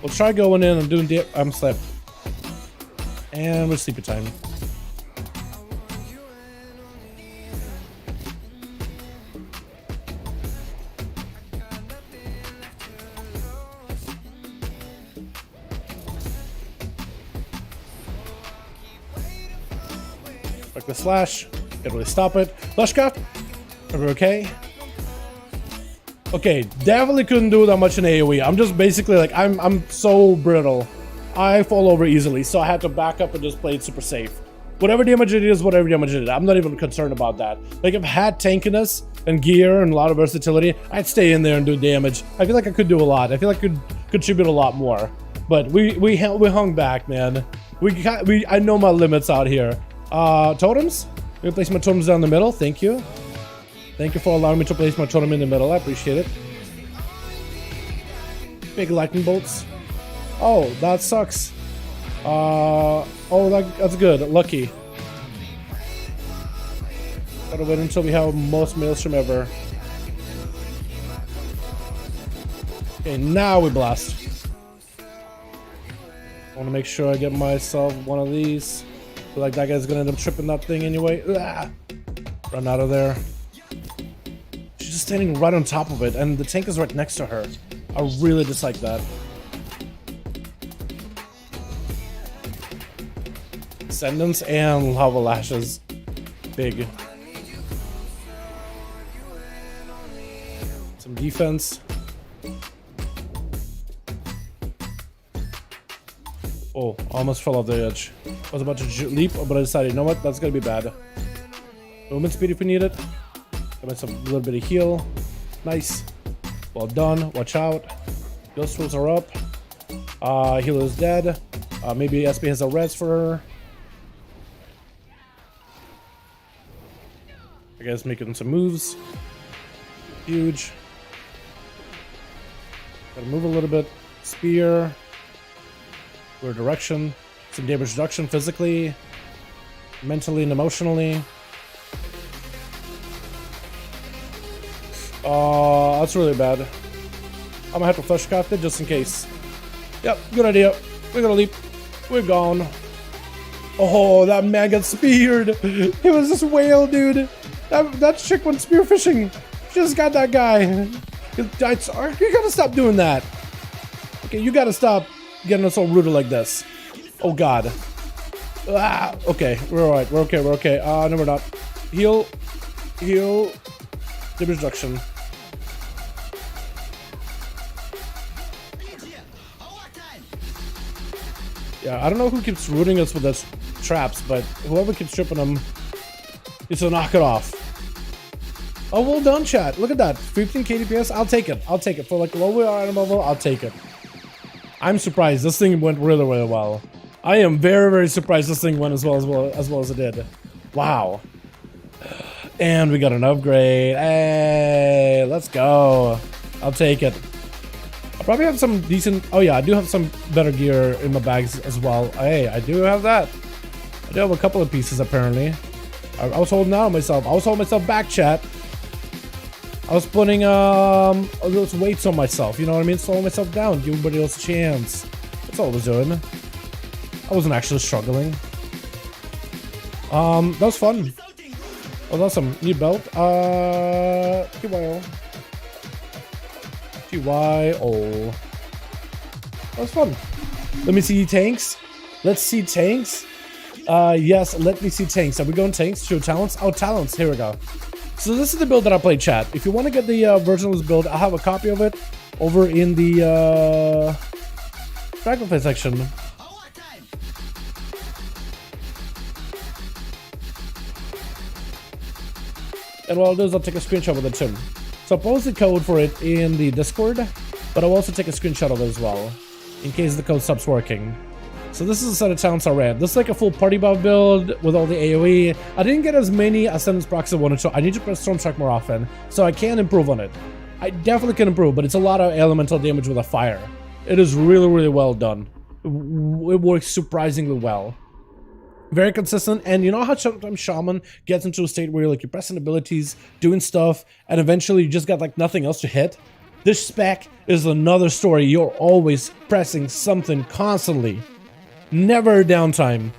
We'll try going in and doing the slip. And we're sleepy time. Like the slash. Can't really stop it. Lushka. Are we okay? Okay, definitely couldn't do that much in AoE. I'm just basically like, I'm so brittle. I fall over easily, so I had to back up and just play it super safe. Whatever damage it is, whatever damage it is. I'm not even concerned about that. Like, if I had tankiness and gear and a lot of versatility, I'd stay in there and do damage. I feel like I could do a lot. I feel like I could contribute a lot more. But we hung back, man. I know my limits out here. Totems? Let me place my totems down the middle. Thank you. Thank you for allowing me to place my totem in the middle. I appreciate it. Big lightning bolts. Oh, that sucks. Oh, that's good. Lucky. Gotta wait until we have most Maelstrom ever. Okay, now we blast. I want to make sure I get myself one of these. I feel like that guy's gonna end up tripping that thing anyway. Ah! Run out of there. She's just standing right on top of it, and the tank is right next to her. I really dislike that. Ascendance and lava lashes. Big. Some defense. Oh, almost fell off the edge. I was about to leap, but I decided, you know what? That's gonna be bad. Movement speed if we need it. Give myself a little bit of heal. Nice. Well done. Watch out. Ghost tools are up. Healer is dead. Maybe SP has a res for her. I guess making some moves. Huge. Gotta move a little bit. Spear. Weird direction. Some damage reduction physically, mentally, and emotionally. That's really bad. I'm gonna have to flesh craft it just in case. Yep, good idea. We're gonna leap. We're gone. Oh, that man got speared. It was this whale, dude. That chick went spearfishing. She just got that guy. You gotta stop doing that. Okay, you gotta stop getting us all rooted like this. Oh god. Ah, okay, we're alright. We're okay. We're okay. No, we're not. Heal. Heal. Damage reduction. Yeah, I don't know who keeps rooting us with those traps, but whoever keeps tripping them needs to knock it off. Oh, well done, chat. Look at that. 15 KDPS. I'll take it. I'll take it. For like lower item level, I'll take it. I'm surprised. This thing went really, really well. I am very, very surprised this thing went as well as it did. Wow. And we got an upgrade. Hey, let's go. I'll take it. I probably have some decent... Oh yeah, I do have some better gear in my bags as well. Hey, I do have that. I do have a couple of pieces apparently. I was holding out on myself. I was holding myself back, chat. I was putting those weights on myself, you know what I mean? Slowing myself down, give everybody else a chance. That's all I was doing. I wasn't actually struggling. That was fun. Oh, that's some new belt. TYO. That was fun. Let me see tanks. Let's see tanks. Yes, let me see tanks. Are we going tanks? Show talents? Oh, talents. Here we go. So this is the build that I played, chat. If you want to get the version of this build, I have a copy of it over in the Dragonflight section. And what I'll do is I'll take a screenshot of it too. So I'll post the code for it in the Discord, but I'll also take a screenshot of it as well, in case the code stops working. So this is a set of talents I read. This is like a full party buff build with all the AoE. I didn't get as many Ascendance procs as I wanted to. I need to press Storm Strike more often, so I can improve on it. I definitely can improve, but it's a lot of elemental damage with a fire. It is really, really well done. It works surprisingly well. Very consistent, and you know how sometimes Shaman gets into a state where you're pressing abilities, doing stuff, and eventually you just got like nothing else to hit? This spec is another story. You're always pressing something constantly. Never a downtime.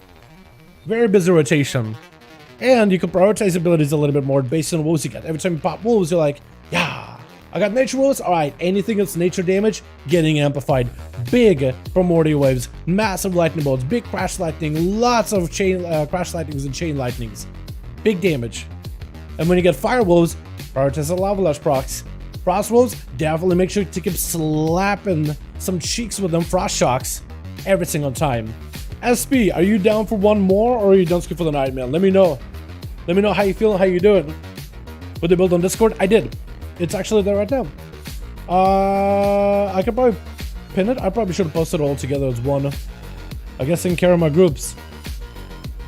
Very busy rotation. And you can prioritize abilities a little bit more based on wolves you get. Every time you pop wolves, you're like, yeah, I got nature wolves. Alright, anything that's nature damage, getting amplified. Big primordial waves, massive lightning bolts, big crash lightning, lots of chain crash lightnings and chain lightnings. Big damage. And when you get fire wolves, prioritize the lava lash procs. Crossroads, definitely make sure to keep slapping some cheeks with them frost shocks every single time. SP, are you down for one more or are you done for the night, man? Let me know. Let me know how you feel, how you doing. With the build on Discord, I did. It's actually there right now. I could probably pin it. I probably should have posted it all together as one. I guess in care of my groups.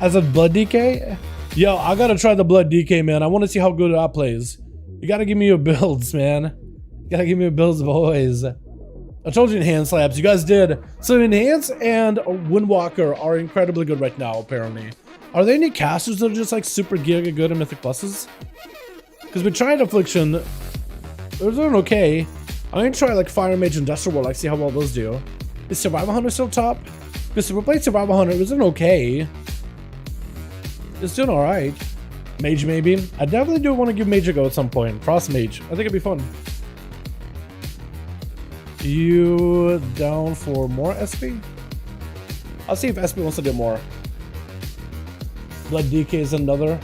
As a Blood DK? Yo, I gotta try the Blood DK, man. I want to see how good that plays. You gotta give me your builds, man. You gotta give me your builds, boys. I told you Enhance Labs. You guys did. So Enhance and Windwalker are incredibly good right now, apparently. Are there any casters that are just like super giga good in Mythic Pluses? Because we tried Affliction. They're doing okay. I'm gonna try like Fire Mage and Duster Warlock, see how well those do. Is Survival Hunter still top? Because if we played Survival Hunter, it was doing okay. It's doing alright. Mage maybe. I definitely do want to give Mage a go at some point. Frost Mage. I think it'd be fun. You down for more SP? I'll see if SP wants to do more. Blood DK is another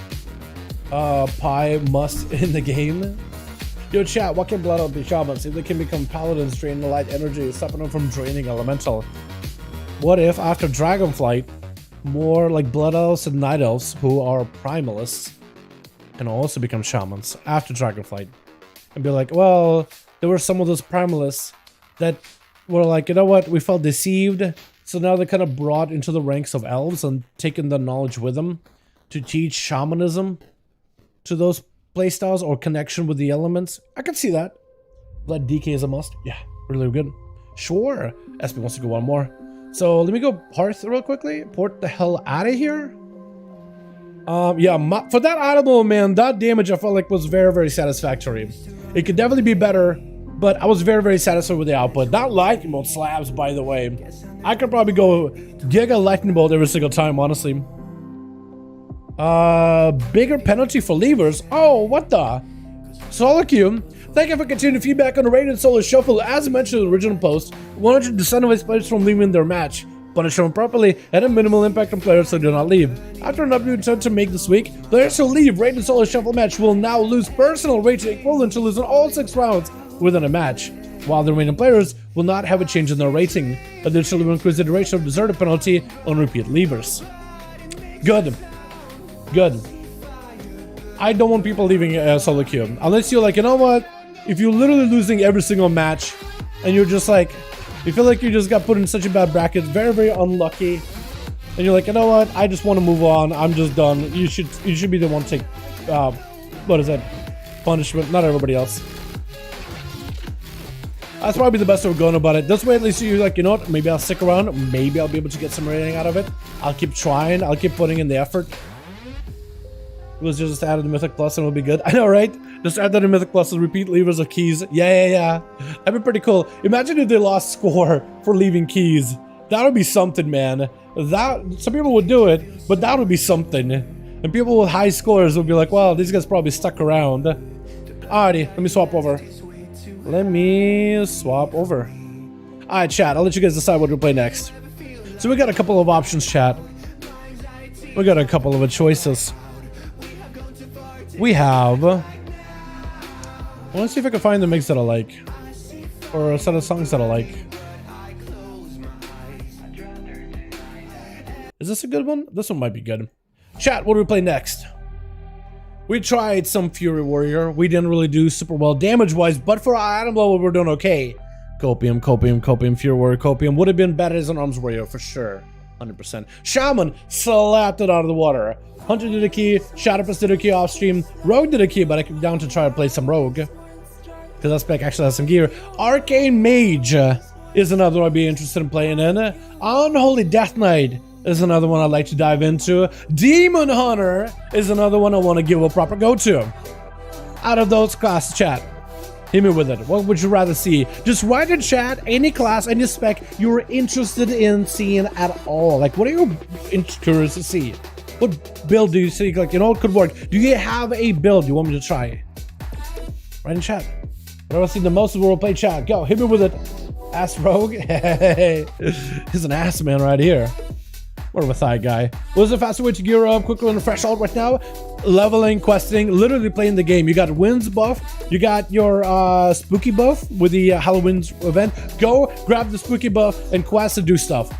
pie must in the game. Yo chat, what can Blood Elf be shamans? If they can become paladins, drain the light energy, stopping them from draining elemental. What if after Dragonflight, more like Blood Elves and Night Elves who are primalists can also become shamans after Dragonflight? And be like, well, there were some of those primalists that were like, you know what, we felt deceived, so now they're kind of brought into the ranks of elves and taken the knowledge with them to teach shamanism to those playstyles or connection with the elements. I could see that. Blood DK is a must. Yeah, really good. Sure. SP wants to go one more. So let me go Parth real quickly. Port the hell out of here. Yeah, for that animal, man, that damage I felt like was very, very satisfactory. It could definitely be better, but I was very, very satisfied with the output. That lightning bolt slabs, by the way. I could probably go Giga Lightning Bolt every single time, honestly. Bigger penalty for leavers. Oh, what the? Solacube, thank you for continued feedback on the rated solo shuffle. As mentioned in the original post, 100 incentivize players from leaving their match. Punish them properly and a minimal impact on players so do not leave. After an update attempt to make this week, players who leave rated solo shuffle match will now lose personal rating equivalent to losing all 6 rounds within a match, while the remaining players will not have a change in their rating. Additionally, will increase the duration of deserted penalty on repeat leavers. Good. Good. I don't want people leaving solo queue. Unless you're like, you know what? If you're literally losing every single match and you're just like, you feel like you just got put in such a bad bracket, very, very unlucky, and you're like, you know what? I just want to move on. I'm just done. You should be the one to take, what is that? Punishment, not everybody else. That's probably the best way of going about it. This way, at least you're like, you know what? Maybe I'll stick around. Maybe I'll be able to get some rating out of it. I'll keep trying. I'll keep putting in the effort. It was just added to Mythic Plus and it'll be good. I know, right? Just add that to Mythic Plus and repeat levers of keys. Yeah. That'd be pretty cool. Imagine if they lost score for leaving keys. That would be something, man. Some people would do it, but that would be something. And people with high scores would be like, well, these guys probably stuck around. Alrighty, let me swap over. Alright, chat, I'll let you guys decide what to play next. So we got a couple of options, chat. We got a couple of choices. We have... I want to see if I can find the mix that I like. Or a set of songs that I like. Is this a good one? This one might be good. Chat, what do we play next? We tried some Fury Warrior. We didn't really do super well damage-wise, but for our item level, we're doing okay. Copium, Fury Warrior, Copium. Would have been better as an Arms Warrior, for sure. 100%. Shaman slapped it out of the water. Hunter did a key, Shadowpress did a key off stream, Rogue did a key, but I came down to try to play some Rogue. Because that spec actually has some gear. Arcane Mage is another one I'd be interested in playing in. Unholy Death Knight is another one I'd like to dive into. Demon Hunter is another one I want to give a proper go-to. Out of those classes, chat, hit me with it. What would you rather see? Just write in chat any class, any spec you're interested in seeing at all. Like, what are you curious to see? What build do you think, like, you know, it could work? Do you have a build you want me to try? Write in chat. Whatever seen the most of the roleplay, chat. Go, hit me with it. Ass Rogue. Hey, he's an ass man right here. More of a thigh guy. What's the fastest way to gear up quickly and fresh out right now? Leveling, questing, literally playing the game. You got Winds buff, you got your spooky buff with the Halloween event. Go grab the spooky buff and quest and do stuff.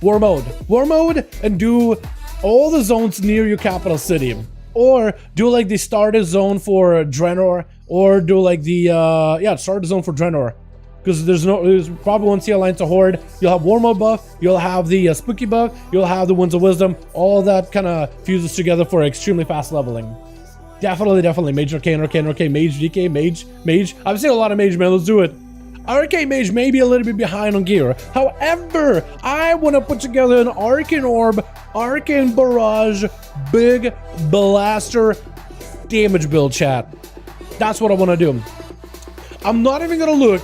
War mode, and do all the zones near your capital city. Or do like the starter zone for Draenor, or do like the starter zone for Draenor. Because there's probably won't see a line to Horde. You'll have War Mode buff, you'll have the spooky buff, you'll have the Winds of Wisdom. All that kind of fuses together for extremely fast leveling. Definitely. Mage, Arcane, Mage, DK, Mage. I've seen a lot of Mage, man. Let's do it. Arcane Mage may be a little bit behind on gear. However, I want to put together an Arcane Orb, Arcane Barrage, Big Blaster damage build, chat. That's what I want to do. I'm not even going to look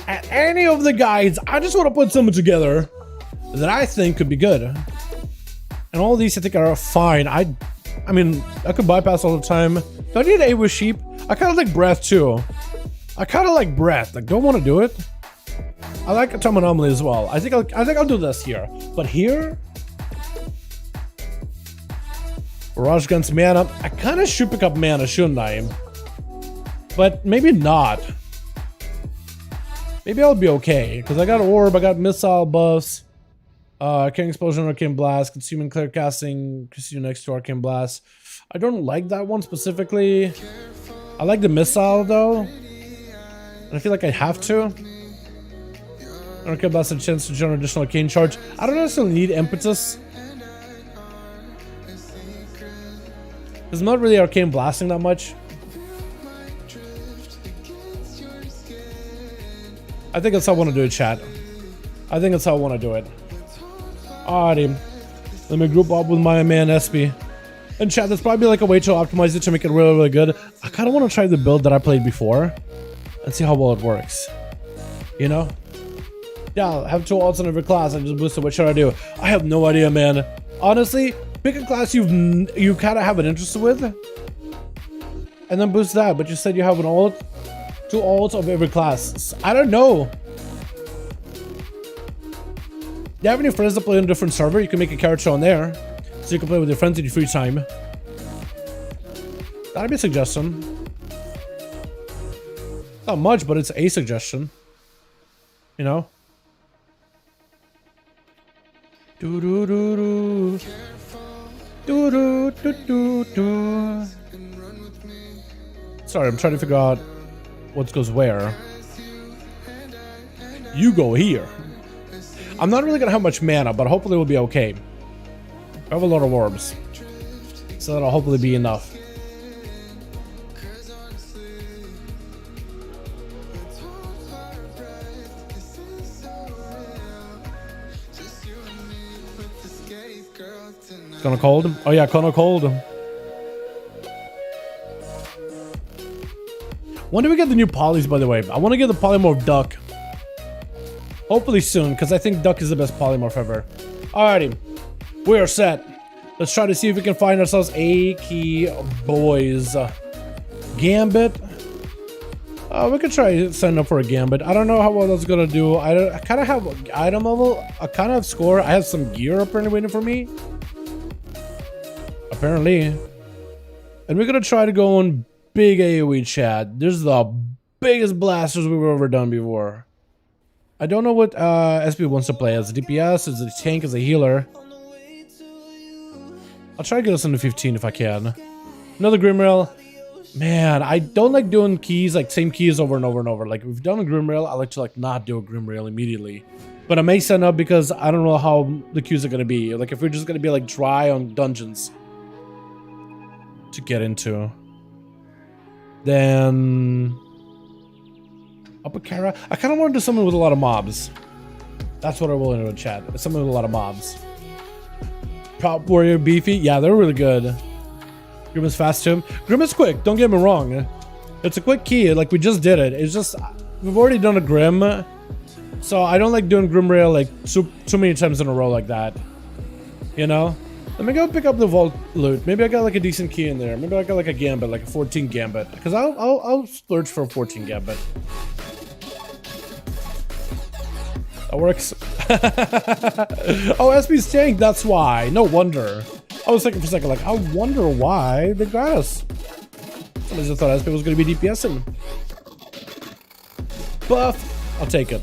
at any of the guides. I just want to put something together that I think could be good. And all these I think are fine. I mean, I could bypass all the time. Do I need A with Sheep? I kind of like Breath too. Like, don't want to do it. I like Atom Anomaly as well. I think I'll do this here. But here, Barrage against mana. I kind of should pick up mana, shouldn't I? But maybe not. Maybe I'll be okay, because I got Orb, I got Missile buffs, Arcane Explosion, Arcane Blast, Consuming Clear Casting, Consume next to Arcane Blast. I don't like that one specifically. I like the Missile though, and I feel like I have to. Arcane Blast has a chance to generate additional Arcane Charge. I don't necessarily need Impetus. It's not really Arcane Blasting that much. I think that's how I want to do it, chat. I think that's how I want to do it. Alrighty. Let me group up with my man SB. And chat, there's probably like a way to optimize it to make it really, really good. I kind of want to try the build that I played before and see how well it works. You know? Yeah, I have 2 alts in every class. I just boosted. What should I do? I have no idea, man. Honestly, pick a class you kind of have an interest with, and then boost that. But you said you have an alt. 2 alts of every class. I don't know. Do you have any friends that play on a different server? You can make a character on there, so you can play with your friends in your free time. That'd be a suggestion. Not much, but it's a suggestion. You know? Do do do do. Do do do do do. Sorry, I'm trying to figure out what goes where. You go here. I'm not really gonna have much mana, but hopefully we'll be okay. I have a lot of orbs, so that'll hopefully be enough. It's gonna cold. Oh yeah, gonna cold. When do we get the new polys, by the way? I want to get the polymorph duck. Hopefully soon, because I think duck is the best polymorph ever. Alrighty. We are set. Let's try to see if we can find ourselves a key boys. Gambit. We could try signing up for a Gambit. I don't know how well that's gonna do. I kind of have item level. I kind of have score. I have some gear apparently waiting for me. Apparently. And we're gonna try to go on big AoE, chat. This is the biggest blasters we've ever done before. I don't know what SB wants to play as. DPS, as a tank, as a healer. I'll try to get us into 15 if I can. Another Grimrail. Man, I don't like doing keys, like same keys over and over and over. Like, if we've done a Grimrail, I like to like not do a Grimrail immediately. But I may sign up because I don't know how the queues are going to be. Like, if we're just going to be like dry on dungeons to get into. Then Upper Kara. I kind of want to do something with a lot of mobs. That's what I will into chat. Something with a lot of mobs. Prop Warrior Beefy. Yeah, they're really good. Grim is fast too. Grim is quick. Don't get me wrong. It's a quick key. Like we just did it. It's just we've already done a Grim, so I don't like doing Grim Rail like too many times in a row like that. You know. Let me go pick up the vault loot. Maybe I got like a decent key in there. Maybe I got like a Gambit, like a 14 Gambit. Because I'll splurge for a 14 Gambit. That works. Oh, SP's tank, that's why. No wonder. I was thinking for a second, like, I wonder why they got us. Somebody just thought SP was going to be DPSing. Buff, I'll take it.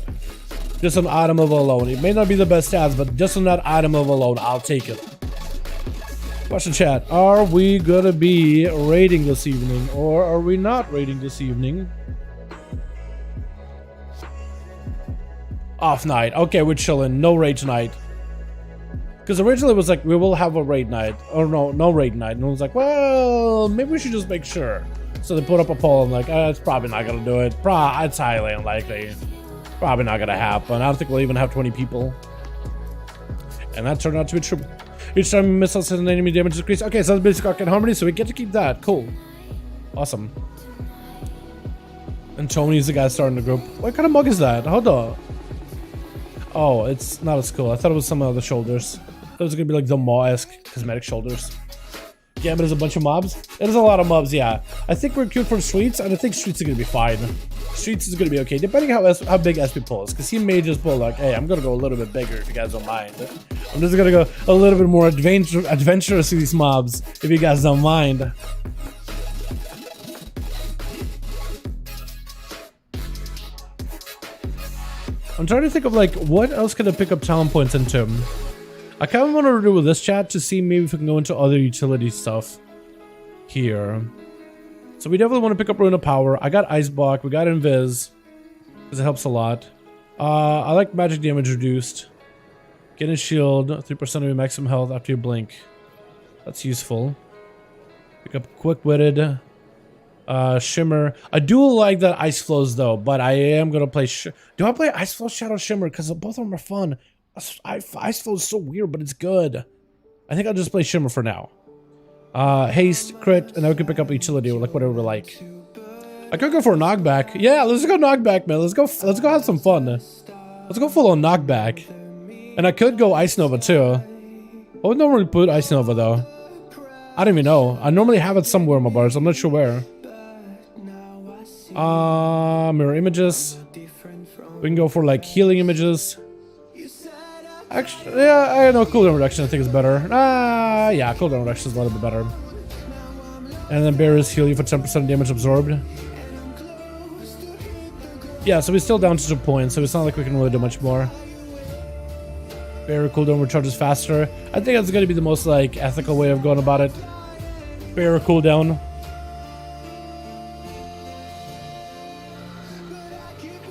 Just an item of alone. It may not be the best stats, but just on that item of alone, I'll take it. Question chat. Are we going to be raiding this evening, or are we not raiding this evening? Off night. Okay, we're chilling. No raid tonight. Because originally it was like, we will have a raid night. Or no raid night. And it was like, well, maybe we should just make sure. So they put up a poll and like, it's probably not going to do it. It's highly unlikely. Probably not going to happen. I don't think we'll even have 20 people. And that turned out to be true. Each time missiles hit an enemy, damage decrease. Okay, so that's basic arc and harmony, so we get to keep that. Cool. Awesome. And Tony's the guy starting the group. What kind of mug is that? Hold on. Oh, it's not as cool. I thought it was some of the shoulders. It was gonna be like the Maw-esque cosmetic shoulders. Gambit is a bunch of mobs. It is a lot of mobs, yeah. I think we're cute for Streets, and I think Streets are gonna be fine. Streets is gonna be okay, depending how big SP pulls. Because he may just pull like, hey, I'm gonna go a little bit bigger if you guys don't mind. I'm just gonna go a little bit more adventurous with these mobs if you guys don't mind. I'm trying to think of like, what else can I pick up talent points into? I kind of want to do with this chat to see maybe if we can go into other utility stuff here. So we definitely want to pick up Rune of Power. I got Ice Block, we got Invis, because it helps a lot. I like magic damage reduced. Get a shield, 3% of your maximum health after you blink. That's useful. Pick up Quick-Witted. Shimmer. I do like that Ice Flows though, but I am gonna play. Do I play Ice Flow, Shadow, Shimmer? Because both of them are fun. Ice Flow is so weird, but it's good. I think I'll just play Shimmer for now. Haste, crit, and then we can pick up utility or like whatever we like. I could go for a knockback. Yeah, let's go knockback, man. Let's go have some fun. Let's go full on knockback. And I could go Ice Nova too. I would normally put Ice Nova though. I don't even know. I normally have it somewhere in my bars. I'm not sure where. Mirror images. We can go for like healing images. Actually, yeah, I know cooldown reduction I think is better. Yeah, cooldown reduction is a little bit better. And then Bearers heal you for 10% damage absorbed. Yeah, so we're still down to 2 points, so it's not like we can really do much more. Bearer cooldown recharges faster. I think that's gonna be the most like ethical way of going about it. Bearer cooldown.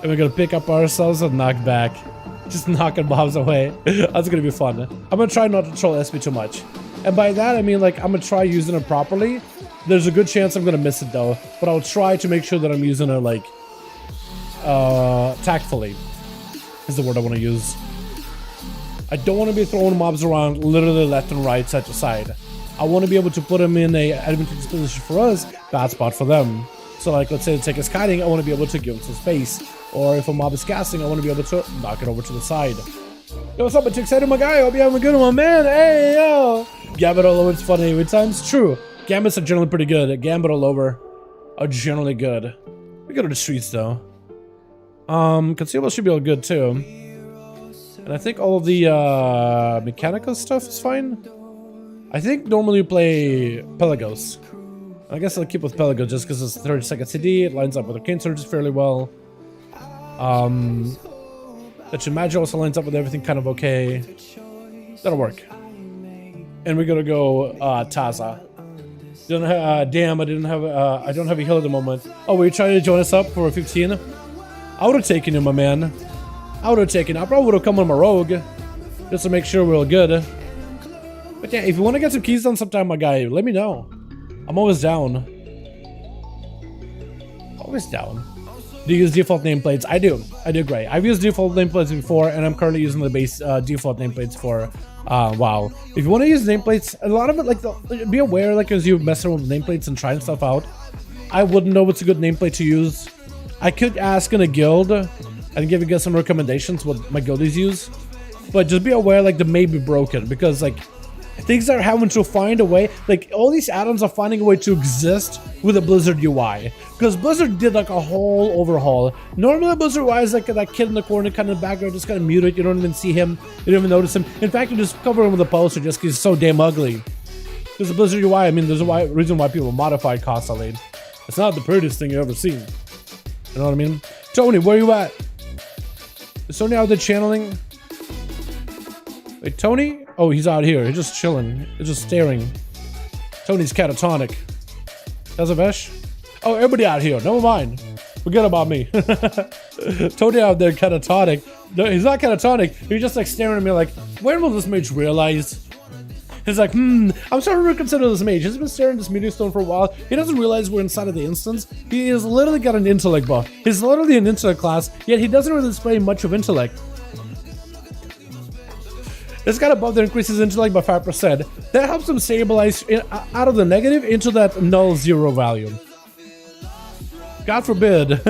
And we're gonna pick up ourselves a knockback. Just knocking mobs away. That's gonna be fun. I'm gonna try not to troll SP too much. And by that I mean like I'm gonna try using it properly. There's a good chance I'm gonna miss it though. But I'll try to make sure that I'm using it like tactfully is the word I want to use. I don't want to be throwing mobs around literally left and right, side to side. I want to be able to put them in a advantageous position for us, bad spot for them. So like, let's say the tech is kiting, I want to be able to give it some space. Or if a mob is casting, I want to be able to knock it over to the side. Yo, what's up? I'm too excited, my guy. Hope you having a good one, man. Hey, yo. Gambit all over, it's funny every time. It's true. Gambits are generally pretty good. Gambit all over are generally good. We go to the streets, though. Concealable should be all good, too. And I think all of the mechanical stuff is fine. I think normally you play Pelagos. I guess I'll keep with Pelagos just because it's 30-second CD. It lines up with Arcane Surges fairly well. That Magi also lines up with everything kind of okay. That'll work. And we're gonna go Taza. Damn, I don't have a heal at the moment. Oh, were you trying to join us up for 15? I would have taken you, my man. I would have taken you. I probably would have come on my rogue. Just to make sure we're all good. But yeah, if you want to get some keys done sometime, my guy, let me know. I'm always down. Always down. Do you use default nameplates? I do. I do great. I've used default nameplates before, and I'm currently using the base default nameplates for WoW. If you want to use nameplates, a lot of it, like, be aware, like, as you mess around with nameplates and trying stuff out, I wouldn't know what's a good nameplate to use. I could ask in a guild and give you guys some recommendations what my guildies use, but just be aware, like, they may be broken, because, like, Things are having to find a way, like all these add-ons are finding a way to exist with a Blizzard UI. Because Blizzard did like a whole overhaul. Normally Blizzard UI is like that kid in the corner kind of background, just kind of muted, you don't even see him, you don't even notice him. In fact, you just cover him with a poster just because he's so damn ugly. Because the Blizzard UI, I mean, there's a reason why people modify it constantly. It's not the prettiest thing you've ever seen. You know what I mean? Tony, where you at? Is Tony out there channeling? Wait, Tony? Oh, he's out here. He's just chilling. He's just staring. Tony's catatonic. That's a Vesh? Oh, everybody out here. Never mind. Forget about me. Tony out there catatonic. No, he's not catatonic. He's just like staring at me like, when will this mage realize? He's like, I'm starting to reconsider this mage. He's been staring at this meteor stone for a while. He doesn't realize we're inside of the instance. He has literally got an intellect buff. He's literally an intellect class, yet he doesn't really display much of intellect. It's got a buff that increases intellect by 5%. That helps him stabilize out of the negative into that null 0 value. God forbid.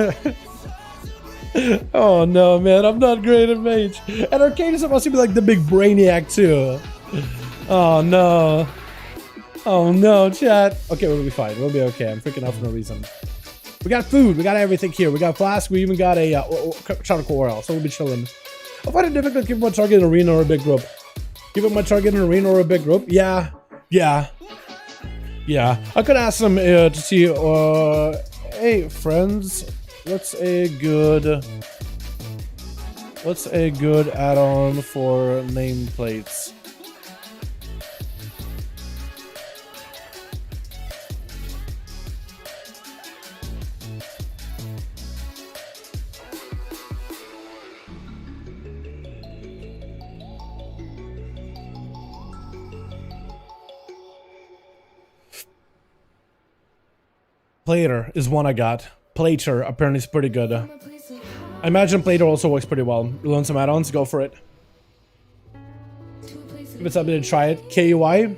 Oh no, man, I'm not great at mage. And Arcane is supposed to be like the big brainiac too. Oh no. Oh no, chat. Okay, we'll be fine. We'll be okay. I'm freaking out for no reason. We got food. We got everything here. We got flask. We even got a charcoal oil. So we'll be chilling. I find it difficult to keep my target in an arena or a big group. Keep up my target in an arena or a big group? Yeah. I could ask them to see, hey friends, what's a good add-on for nameplates? Plater is one I got. Plater apparently is pretty good. I imagine Plater also works pretty well. You learn some add-ons, go for it. If it's something to try it. KUI.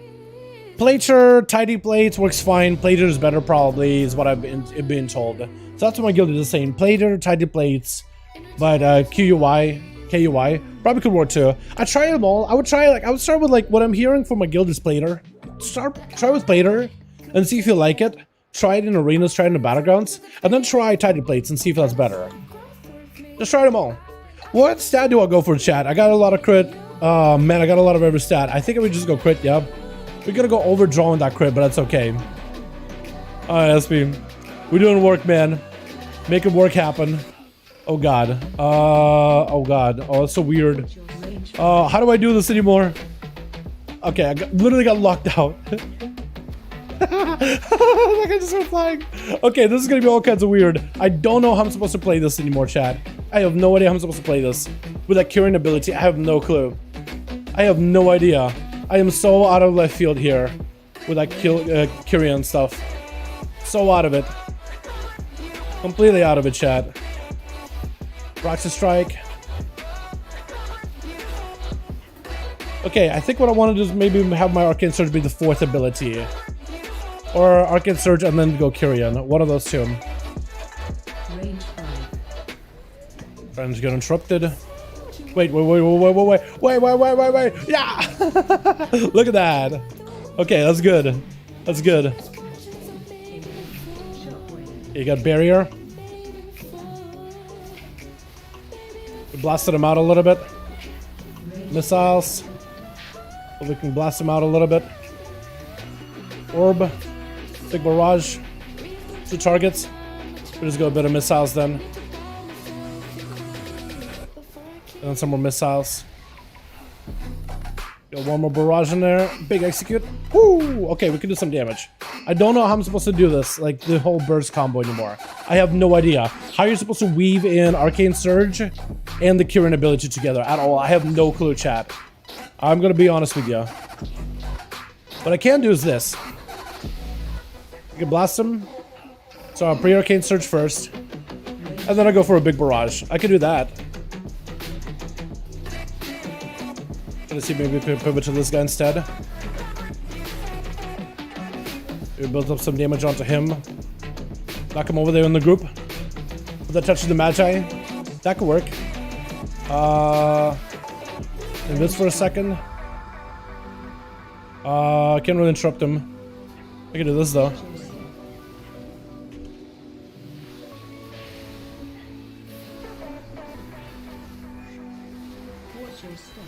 Plater, tidy plates works fine. Plater is better probably, is what I've been told. So that's what my guild is saying. Plater, tidy plates. But KUI probably could work too. I try them all. I would start with like what I'm hearing from my guild is Plater. Try with Plater and see if you like it. Try it in arenas, try it in the battlegrounds, and then try tidy plates and see if that's better. Just try them all. What stat do I go for, chat? I got a lot of crit. Man, I got a lot of every stat. I think I would just go crit, yeah. We're gonna go overdraw on that crit, but that's okay. Alright, SP. We're doing work, man. Making work happen. Oh god. Oh god. Oh, it's so weird. How do I do this anymore? Okay, I literally got locked out. Like I just went flying. Okay, this is gonna be all kinds of weird. I don't know how I'm supposed to play this anymore, chat. I have no idea how I'm supposed to play this. With that curing ability, I have no clue. I have no idea. I am so out of left field here. With that curing and stuff. So out of it. Completely out of it, chat. Roxy Strike. Okay, I think what I want to do is maybe have my Arcane Surge be the 4th ability. Or Arcane Surge and then go Kyrian. One of those two. Friends get interrupted. Wait. Yeah! Look at that. Okay, that's good. That's good. You got barrier. We blasted him out a little bit. Missiles. We can blast him out a little bit. Orb. Big barrage. 2 targets. We just go a bit of missiles then. And then some more missiles. Got one more barrage in there. Big execute. Woo! Okay, we can do some damage. I don't know how I'm supposed to do this, like the whole burst combo anymore. I have no idea how you're supposed to weave in Arcane Surge and the Curing ability together at all. I have no clue, chat. I'm gonna be honest with you. What I can do is this. I can blast him. So I'll pre-Arcane Surge first. And then I go for a big barrage. I can do that. Let's see, maybe we can pivot to this guy instead. We build up some damage onto him. Knock him over there in the group. With that touch of the Magi. That could work. And this for a second. I can't really interrupt him. I can do this though.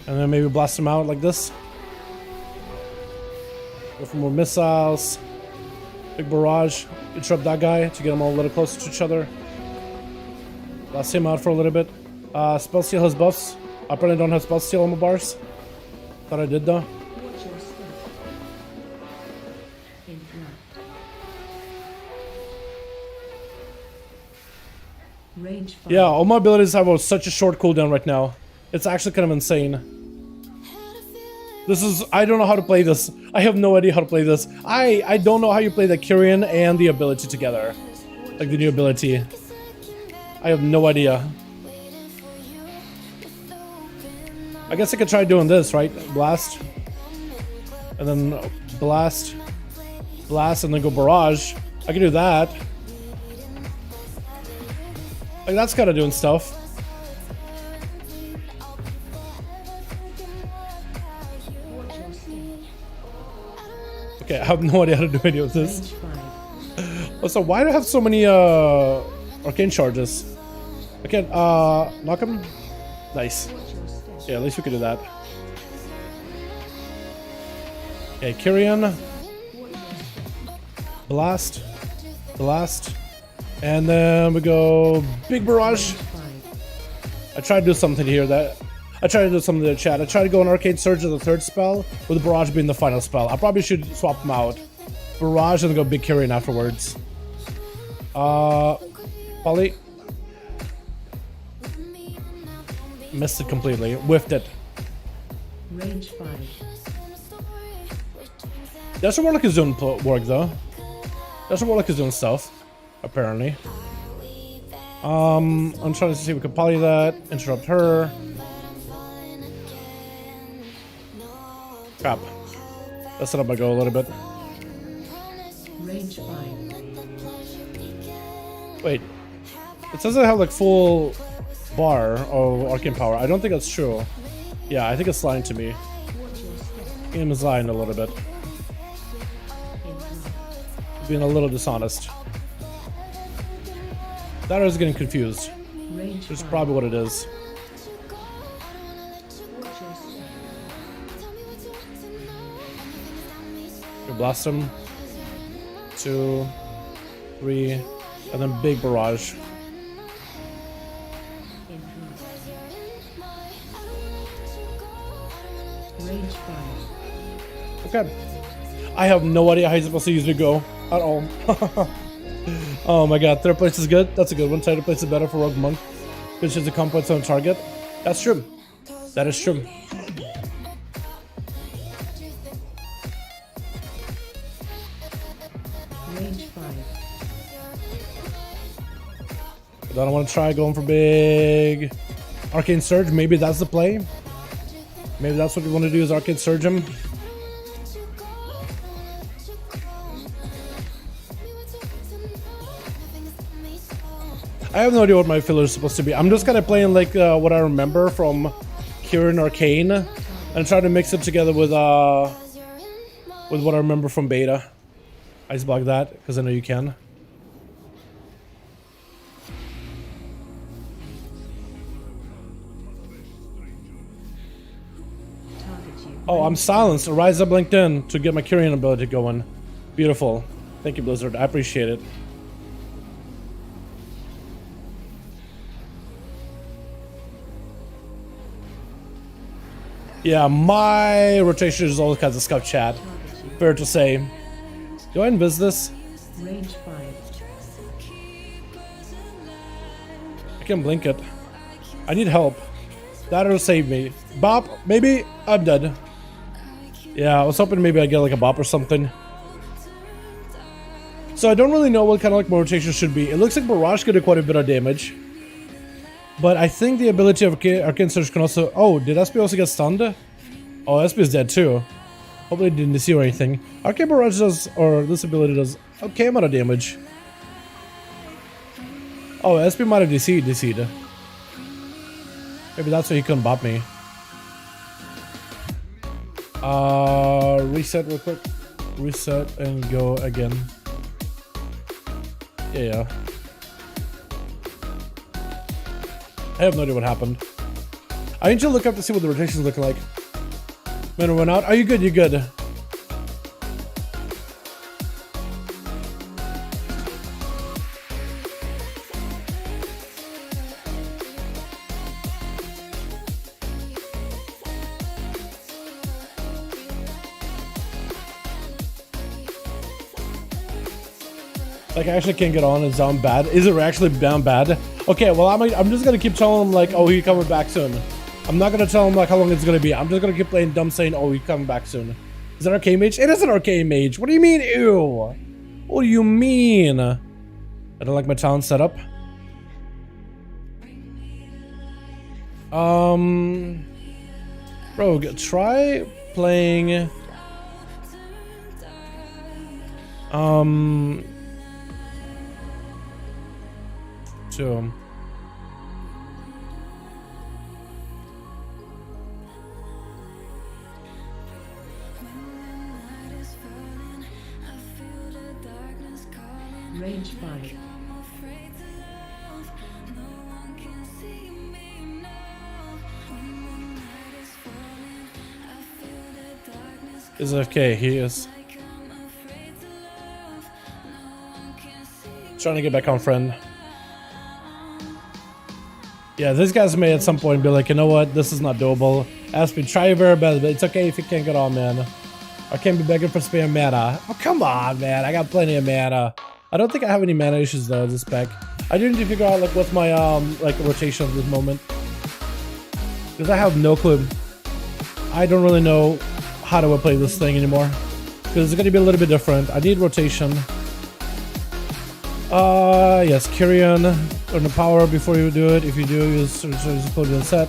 And then maybe blast him out like this. Go for more missiles. Big barrage. Interrupt that guy to get them all a little closer to each other. Blast him out for a little bit. Spell steal has buffs. I probably don't have spell steal on my bars. Thought I did though. Range 5. Yeah, all my abilities have such a short cooldown right now. It's actually kind of insane. This is, I don't know how to play this. I have no idea how to play this. I don't know how you play the Kyrian and the ability together. Like the new ability. I have no idea. I guess I could try doing this, right? Blast. And then blast. Blast and then go barrage. I can do that. Like that's kind of doing stuff. Okay, I have no idea how to do any of this. Also, why do I have so many arcane charges? I can't knock him? Nice. Yeah, at least we could do that. Okay, Kyrian. Blast. Blast. And then we go big barrage. I tried to do something here that I tried to do something in the chat. I tried to go an arcane surge as the third spell, with barrage being the final spell. I probably should swap them out. Barrage and then go big Kyrian afterwards. Polly. Missed it completely. Whiffed it. Range 5. That's what Warlock is doing work though. That's what Warlock is doing stuff. Apparently. I'm trying to see if we can poly that, interrupt her. Crap. Let's set up my go a little bit. Range 5. Wait. It says I have like full bar of arcane power. I don't think that's true. Yeah, I think it's lying to me. Game is lying a little bit. Being a little dishonest. That I was getting confused. Range Which is 5. probably what it is. We blast him. 2, 3, and then big barrage. Range 5. Okay. I have no idea how he's supposed to use the go at all. Oh my god, third place is good. That's a good one. Tighter place is better for Rogue Monk. Which is the comp points on target. That's true. That is true. Range 5. But I don't want to try going for big Arcane Surge. Maybe that's the play. Maybe that's what we want to do is Arcane Surge him. I have no idea what my filler is supposed to be. I'm just kind of playing like what I remember from Kyrian Arcane and trying to mix it together with what I remember from beta. Ice block that because I know you can. Oh, I'm silenced. Rise up LinkedIn to get my Kyrian ability going. Beautiful. Thank you, Blizzard. I appreciate it. Yeah, my rotation is all kinds of scuff chat. Fair to say. Do I invis this? Range 5. I can blink it. I need help. That'll save me. Bop, maybe I'm dead. Yeah, I was hoping maybe I get like a bop or something. So I don't really know what kind of like my rotation should be. It looks like Barrage could do quite a bit of damage. But I think the ability of Arcane Surge can also... Oh, did SP also get stunned? Oh, SP is dead too. Hopefully it didn't see or anything. Arcane Barrage does... Or this ability does... Okay amount of damage. Oh, SP might have DC'd. Maybe that's why he couldn't bop me. Reset real quick. Reset and go again. Yeah. I have no idea what happened. I need to look up to see what the rotations look like. Man, went out. Are you good? You good? Like, I actually can't get on. It's down bad. Is it actually down bad? Okay, well, I'm just gonna keep telling him, like, oh, he's coming back soon. I'm not gonna tell him, like, how long it's gonna be. I'm just gonna keep playing dumb saying, oh, he's coming back soon. Is that arcade mage? It is an arcade mage. What do you mean, ew? What do you mean? I don't like my talent setup. Bro, try playing... So... Range 5. Is FK? He is. Trying to get back on, friend. Yeah, this guy's may at some point be like, you know what, this is not doable. Ask me, try your very best, but it's okay if you can't get on, man. I can't be begging for spare mana. Oh, come on, man. I got plenty of mana. I don't think I have any mana issues though, this spec. I do need to figure out like what's my like rotation at this moment. Because I have no clue. I don't really know how do I play this thing anymore. Because it's gonna be a little bit different. I need rotation. Yes, Kyrian. Earn the power before you do it. If you do, use code set.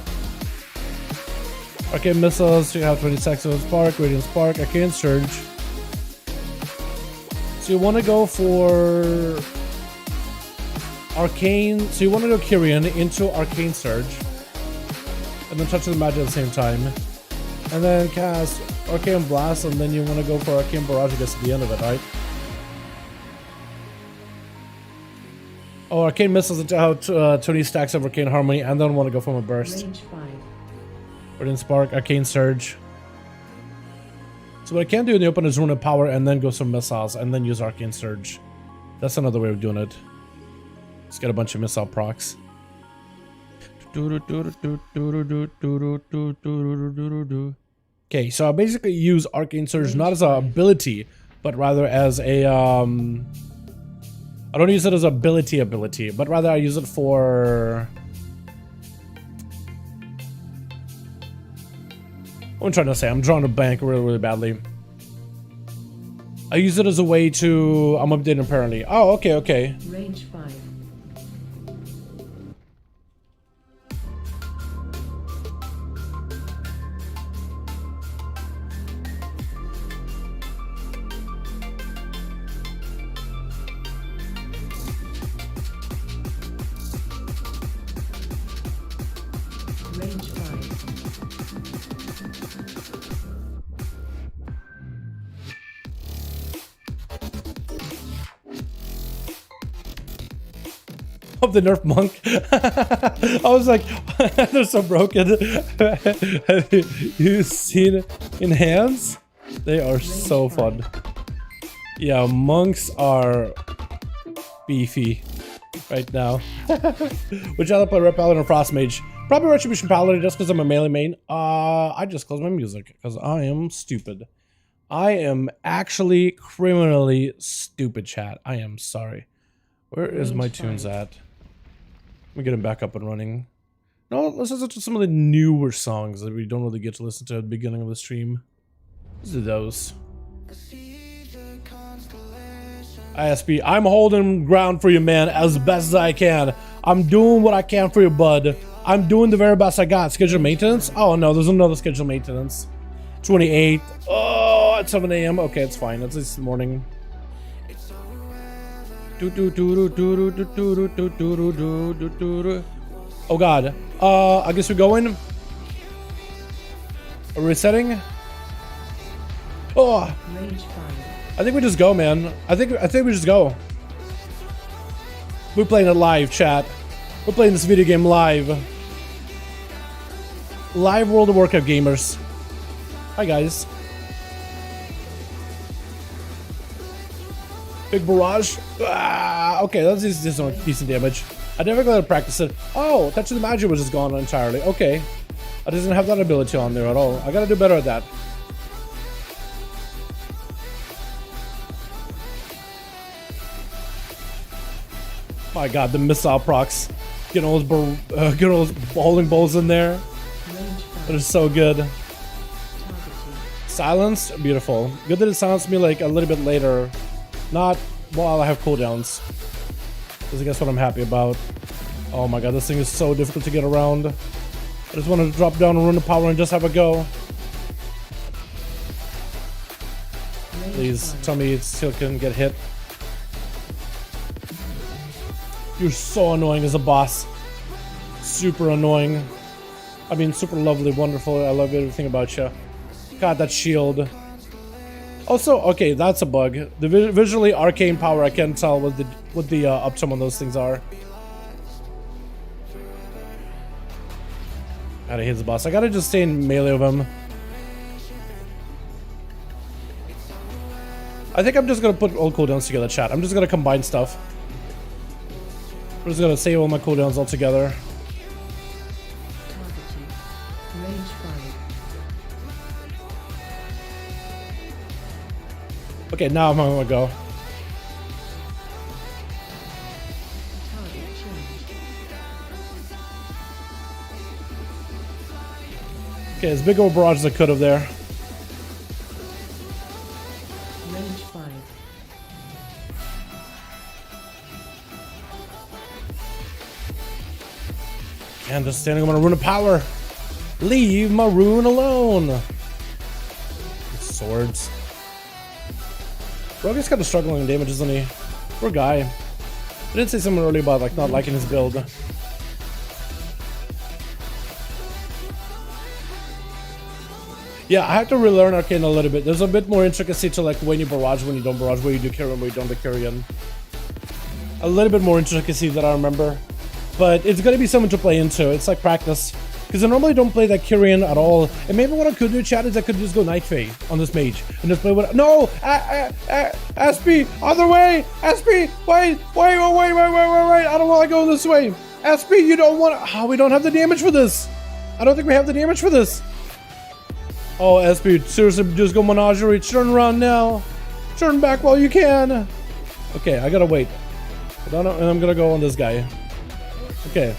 Arcane missiles, you have 20 seconds of spark, radiant spark, arcane surge. So you want to go for arcane. So you want to go Kyrian into arcane surge, and then touch the magic at the same time, and then cast arcane blast, and then you want to go for arcane barrage, I guess, at the end of it, right? Oh, arcane missiles into out 20 stacks of arcane harmony, and then want to go from a burst. Range 5. Radiant spark, arcane surge. So what I can do in the open is run a power and then go some missiles and then use arcane surge. That's another way of doing it. Let's get a bunch of missile procs. Okay, so I basically use arcane surge not as an ability, but rather as a I don't use it as ability, but rather I use it for... What I'm trying to say, I'm drawing a blank really badly. I use it as a way to... I'm updating apparently. Oh, okay. Range 5. Range 5. Of the nerf monk. I was like, they're so broken. Have you seen in hands? They are so fun. Yeah, monks are beefy right now. Would you rather play Red Paladin or Frost Mage? Probably Retribution Paladin just because I'm a melee main. I just closed my music because I am stupid. I am actually criminally stupid, chat. I am sorry. Where is my tunes at? Let me get them back up and running. No, let's listen to some of the newer songs that we don't really get to listen to at the beginning of the stream. These are those. ISP, I'm holding ground for you, man, as best as I can. I'm doing what I can for you, bud. I'm doing the very best I got. Scheduled maintenance? Oh, no, there's another scheduled maintenance. 28. Oh, at 7 a.m. Okay, it's fine. It's this morning. Oh god. I guess we're going. Resetting. Oh, Range 5. I think we just go, man. I think we just go. We're playing it live, chat. We're playing this video game live. Live World of Warcraft gamers. Hi, guys. Big barrage. Ah, okay, that's decent damage. I never got to practice it. Oh, Touch of the Magic was just gone entirely. Okay. I didn't have that ability on there at all. I gotta do better at that. My god, the missile procs. Getting all those bowling balls in there. That is so good. Silenced? Beautiful. Good that it silenced me like a little bit later. Not while I have cooldowns. That's I guess what I'm happy about. Oh my god, this thing is so difficult to get around. I just wanted to drop down and run the power and just have a go. Please tell me it still can get hit. You're so annoying as a boss. Super annoying. I mean, super lovely, wonderful. I love everything about you. God, that shield. Also, okay, that's a bug. The visually arcane power, I can't tell what the uptime on those things are. Gotta hit the boss. I gotta just stay in melee of him. I think I'm just gonna put all cooldowns together, chat. I'm just gonna combine stuff. I'm just gonna save all my cooldowns all together. Range 5. Okay, now I'm gonna go. Target changed. Okay, as big of a barrage as I could have there. Range 5. And just standing on a rune of power. Leave my rune alone. Swords. Rogue's kind of struggling in damage, isn't he? Poor guy. I did say something earlier about like not liking his build. Yeah, I have to relearn Arcane a little bit. There's a bit more intricacy to like when you barrage, when you don't barrage, where you do carry, where you don't do carry. A little bit more intricacy that I remember. But it's gonna be something to play into. It's like practice. Because I normally don't play that Kyrian at all. And maybe what I could do, chat, is I could just go Night Fae on this mage. And just play with... No! SP! Other way! SP! Wait! I don't want to go this way! SP, you don't want to... Oh, we don't have the damage for this! I don't think we have the damage for this! Oh, SP, seriously, just go Menagerie. Turn around now. Turn back while you can. Okay, I gotta wait. And I'm gonna go on this guy. Okay.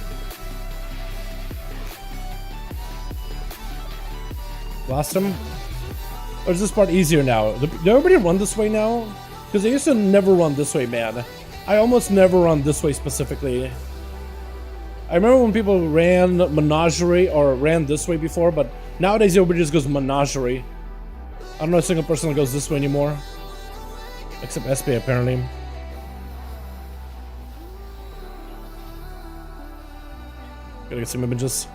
Lost him? Or is this part easier now? Did everybody run this way now? Because I used to never run this way, man. I almost never run this way specifically. I remember when people ran Menagerie or ran this way before, but nowadays everybody just goes Menagerie. I don't know a single person that goes this way anymore. Except SP, apparently. Gotta get some images.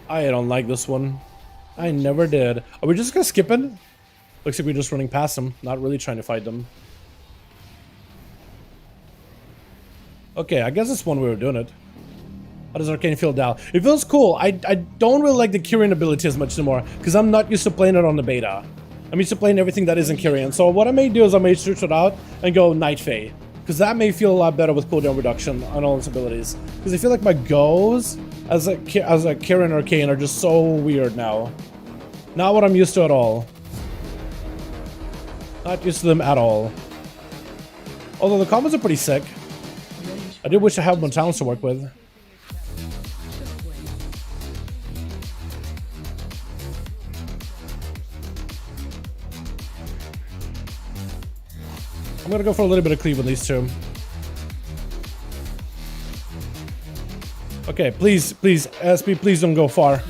I don't like this one. I never did. Are we just gonna skip it? Looks like we're just running past them, not really trying to fight them. Okay, I guess that's one way of doing it. How does Arcane feel now? It feels cool. I don't really like the Kyrian ability as much anymore, because I'm not used to playing it on the beta. I'm used to playing everything that isn't Kyrian. So what I may do is I may switch it out and go Night Fae. Because that may feel a lot better with cooldown reduction on all its abilities. Because I feel like my goes as a Kyrian Arcane are just so weird now. Not what I'm used to at all. Not used to them at all. Although the combos are pretty sick. I do wish I had more talents to work with. I'm gonna go for a little bit of cleave with these two. Okay, please, SP, please don't go far.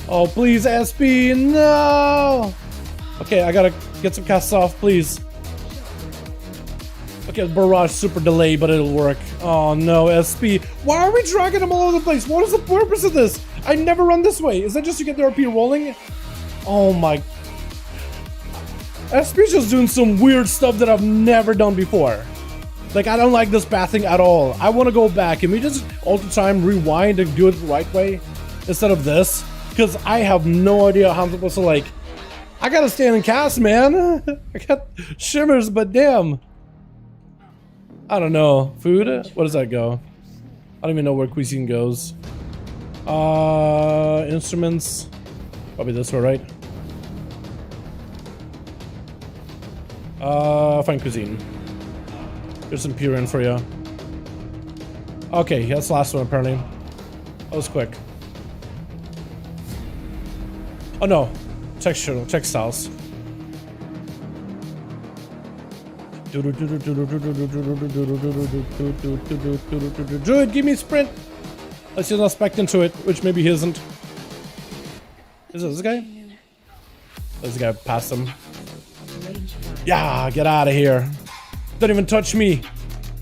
Oh, please, SP, no! Okay, I gotta get some casts off, please. Okay, barrage super delay, but it'll work. Oh no, SP. Why are we dragging them all over the place? What is the purpose of this? I never run this way. Is that just to get the RP rolling? Oh my. SP's just doing some weird stuff that I've never done before. Like, I don't like this pathing at all. I want to go back. Can we just all the time rewind and do it the right way instead of this? Because I have no idea how I'm supposed to, like... I gotta stand and cast, man. I got shimmers, but damn. I don't know. Food? What does that go? I don't even know where cuisine goes. Instruments. Probably this one, right? Fine cuisine. Here's some purine for you. Okay, that's the last one apparently. That was quick. Oh no, textiles. Druid, give me sprint. Let's see, not spec into it, which maybe he isn't. Is it this guy? This guy passed him. Yeah, get out of here. Don't even touch me.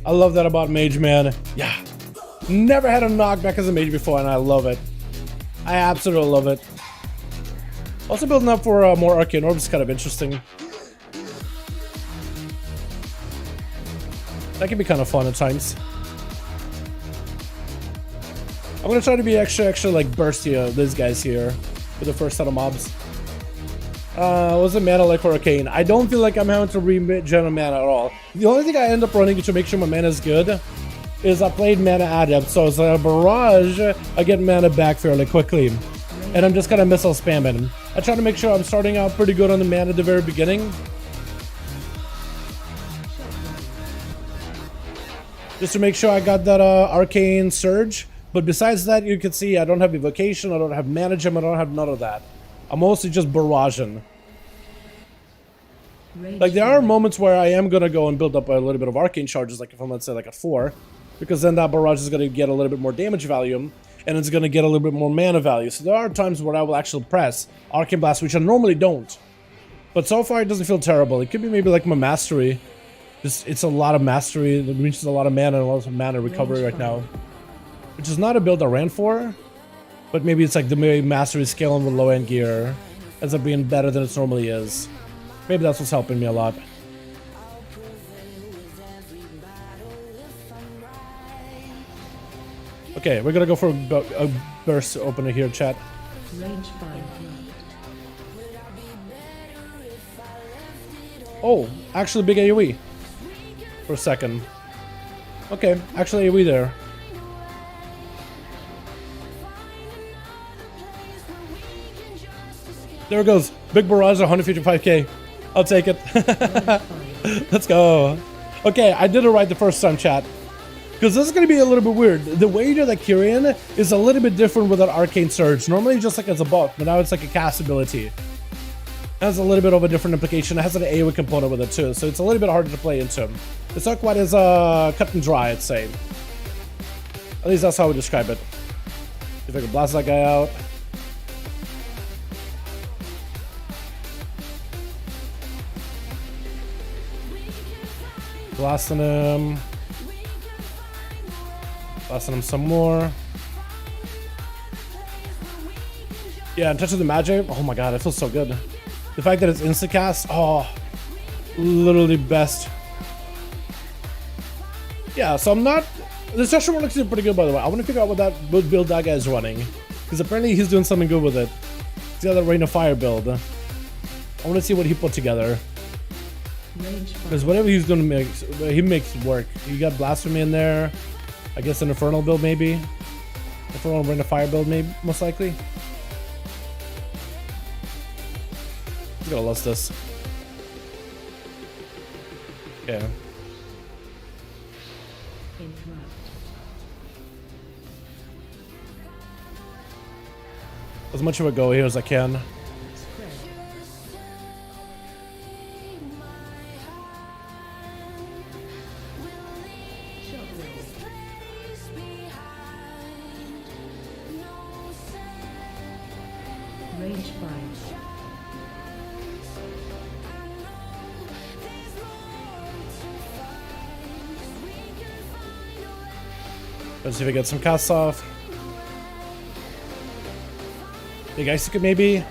I love that about mage, man. Yeah. Never had a knockback as a mage before, and I love it. I absolutely love it. Also building up for more arcane orbs is kind of interesting. That can be kind of fun at times. I'm gonna try to be extra like bursty these guys here for the first set of mobs. What's the mana like for arcane? I don't feel like I'm having to regen a mana at all. The only thing I end up running to make sure my mana is good is I played mana adept, so it's a barrage. I get mana back fairly quickly, and I'm just kind of missile spamming. I try to make sure I'm starting out pretty good on the mana at the very beginning, just to make sure I got that arcane surge. But besides that, you can see I don't have evocation, I don't have mana gem, I don't have none of that. I'm mostly just barraging. Like, there are moments where I am gonna go and build up a little bit of arcane charges, like if I'm, let's say, like at 4, because then that barrage is gonna get a little bit more damage value, and it's gonna get a little bit more mana value. So there are times where I will actually press arcane blast, which I normally don't. But so far, it doesn't feel terrible. It could be maybe like my mastery. It's a lot of mastery. It reaches a lot of mana and a lot of mana recovery right now, which is not a build I ran for. But maybe it's like the mastery scaling with low-end gear ends up being better than it normally is. Maybe that's what's helping me a lot. Okay, we're gonna go for a burst opener here, chat. Range bind blocked. Oh, actually big AoE. For a second. Okay, actually AoE there. There it goes. Big barrage, 155k. I'll take it. Let's go. Okay, I did it right the first time, chat. Because this is going to be a little bit weird. The way you do that Kyrian is a little bit different with that Arcane Surge. Normally just like as a buff, but now it's like a cast ability. It has a little bit of a different implication. It has an AoE component with it too, so it's a little bit harder to play into. It's not quite as cut and dry, I'd say. At least that's how I would describe it. If I can blast that guy out. Blasting him. Blasting him some more. Yeah, and touch of the magic. Oh my god, it feels so good. The fact that it's insta-cast, oh, literally best. Yeah, so I'm not... This session looks pretty good, by the way. I want to figure out what that build that guy is running. Because apparently he's doing something good with it. He's got that Rain of Fire build. I want to see what he put together. Because whatever he's going to make, he makes work. You got Blasphemy in there. I guess an Infernal build, maybe. Infernal Rain of Fire build, maybe, most likely. He's gonna lust this. Yeah. As much of a go here as I can. Let's see if we get some casts off. Big Icicle maybe.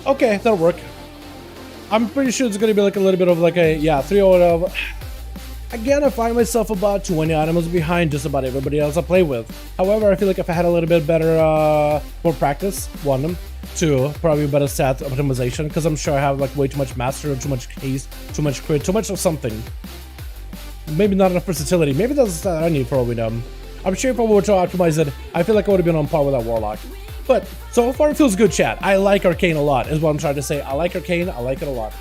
Okay, that'll work. I'm pretty sure it's gonna be like a little bit of like a, yeah, 3 out of... Again, I find myself about 20 items behind just about everybody else I play with. However, I feel like if I had a little bit better, more practice, 1, 2, probably better stat optimization, because I'm sure I have like way too much master, too much haste, too much crit, too much of something. Maybe not enough versatility. Maybe that's the stat I need for Owydom. I'm sure if I were to optimize it, I feel like I would have been on par with that Warlock. But so far it feels good, chat. I like Arcane a lot, is what I'm trying to say. I like Arcane, I like it a lot.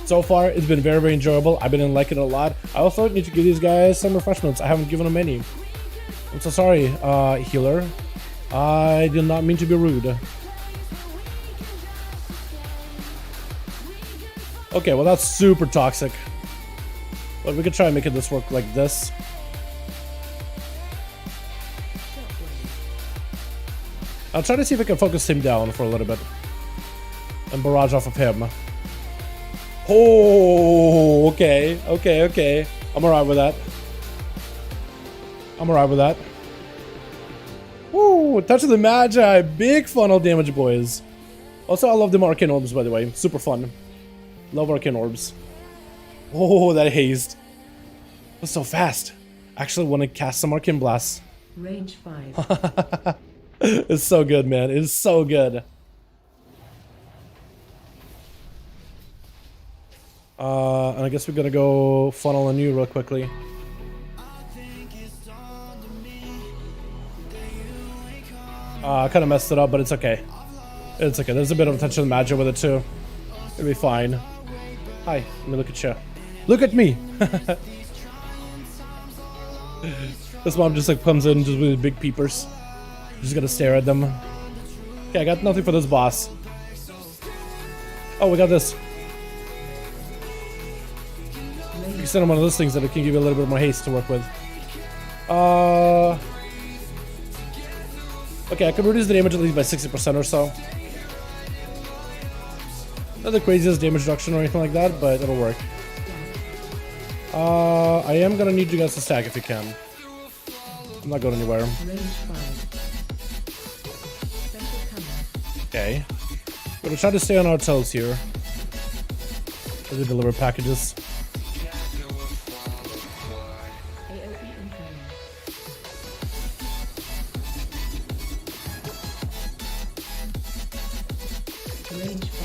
So far, it's been very, very enjoyable. I've been liking it a lot. I also need to give these guys some refreshments. I haven't given them any. I'm so sorry, healer. I did not mean to be rude. Okay, well that's super toxic. But we could try and make this work like this. I'll try to see if I can focus him down for a little bit. And barrage off of him. Oh, okay, okay, okay. I'm alright with that. I'm alright with that. Woo, Touch of the Magi. Big funnel damage, boys. Also, I love the Arcane Orbs, by the way. Super fun. Love Arcane Orbs. Oh, that haste. That's so fast. Actually want to cast some Arcane Blasts. Range 5. It's so good, man. It's so good. And I guess we're gonna go funnel on you real quickly. I kind of messed it up, but it's okay. It's okay. There's a bit of a touch of the magic with it too. It'll be fine. Hi. Let me look at you. Look at me. This mom just like comes in just with big peepers. Just gotta stare at them. Okay, I got nothing for this boss. Oh, we got this. You can send him one of those things that can give you a little bit more haste to work with. Okay, I can reduce the damage at least by 60% or so. Not the craziest damage reduction or anything like that, but it'll work. I am gonna need you guys to stack if you can. I'm not going anywhere. Okay. We're gonna try to stay on our toes here as we deliver packages. Range 5.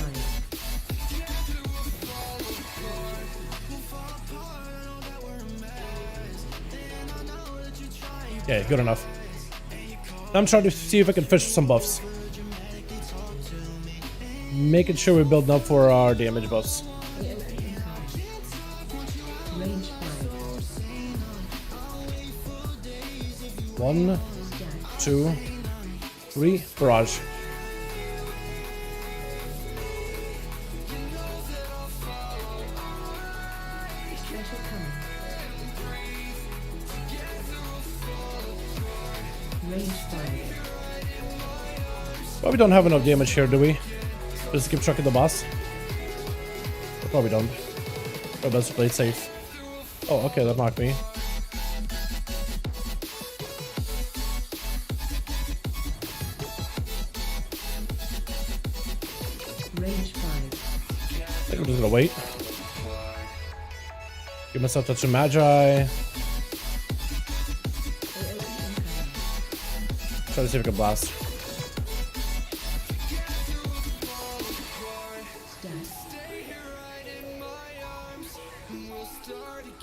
Okay, good enough. I'm trying to see if I can fish some buffs. Making sure we're building up for our damage buffs. Range 5. 1, 2, 3, barrage. Special coming. Range 5. Probably don't have enough damage here, do we? Just keep trucking the boss? We probably don't. Or best to play it safe. Oh, okay, that knocked me. Range 5. I think I'm just gonna wait. Give myself touch of magi. Try to see if I can blast.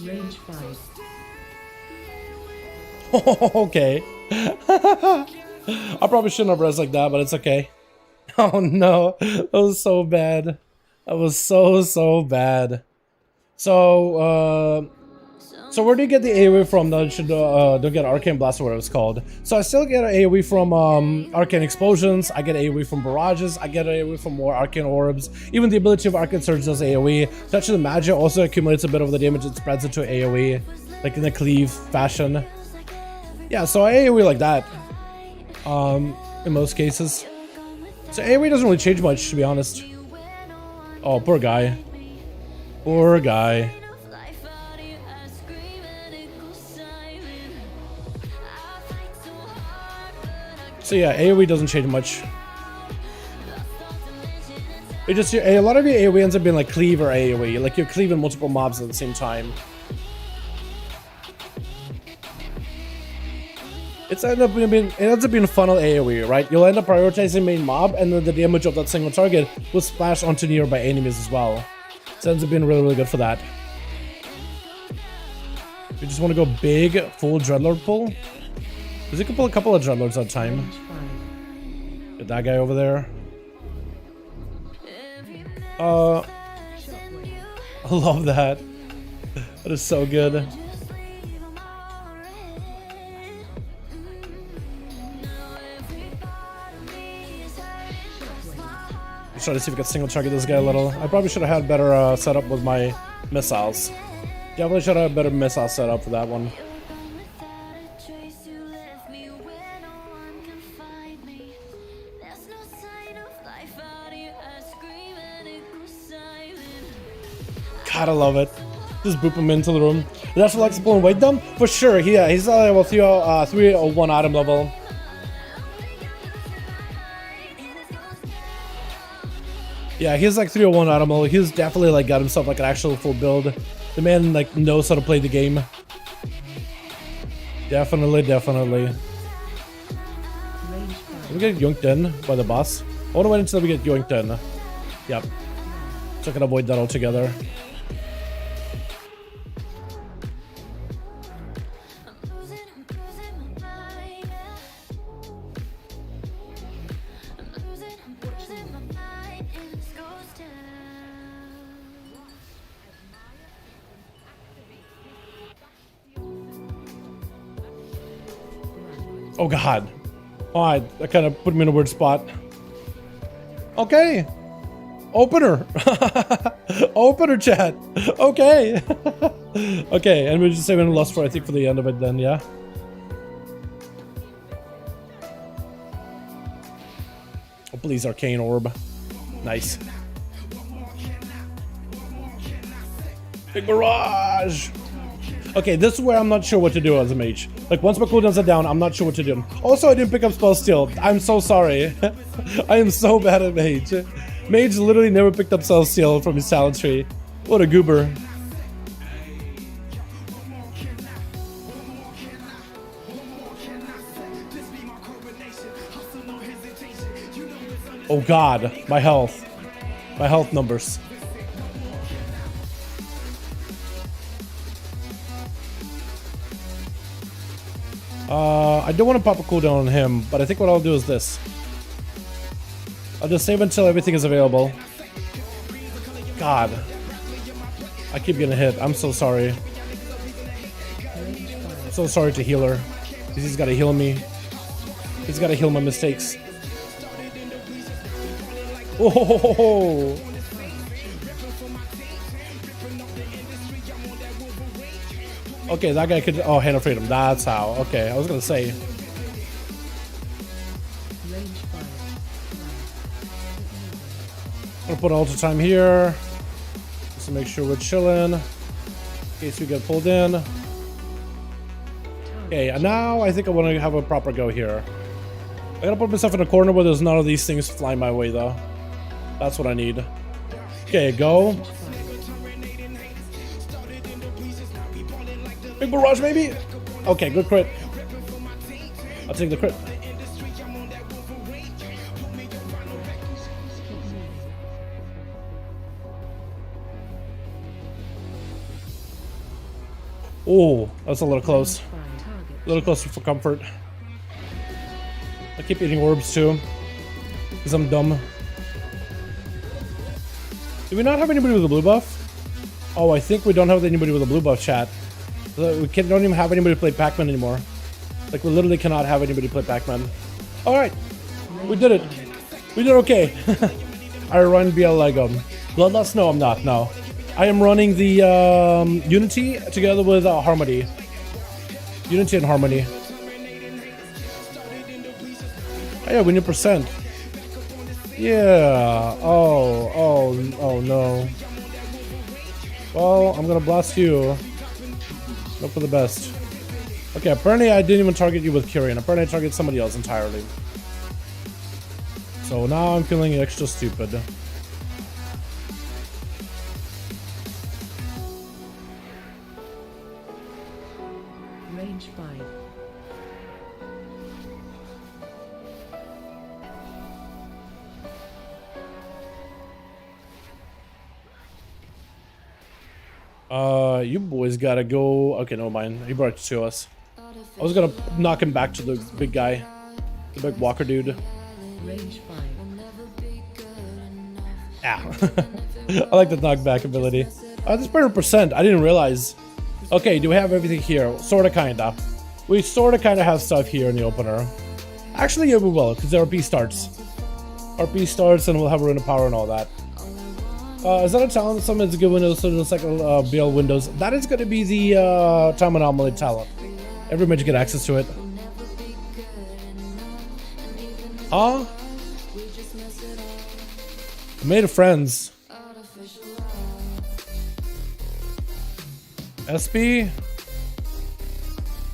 Range 5. Okay. I probably shouldn't have res like that, but it's okay. Oh no, that was so bad. That was so bad. So where do you get the AoE from that should don't get Arcane Blast or whatever it's called? So I still get an AoE from Arcane Explosions, I get AoE from Barrages, I get AoE from more Arcane Orbs. Even the ability of Arcane Surge does AoE. Touch of the Magic also accumulates a bit of the damage it spreads into AoE, like in a cleave fashion. Yeah, so I AoE like that. In most cases. So AoE doesn't really change much, to be honest. Oh, poor guy. Poor guy. So yeah, AoE doesn't change much. It just, a lot of your AoE ends up being like cleave or AoE, like you're cleaving multiple mobs at the same time. It ends up being funnel AoE, right? You'll end up prioritizing main mob, and then the damage of that single target will splash onto nearby enemies as well. So it ends up being really, really good for that. You just want to go big, full Dreadlord pull. Because you can pull a couple of Dreadlords at a time. Get that guy over there. I love that. That is so good. Try to see if we can single target this guy a little. I probably should have had better setup with my missiles. Definitely should have had better missile setup for that one. God, I love it. Just boop him into the room. That's flexible and weight dump? For sure, yeah, he's level 301 item level. Yeah, he's like 301 item level. He's definitely like got himself like an actual full build. The man like knows how to play the game. Definitely, definitely. Did we get yoinked in by the boss? I want to wait until we get yoinked in. Yep. So I can avoid that altogether. Oh god. Alright, that kind of put me in a weird spot. Okay. Opener. Opener chat. Okay. Okay, and we're just saving Lust for, I think, for the end of it then, yeah? Oh, please, Arcane Orb. Nice. Big barrage. Okay, this is where I'm not sure what to do as a mage. Like, once my cooldowns are down, I'm not sure what to do. Also, I didn't pick up Spell Steal. I'm so sorry. I am so bad at mage. Mage literally never picked up Spell Steal from his talent tree. What a goober. Oh god, my health. My health numbers. I don't want to pop a cooldown on him, but I think what I'll do is this. I'll just save until everything is available. God. I keep getting hit. I'm so sorry. I'm so sorry to heal her. He's got to heal me. He's got to heal my mistakes. Oh! Okay, that guy could. Oh, Hand of Freedom. That's how. Okay, I was gonna say. I'm gonna put ultra time here, just to make sure we're chilling, in case we get pulled in. Okay, and now I think I want to have a proper go here. I gotta put myself in a corner where there's none of these things flying my way, though. That's what I need. Okay, go. Big barrage, maybe? Okay, good crit. I'll take the crit. Oh, that's a little close. A little closer for comfort. I keep eating orbs too, because I'm dumb. Do we not have anybody with a blue buff? Oh, I think we don't have anybody with a blue buff, chat. We don't even have anybody play Pac-Man anymore. Like, we literally cannot have anybody play Pac-Man. Alright, we did it. We did okay. I run BL Lego. Bloodlust? No, I'm not, no. I am running the Unity together with Harmony. Unity and Harmony. Oh yeah, we need percent. Yeah. Oh no. Well, I'm gonna blast you. Hope for the best. Okay, apparently I didn't even target you with Kyrian. Apparently I targeted somebody else entirely. So now I'm feeling extra stupid. You boys gotta go. Okay, no mind. He brought it to us. I was gonna knock him back to the big guy, the big walker dude. Range 5. Ah. I like the knockback ability. This 100%. I didn't realize. Okay, do we have everything here? Sorta, kinda. We sorta, kinda have stuff here in the opener. Actually, yeah, we will, because the RP starts. RP starts, and we'll have rune of power and all that. Is that a talent? Someone's good Windows, so the second BL Windows. That is going to be the time anomaly talent. Every mage get access to it. Huh? I made friends. SP?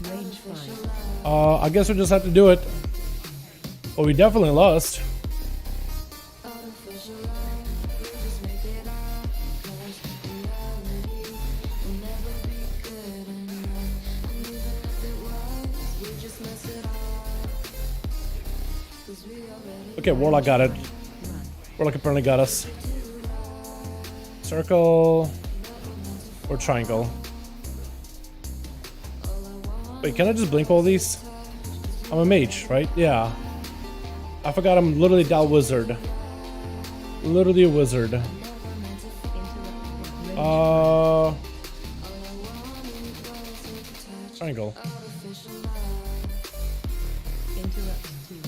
Range 5. I guess we just have to do it. Well, we definitely lost. Okay, Warlock got it. Warlock apparently got us. Circle or triangle. Wait, can I just blink all these? I'm a mage, right? Yeah. I forgot I'm literally Dal Wizard. Literally a wizard. Triangle.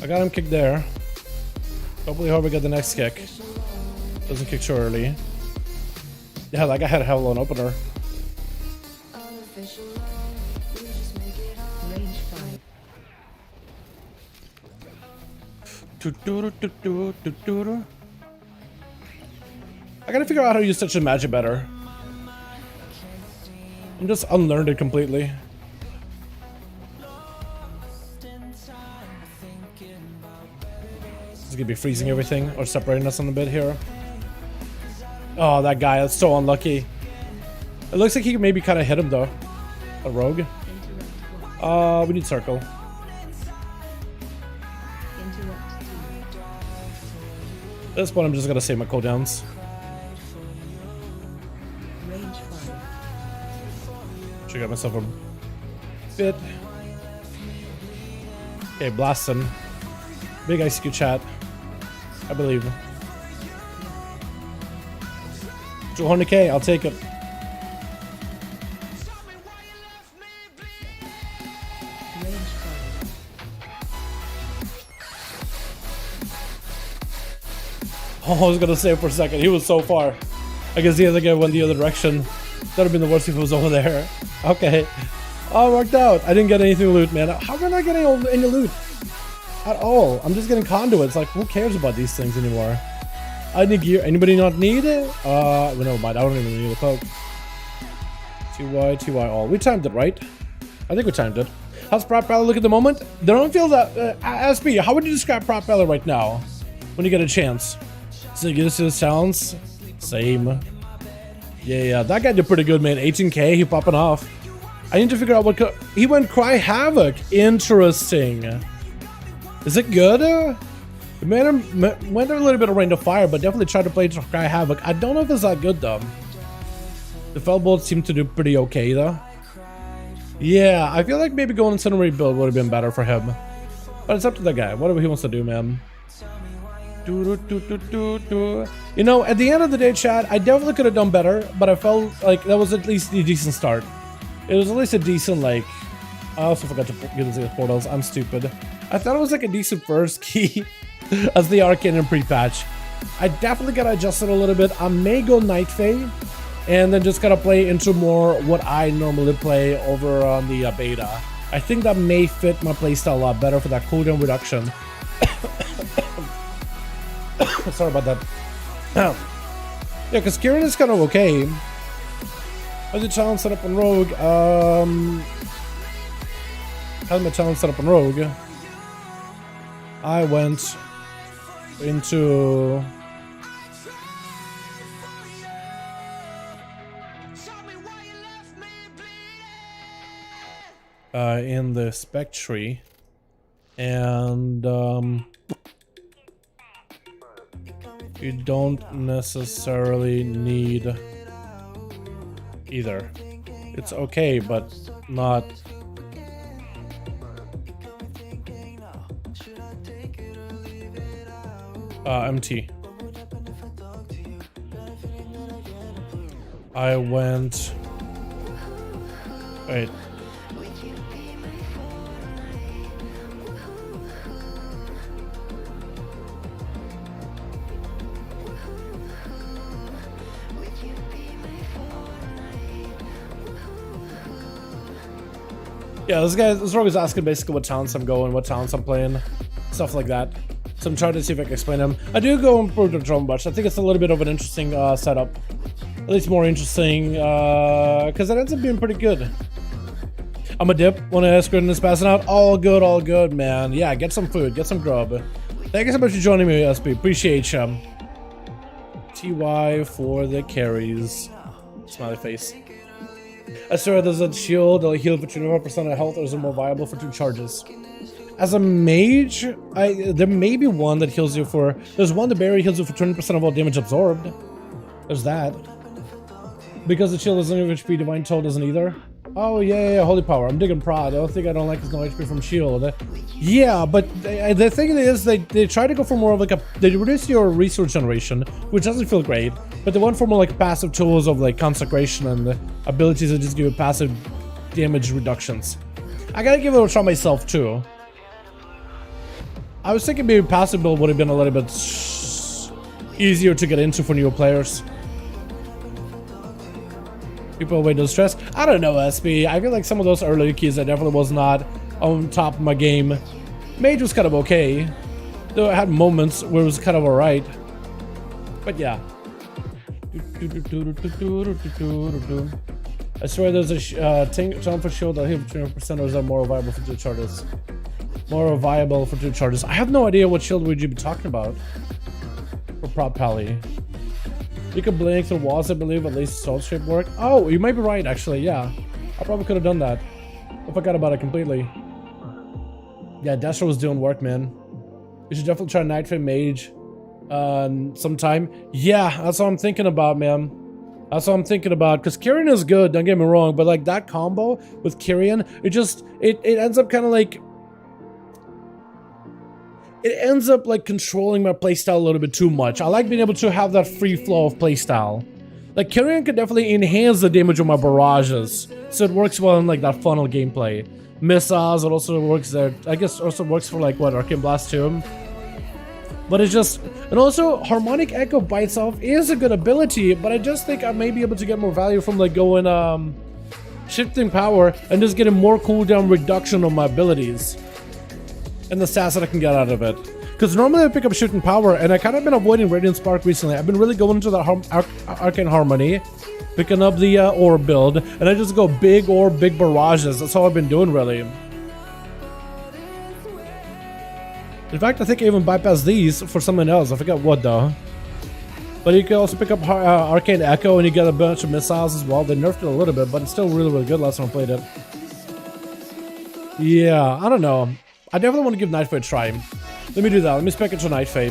I got him kicked there. Hopefully hope we get the next kick. Doesn't kick so early. Yeah, that guy had a hell of an opener. Range 5. I gotta figure out how to use such a magic better. I'm just unlearned it completely. It's gonna be freezing everything or separating us on the bit here. Oh, that guy, that's so unlucky. It looks like he could maybe kind of hit him though. A rogue. We need circle. At this point, I'm just gonna save my cooldowns. Range 5. Should get myself a bit. Okay, blasting. Big ICQ chat. I believe. 200k, I'll take it. Range 5. Oh, I was gonna say for a second, he was so far. I guess the other guy went the other direction. That'd have been the worst if it was over there. Okay. Oh, it worked out. I didn't get anything to loot, man. How am I not getting any loot? At all. I'm just getting conduits. Like, who cares about these things anymore? I need gear. Anybody not need it? Well, never mind. I don't even need a cloak. TY all. We timed it, right? I think we timed it. How's Prop Valor look at the moment? They don't feel that. SP, how would you describe Prop Valor right now? When you get a chance? So you get to see his talents? Same. Yeah, that guy did pretty good, man. 18k, he popping off. I need to figure out what he went Cry Havoc. Interesting. Is it good? It went a little bit of Rain of Fire, but definitely tried to play Cry Havoc. I don't know if it's that good though. The Fell Bolts seem to do pretty okay though. Yeah, I feel like maybe going Incinerate build would have been better for him. But it's up to the guy. Whatever he wants to do, man. You know, at the end of the day, chat, I definitely could have done better, but I felt like that was at least a decent start. It was at least a decent, like... I also forgot to get these portals. I'm stupid. I thought it was like a decent first key as the Arcane and pre-patch. I definitely gotta adjust it a little bit. I may go Night Fae and then just gotta play into more what I normally play over on the beta. I think that may fit my playstyle a lot better for that cooldown reduction. Sorry about that. Yeah, because Kieran is kind of okay. How's your challenge set up on Rogue? How's my challenge set up on Rogue? I went into... in the spec tree. And, you don't necessarily need either. It's okay, but not. MT. I went. Wait. Yeah, this rogue is asking basically what talents I'm going, what talents I'm playing, stuff like that. So I'm trying to see if I can explain them. I do go and improve the drum bush. I think it's a little bit of an interesting setup. At least more interesting, because it ends up being pretty good. I'm a dip. Want to ask is passing out? All good, man. Yeah, get some food, get some grub. Thank you so much for joining me, SB. Appreciate you. TY for the carries. Smiley face. I swear there's a shield that'll heal for 25% of health, or is it more viable for 2 charges? As a mage, there may be one that heals you for. There's one that barely heals you for 20% of all damage absorbed. There's that. Because the shield doesn't have HP, Divine Toe doesn't either. Oh yeah, Holy Power. I'm digging Prod. The only thing I don't like is no HP from shield. Yeah, but the thing is, they try to go for more of like a. They reduce your resource generation, which doesn't feel great. But they went for more like passive tools of like consecration and abilities that just give you passive damage reductions. I gotta give it a try myself too. I was thinking maybe passive build would have been a little bit easier to get into for new players. People away no stress. I don't know, SB. I feel like some of those earlier keys I definitely was not on top of my game. Mage was kind of okay. Though I had moments where it was kind of alright. But yeah. I swear there's a talent for shield that hit 20% or is that more viable for 2 charges? More viable for 2 charges. I have no idea what shield would you be talking about. For prop pally. You could blink through walls, I believe, at least soul shape work. Oh, you might be right, actually, yeah. I probably could have done that. I forgot about it completely. Yeah, Destra was doing work, man. You should definitely try Nightfang Mage sometime. Yeah, that's what I'm thinking about, man. That's what I'm thinking about. Because Kyrian is good, don't get me wrong, but like that combo with Kyrian, it ends up kind of like. It ends up like controlling my playstyle a little bit too much. I like being able to have that free flow of playstyle. Like Kyrian could definitely enhance the damage of my barrages, so it works well in like that funnel gameplay. Missiles, it also works there. I guess also works for like what, Arcane Blast too. But it's just, and also Harmonic Echo by itself is a good ability, but I just think I may be able to get more value from like going shifting power and just getting more cooldown reduction on my abilities. And the stats that I can get out of it. Because normally I pick up shifting power, and I kind of been avoiding Radiant Spark recently. I've been really going into that Arcane Harmony, picking up the orb build, and I just go big orb, big barrages. That's all I've been doing, really. In fact, I think I even bypassed these for something else. I forgot what, though. But you can also pick up Arcane Echo, and you get a bunch of missiles as well. They nerfed it a little bit, but it's still really, really good last time I played it. Yeah, I don't know. I definitely want to give Nightfang a try. Let me do that. Let me spec it to Nightfang.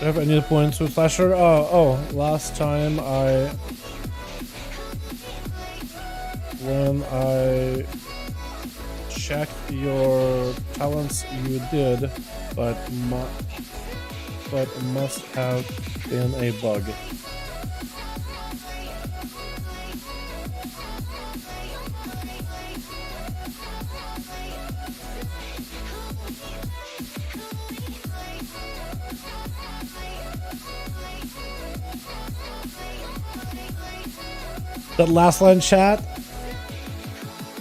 Do I have any points with Flasher? Oh, last time when I checked your talents, you did, but must have been a bug. That last line chat,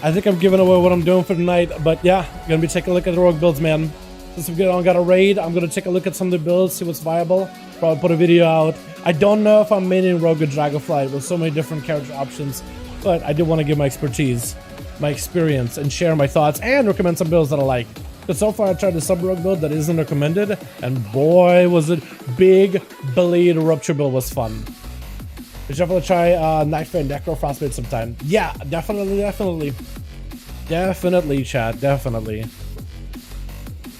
I think I'm giving away what I'm doing for tonight, but yeah, gonna be taking a look at the rogue builds, man. Since we got a raid, I'm gonna take a look at some of the builds, see what's viable, probably put a video out. I don't know if I'm maining rogue or Dragonflight with so many different character options, but I did want to give my expertise, my experience, and share my thoughts, and recommend some builds that I like. Because so far I tried the sub-rogue build that isn't recommended, and boy was it, big bleed rupture build was fun. We should definitely try Nightfang Necro Frostbite sometime. Yeah, definitely, chat, definitely.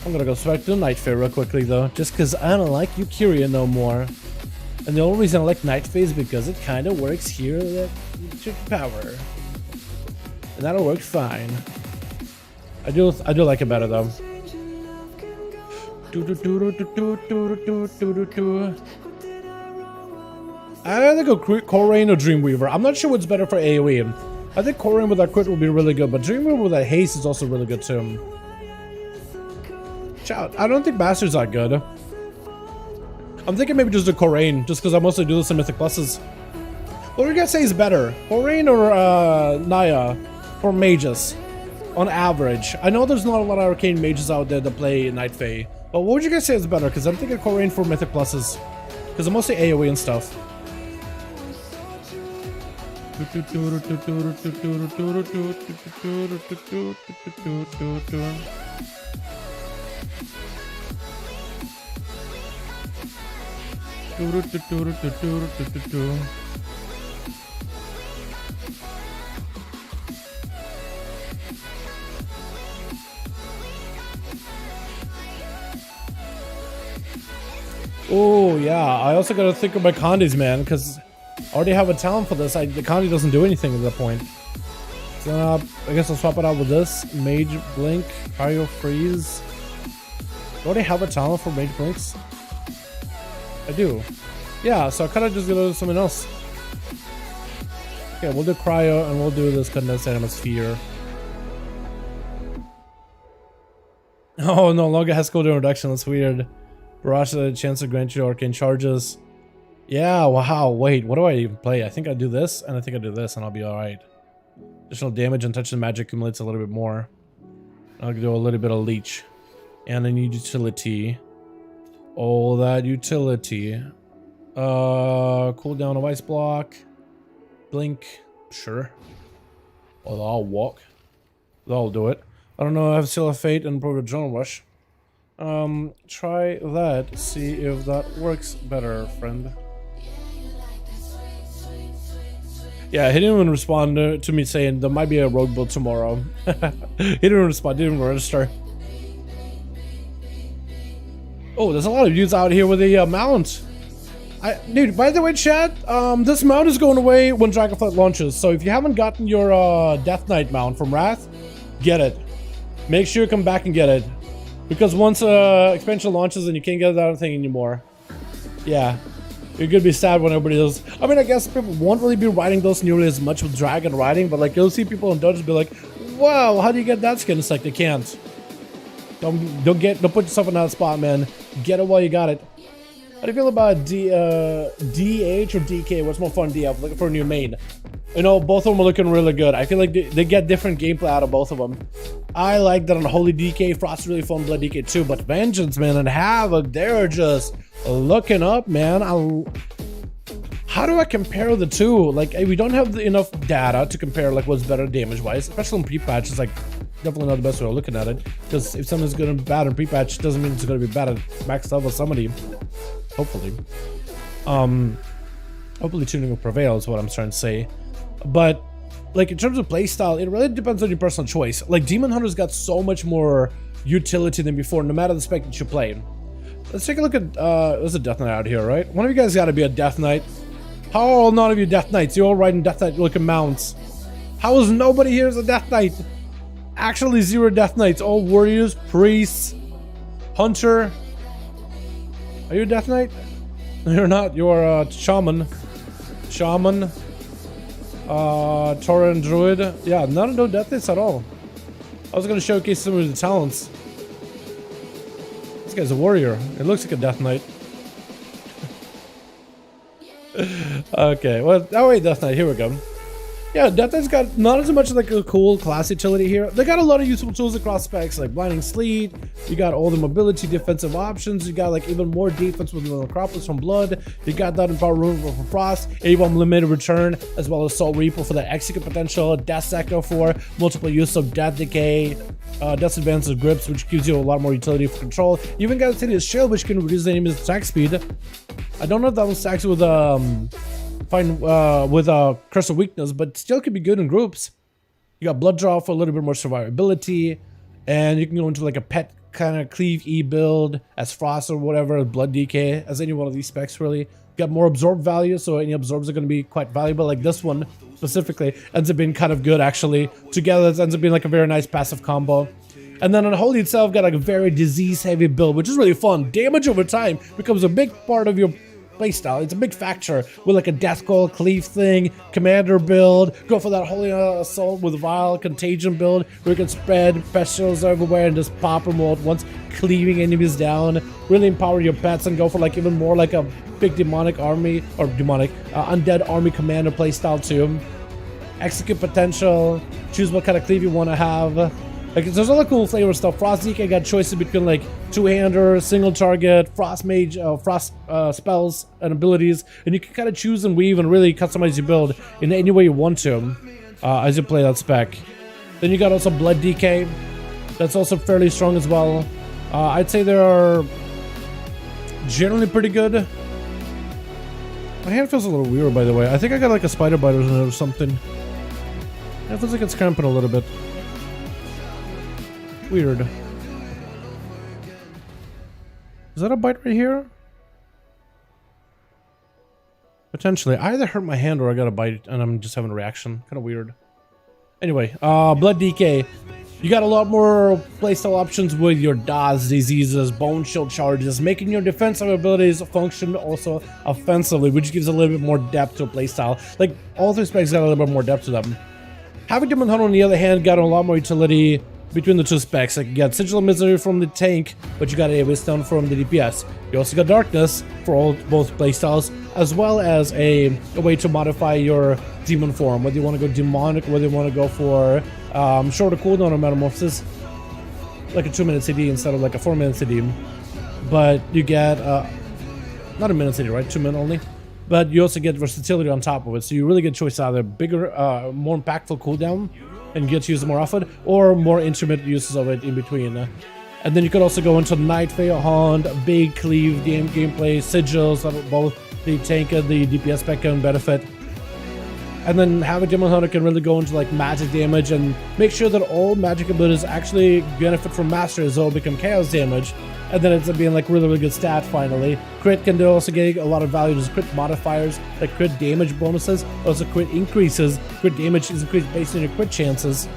I'm gonna go back to Nightfang real quickly though, just because I don't like you Kyrian no more. And the only reason I like Night Phase is because it kind of works here at Chick Power. And that'll work fine. I do like it better though. I think a Korain or Dreamweaver. I'm not sure what's better for AoE. I think Korain with that crit will be really good, but Dreamweaver with that haste is also really good too. Shout, I don't think Master's that good. I'm thinking maybe just a Korain, just because I mostly do this in Mythic Pluses. What do you guys say is better? Korain or Naya for mages? On average. I know there's not a lot of arcane mages out there that play Night Fae, but what would you guys say is better? Because I'm thinking Korain for Mythic Pluses. Because I'm mostly AoE and stuff. Oh yeah, I also gotta think of my Condis, man, because I already have a talent for this. The Condi doesn't do anything at that point. So I guess I'll swap it out with this. Mage Blink, Cryo Freeze. Do I already have a talent for Mage Blinks? I do. Yeah, so I kind of just gonna do something else. Okay, we'll do Cryo and we'll do this Condensed Atmosphere. Oh, no longer has cooldown reduction. That's weird. Barrage has a chance to grant you arcane charges. Yeah, wow, wait, what do I even play? I think I do this, and I think I do this, and I'll be alright. Additional damage and touch and magic accumulates a little bit more. I'll do a little bit of leech. And I need utility. All that utility. Cooldown of ice block. Blink. Sure. Well, I'll walk. That'll do it. I don't know, I have Seal of Fate and probably Adrenaline Rush. Try that. See if that works better, friend. Yeah, he didn't even respond to me saying there might be a rogue build tomorrow. He didn't respond, didn't even register. Oh, there's a lot of dudes out here with the mount. Dude, by the way, chat, this mount is going away when Dragonflight launches. So if you haven't gotten your Death Knight mount from Wrath, get it. Make sure you come back and get it. Because once expansion launches and you can't get that thing anymore. Yeah. You're gonna be sad when everybody does. I mean, I guess people won't really be riding those nearly as much with dragon riding, but like you'll see people in dungeons be like, wow, how do you get that skin? It's like they can't. Don't put yourself in that spot, man. Get it while you got it. How do you feel about DH or DK? What's more fun, DF? Looking for a new main. You know, both of them are looking really good. I feel like they get different gameplay out of both of them. I like that on Holy DK. Frost is really fun, Blood DK too. But Vengeance, man, and Havoc, they're just looking up, man. How do I compare the two? Like, we don't have enough data to compare like what's better damage-wise, especially in pre-patch. It's like definitely not the best way of looking at it. Because if something's gonna be bad in pre-patch, doesn't mean it's gonna be bad at max level somebody. Hopefully. Hopefully tuning will prevail is what I'm trying to say. But like in terms of playstyle, it really depends on your personal choice. Like Demon Hunter's got so much more utility than before, no matter the spec that you play. Let's take a look at there's a Death Knight out here, right? One of you guys gotta be a Death Knight. How are all none of you Death Knights? You're all riding Death Knight looking mounts. How is nobody here is a Death Knight? Actually 0 Death Knights, all warriors, priests, hunter. Are you a Death Knight? No, you're not. You're a shaman. Shaman. Tauren Druid. Yeah, none of no Death Knights at all. I was gonna showcase some of the talents. This guy's a warrior. It looks like a Death Knight. Okay, well, oh wait, Death Knight, here we go. Yeah, Death Knight's got not as much like a cool class utility here. They got a lot of useful tools across specs like Blinding Sleet. You got all the mobility defensive options. You got like even more defense with the Necropolis from Blood. You got that in Power Room for Frost. Even Limited Return, as well as Soul Reaper for the execute potential. Death Sector for multiple use of Death Decay. Death Advances Grips, which gives you a lot more utility for control. You even got a Insidious Shield, which can reduce the enemy's attack speed. I don't know if that one stacks with Curse of Weakness, but still could be good in groups. You got Blood Draw for a little bit more survivability, and you can go into like a pet kind of Cleave E build as Frost or whatever, Blood DK, as any one of these specs really. get more absorb value, so any absorbs are going to be quite valuable. Like this one specifically ends up being kind of good actually. Together it ends up being like a very nice passive combo. And then Unholy itself got like a very disease heavy build, which is really fun. Damage over time becomes a big part of your playstyle. It's a big factor with like a Death Call cleave thing, commander build, go for that Holy Assault with Vile Contagion build where you can spread pestilence everywhere and just pop them all at once, cleaving enemies down. Really empower your pets and go for like even more like a big demonic army or demonic undead army commander playstyle too. Execute potential, choose what kind of cleave you want to have. Like, there's other cool flavor stuff. Frost DK got choices between like two-hander, single target, frost mage, frost spells and abilities, and you can kind of choose and weave and really customize your build in any way you want to as you play that spec. Then you got also Blood DK, that's also fairly strong as well. I'd say they are generally pretty good. My hand feels a little weird, by the way. I think I got like a spider bite or something. It feels like it's cramping a little bit. Weird. Is that a bite right here? Potentially. I either hurt my hand or I got a bite and I'm just having a reaction. Kind of weird. Anyway, Blood DK. You got a lot more playstyle options with your DOS, diseases, bone shield charges, making your defensive abilities function also offensively, which gives a little bit more depth to a playstyle. Like, all three specs got a little bit more depth to them. Having Demon Hunter on the other hand got a lot more utility between the two specs. Like, you got Sigil of Misery from the tank, but you got AoE Stun from the DPS. You also got Darkness for both playstyles, as well as a way to modify your demon form, whether you want to go demonic, whether you want to go for shorter cooldown or metamorphosis, like a 2-minute CD instead of like a 4-minute CD. But you get not a minute CD, right? 2 minute only. But you also get versatility on top of it, so you really get choice either bigger, more impactful cooldown, and you get to use it more often, or more intermittent uses of it in between. And then you could also go into Night Fae, Haunt, Big Cleave, gameplay, Sigils, both the tank and the DPS spec can benefit. And then having Demon Hunter can really go into like magic damage and make sure that all magic abilities actually benefit from mastery as well, become chaos damage. And then it's being like really good stat finally. Crit can also get a lot of value. There's crit modifiers, like crit damage bonuses, also crit increases. Crit damage is increased based on your crit chances.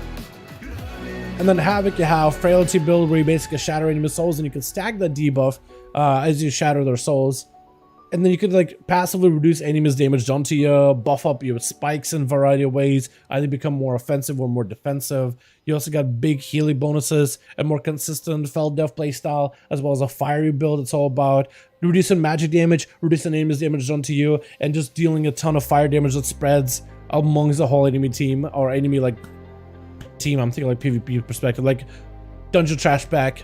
And then Havoc, you have Frailty build where you basically shatter enemy souls and you can stack that debuff as you shatter their souls. And then you could like passively reduce enemies' damage done to you, buff up your spikes in a variety of ways, either become more offensive or more defensive. You also got big healing bonuses, a more consistent Fell Death playstyle, as well as a fiery build. It's all about reducing magic damage, reducing enemies' damage done to you, and just dealing a ton of fire damage that spreads amongst the whole enemy team, or enemy like team. I'm thinking like PvP perspective, like Dungeon Trash Back.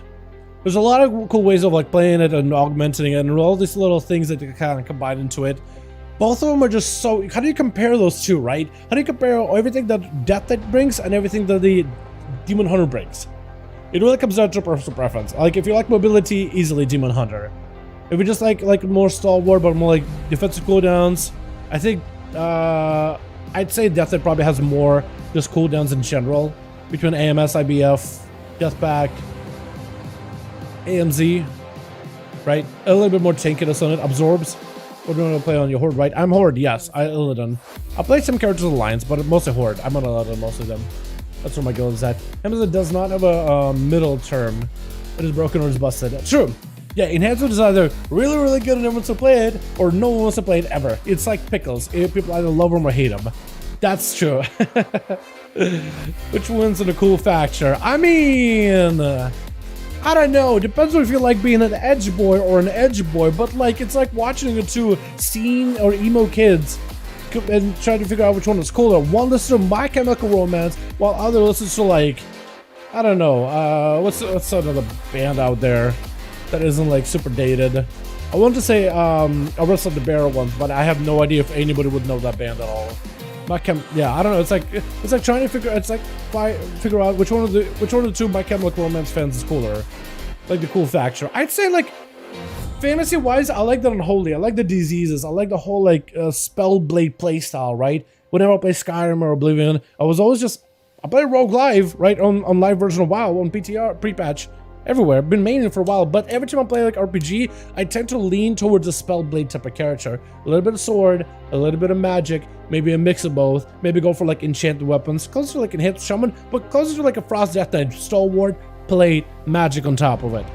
There's a lot of cool ways of like playing it and augmenting it and all these little things that you kind of combine into it. Both of them are just so... How do you compare those two, right? How do you compare everything that Death Knight brings and everything that the Demon Hunter brings? It really comes down to personal preference. Like, if you like mobility, easily Demon Hunter. If you just like more stalwart but more like defensive cooldowns, I think I'd say Death Knight probably has more just cooldowns in general between AMS, IBF, Deathback, AMZ, right? A little bit more tankiness on it. Absorbs. What do you want to play on your Horde, right? I'm Horde, yes. Illidan. I played some characters Alliance, but mostly Horde. I'm on Illidan, most of them. That's where my guild is at. Amazon does not have a middle term. It is broken or is busted. True. Yeah, Enhancement is either really, really good and everyone wants to play it, or no one wants to play it ever. It's like pickles. People either love them or hate them. That's true. Which one's in a cool factor? I mean... I don't know, depends on if you like being an edge boy or an edge boy, but like, it's like watching the two scene or emo kids and trying to figure out which one is cooler. One listens to My Chemical Romance, while other listens to like, I don't know, what's another band out there that isn't like super dated? I want to say Arrest of the Bear ones, but I have no idea if anybody would know that band at all. Yeah, I don't know. It's like trying to figure out which one of the two My Chemical Romance fans is cooler, like the cool factor. I'd say like fantasy wise, I like the Unholy. I like the diseases. I like the whole like Spellblade playstyle. Right? Whenever I play Skyrim or Oblivion, I was always I play Rogue Live right on live version of WoW on PTR pre-patch, everywhere. I've been maining for a while, but every time I play like RPG, I tend to lean towards a spellblade type of character. A little bit of sword, a little bit of magic, maybe a mix of both. Maybe go for like enchanted weapons, closer to like enhanced shaman, but closer to like a frost death knight, stalwart, plate, magic on top of it.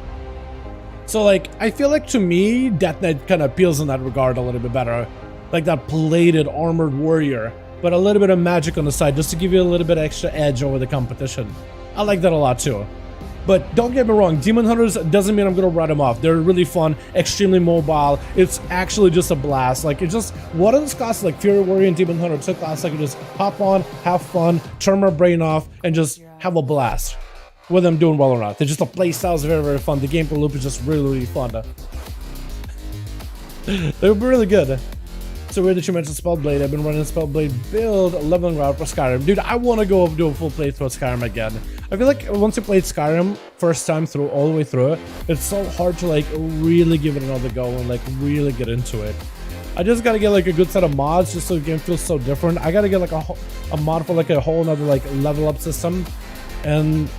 So like, I feel like to me, Death Knight kind of appeals in that regard a little bit better. Like that plated armored warrior, but a little bit of magic on the side just to give you a little bit extra edge over the competition. I like that a lot too. But don't get me wrong, Demon Hunters doesn't mean I'm gonna write them off. They're really fun, extremely mobile. It's actually just a blast. Like, it's just one of those classes like Fury Warrior and Demon Hunter. It's a class I can just hop on, have fun, turn my brain off, and just have a blast. Whether I'm doing well or not. They're just, the play style is very, very fun. The gameplay loop is just really, really fun. They're really good. So weird that you mentioned Spellblade. I've been running Spellblade build, leveling route for Skyrim. Dude, I want to go do a full playthrough of Skyrim again. I feel like once you played Skyrim first time through, all the way through it, it's so hard to like really give it another go and like really get into it. I just gotta get like a good set of mods just so the game feels so different. I gotta get like a mod for like a whole another like level up system and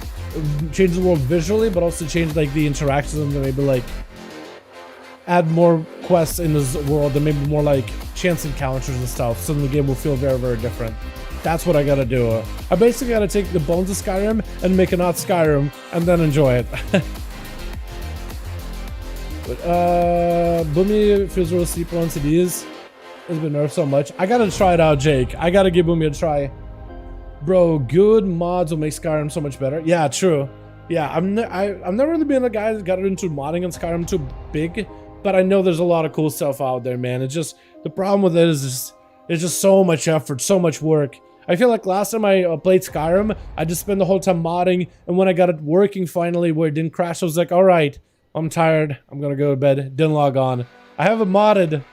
change the world visually, but also change like the interactions and maybe like add more quests in this world and maybe more like chance encounters and stuff, so the game will feel very, very different. That's what I gotta do. I basically gotta take the bones of Skyrim and make it not Skyrim and then enjoy it. But Boomy feels real steep on CDs. It's been nerfed so much. I gotta try it out, Jake. I gotta give Boomy a try. Bro, good mods will make Skyrim so much better. Yeah, true. Yeah, I've never really been a guy that got into modding in Skyrim too big, but I know there's a lot of cool stuff out there, man. It's just, the problem with it is it's just so much effort, so much work. I feel like last time I played Skyrim, I just spent the whole time modding, and when I got it working finally where it didn't crash, I was like, alright, I'm tired, I'm gonna go to bed, didn't log on. I have it modded.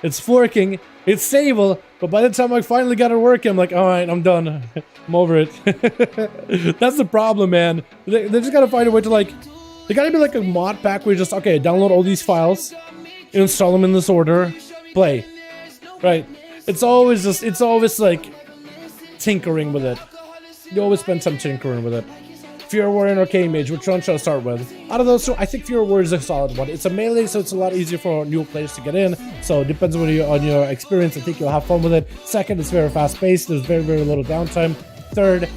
It's working, it's stable, but by the time I finally got it working, I'm like, alright, I'm done. I'm over it. That's the problem, man. They just gotta find a way to like, there gotta be like a mod pack where you just, okay, download all these files, install them in this order, play. Right? It's always just, it's always like tinkering with it. You always spend some tinkering with it. Fury Warrior and Arcane Mage, which one should I start with? Out of those two, I think Fury Warrior is a solid one. It's a melee, so it's a lot easier for new players to get in. So it depends on your experience. I think you'll have fun with it. Second, it's very fast paced. There's very, very little downtime. Third,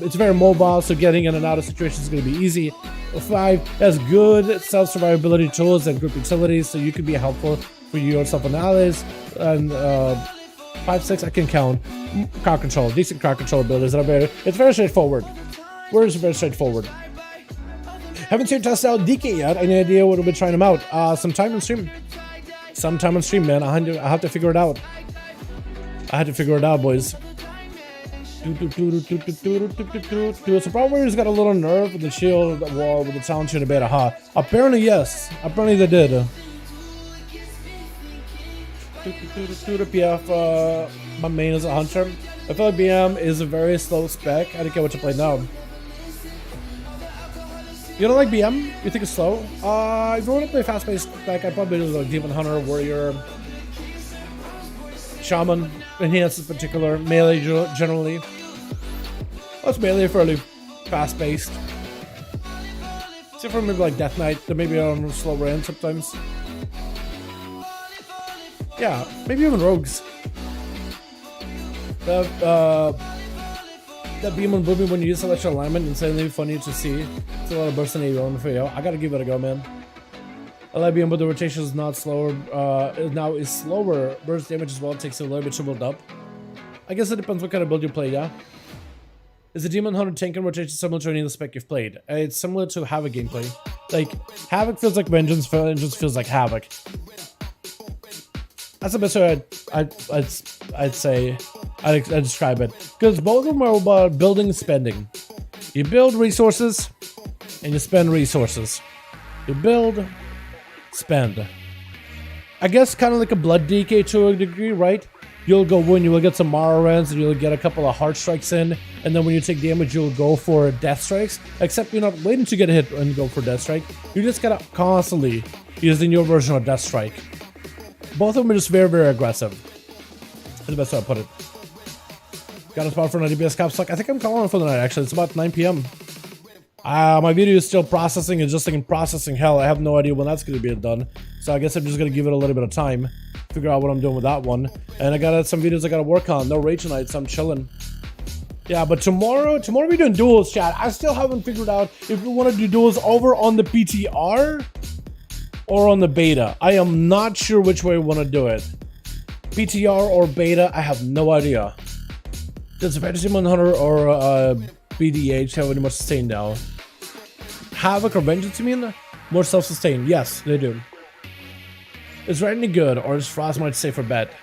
it's very mobile, so getting in and out of situations is going to be easy. 5, has good self-survivability tools and group utilities, so you can be helpful for yourself and allies. And 5, 6, I can count. Crowd control, decent crowd control abilities that are very, it's very straightforward. Words are very straightforward. Haven't seen test out DK yet. Any idea what we'll be trying them out? Sometime on stream. Sometime on stream, man. I have to figure it out. I had to figure it out, boys. So probably he's got a little nerf with the shield wall with the talent in a beta, huh? Apparently, yes. Apparently they did. PF, my main is a hunter. I feel like BM is a very slow spec. I don't care what you play now. You don't like BM? You think it's slow? If you want to play fast-paced spec, I'd probably do like Demon Hunter, Warrior, Shaman, Enhanced in particular, melee generally. That's melee fairly fast-paced. Except for maybe like Death Knight, that maybe on a slower end sometimes. Yeah, maybe even Rogues. That beam on Boomy when you use celestial alignment, insanely funny to see. It's a lot of burst in AO for you. I gotta give it a go, man. I like beam, but the rotation is not slower. Now is slower. Burst damage as well takes a little bit to build up. I guess it depends what kind of build you play, yeah? Is the Demon Hunter tank and rotation similar to any of the spec you've played? It's similar to Havoc gameplay. Like, Havoc feels like Vengeance, Vengeance feels like Havoc. That's the best way I'd say I'd describe it. Because both of them are about building and spending. You build resources, and you spend resources. You build, spend. I guess kind of like a Blood DK to a degree, right? You'll go win, you will get some Morrowends, and you'll get a couple of Heart Strikes in, and then when you take damage, you'll go for Death Strikes. Except you're not waiting to get a hit and go for Death Strike. You just gotta constantly using your version of Death Strike. Both of them are just very, very aggressive. That's the best way to put it. Got a spot for an DBS cap stock. I think I'm calling it for the night, actually. It's about 9 PM. My video is still processing, adjusting and processing hell. I have no idea when that's going to be done. So I guess I'm just going to give it a little bit of time. Figure out what I'm doing with that one. And I got some videos I got to work on. No raid tonight, so I'm chilling. Yeah, but tomorrow we're doing duels, chat. I still haven't figured out if we want to do duels over on the PTR or on the beta. I am not sure which way we want to do it. PTR or beta, I have no idea. Does Fantasy Hunter or BDH have any more sustain now? Havoc or Vengeance, you mean? More self-sustain. Yes, they do. Is Red any good, or is Frostmite safer bet?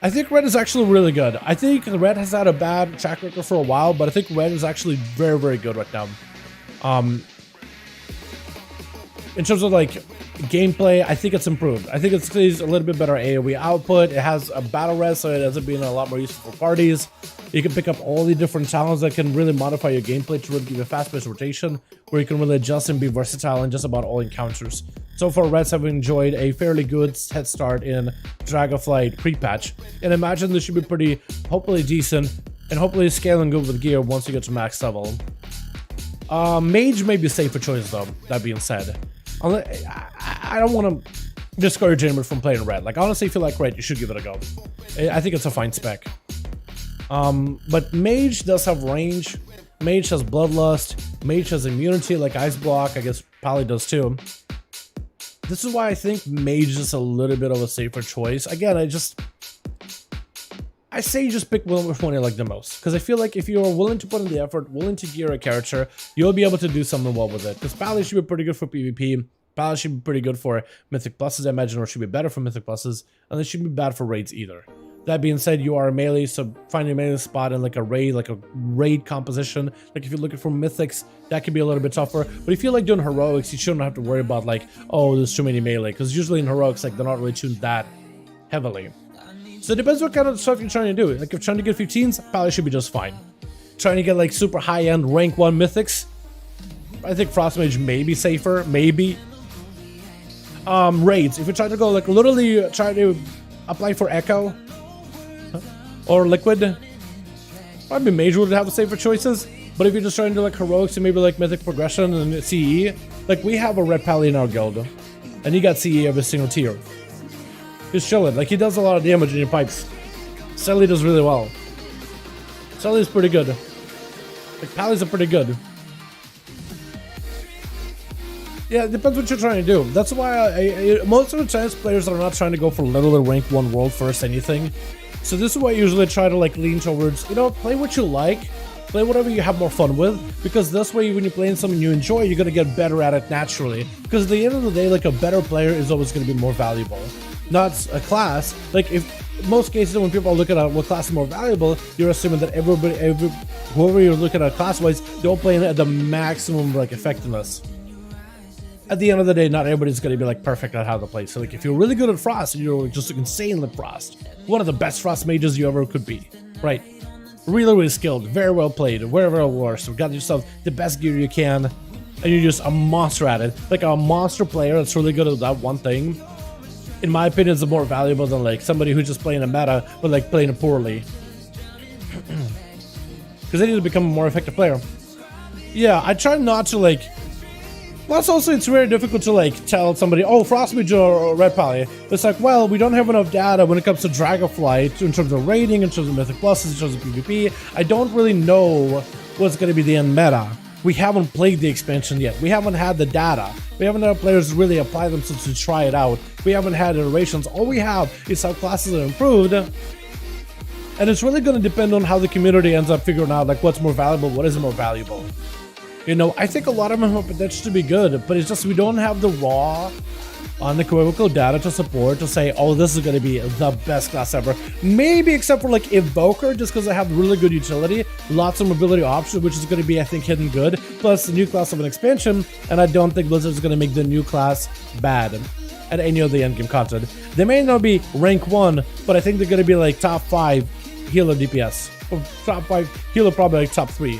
I think Red is actually really good. I think Red has had a bad track record for a while, but I think Red is actually very, very good right now. In terms of like gameplay, I think it's improved. I think it's a little bit better AoE output. It has a battle res, so it ends up being a lot more useful for parties. You can pick up all the different talents that can really modify your gameplay to really give you a fast-paced rotation, where you can really adjust and be versatile in just about all encounters. So far, Reds have enjoyed a fairly good head start in Dragonflight pre-patch, and imagine this should be pretty, hopefully decent, and hopefully scaling good with gear once you get to max level. Mage may be a safer choice though, that being said. I don't want to discourage anyone from playing Red. Like, honestly, if you like Red, you should give it a go. I think it's a fine spec. But Mage does have range. Mage has Bloodlust. Mage has immunity like Ice Block. I guess Pally does too. This is why I think Mage is a little bit of a safer choice. Again, I say just pick which one you like the most. Because I feel like if you are willing to put in the effort, willing to gear a character, you'll be able to do something well with it. Because Pally should be pretty good for PvP. Pally should be pretty good for Mythic Pluses, I imagine, or should be better for Mythic Pluses. And it shouldn't be bad for raids either. That being said, you are a melee, so finding a melee spot in like a raid composition, like if you're looking for mythics, that can be a little bit tougher. But if you like doing heroics, you shouldn't have to worry about like, oh, there's too many melee, because usually in heroics, like they're not really tuned that heavily. So it depends what kind of stuff you're trying to do. Like if you're trying to get 15s, probably should be just fine. Trying to get like super high-end rank 1 mythics, I think Frostmage may be safer, maybe. Raids, if you're trying to go like literally try to apply for Echo or Liquid, probably Mage would have the safer choices. But if you're just trying to do like heroics and maybe like mythic progression and CE, like we have a Red Pally in our guild, and he got CE every single tier. He's chilling, like he does a lot of damage in your pipes. Selly does really well. Selly's pretty good. Like Pallies are pretty good. Yeah, it depends what you're trying to do. That's why most of the times players are not trying to go for literally rank 1 world first anything. So this is why I usually try to like lean towards, you know, play what you like, play whatever you have more fun with, because this way when you're playing something you enjoy, you're gonna get better at it naturally. Because at the end of the day, like a better player is always gonna be more valuable. Not a class. Like if most cases when people are looking at what class is more valuable, you're assuming that whoever you're looking at class-wise, they're all playing at the maximum like effectiveness. At the end of the day, not everybody's going to be like perfect at how to play. So like if you're really good at Frost and you're just insanely Frost, one of the best Frost mages you ever could be, right? Really, really skilled, very well played, very, very well. So got yourself the best gear you can, and you're just a monster at it. Like a monster player that's really good at that one thing, in my opinion, is more valuable than like somebody who's just playing a meta, but like playing it poorly. Because they need to become a more effective player. Yeah, I try not to like... Plus, also, it's very difficult to like tell somebody, oh, Frostmage or Red Pally. It's like, well, we don't have enough data when it comes to Dragonflight in terms of rating, in terms of Mythic Pluses, in terms of PvP. I don't really know what's going to be the end meta. We haven't played the expansion yet. We haven't had the data. We haven't had players really apply themselves to try it out. We haven't had iterations. All we have is how classes are improved. And it's really going to depend on how the community ends up figuring out like what's more valuable, what isn't more valuable. You know, I think a lot of them have potential to be good, but it's just we don't have the raw, unequivocal data to support to say, oh, this is going to be the best class ever. Maybe except for like Evoker, just because I have really good utility, lots of mobility options, which is going to be, I think, hidden good, plus the new class of an expansion, and I don't think Blizzard is going to make the new class bad at any of the endgame content. They may not be rank 1, but I think they're going to be like top 5 healer DPS, or top 5 healer, probably like top 3.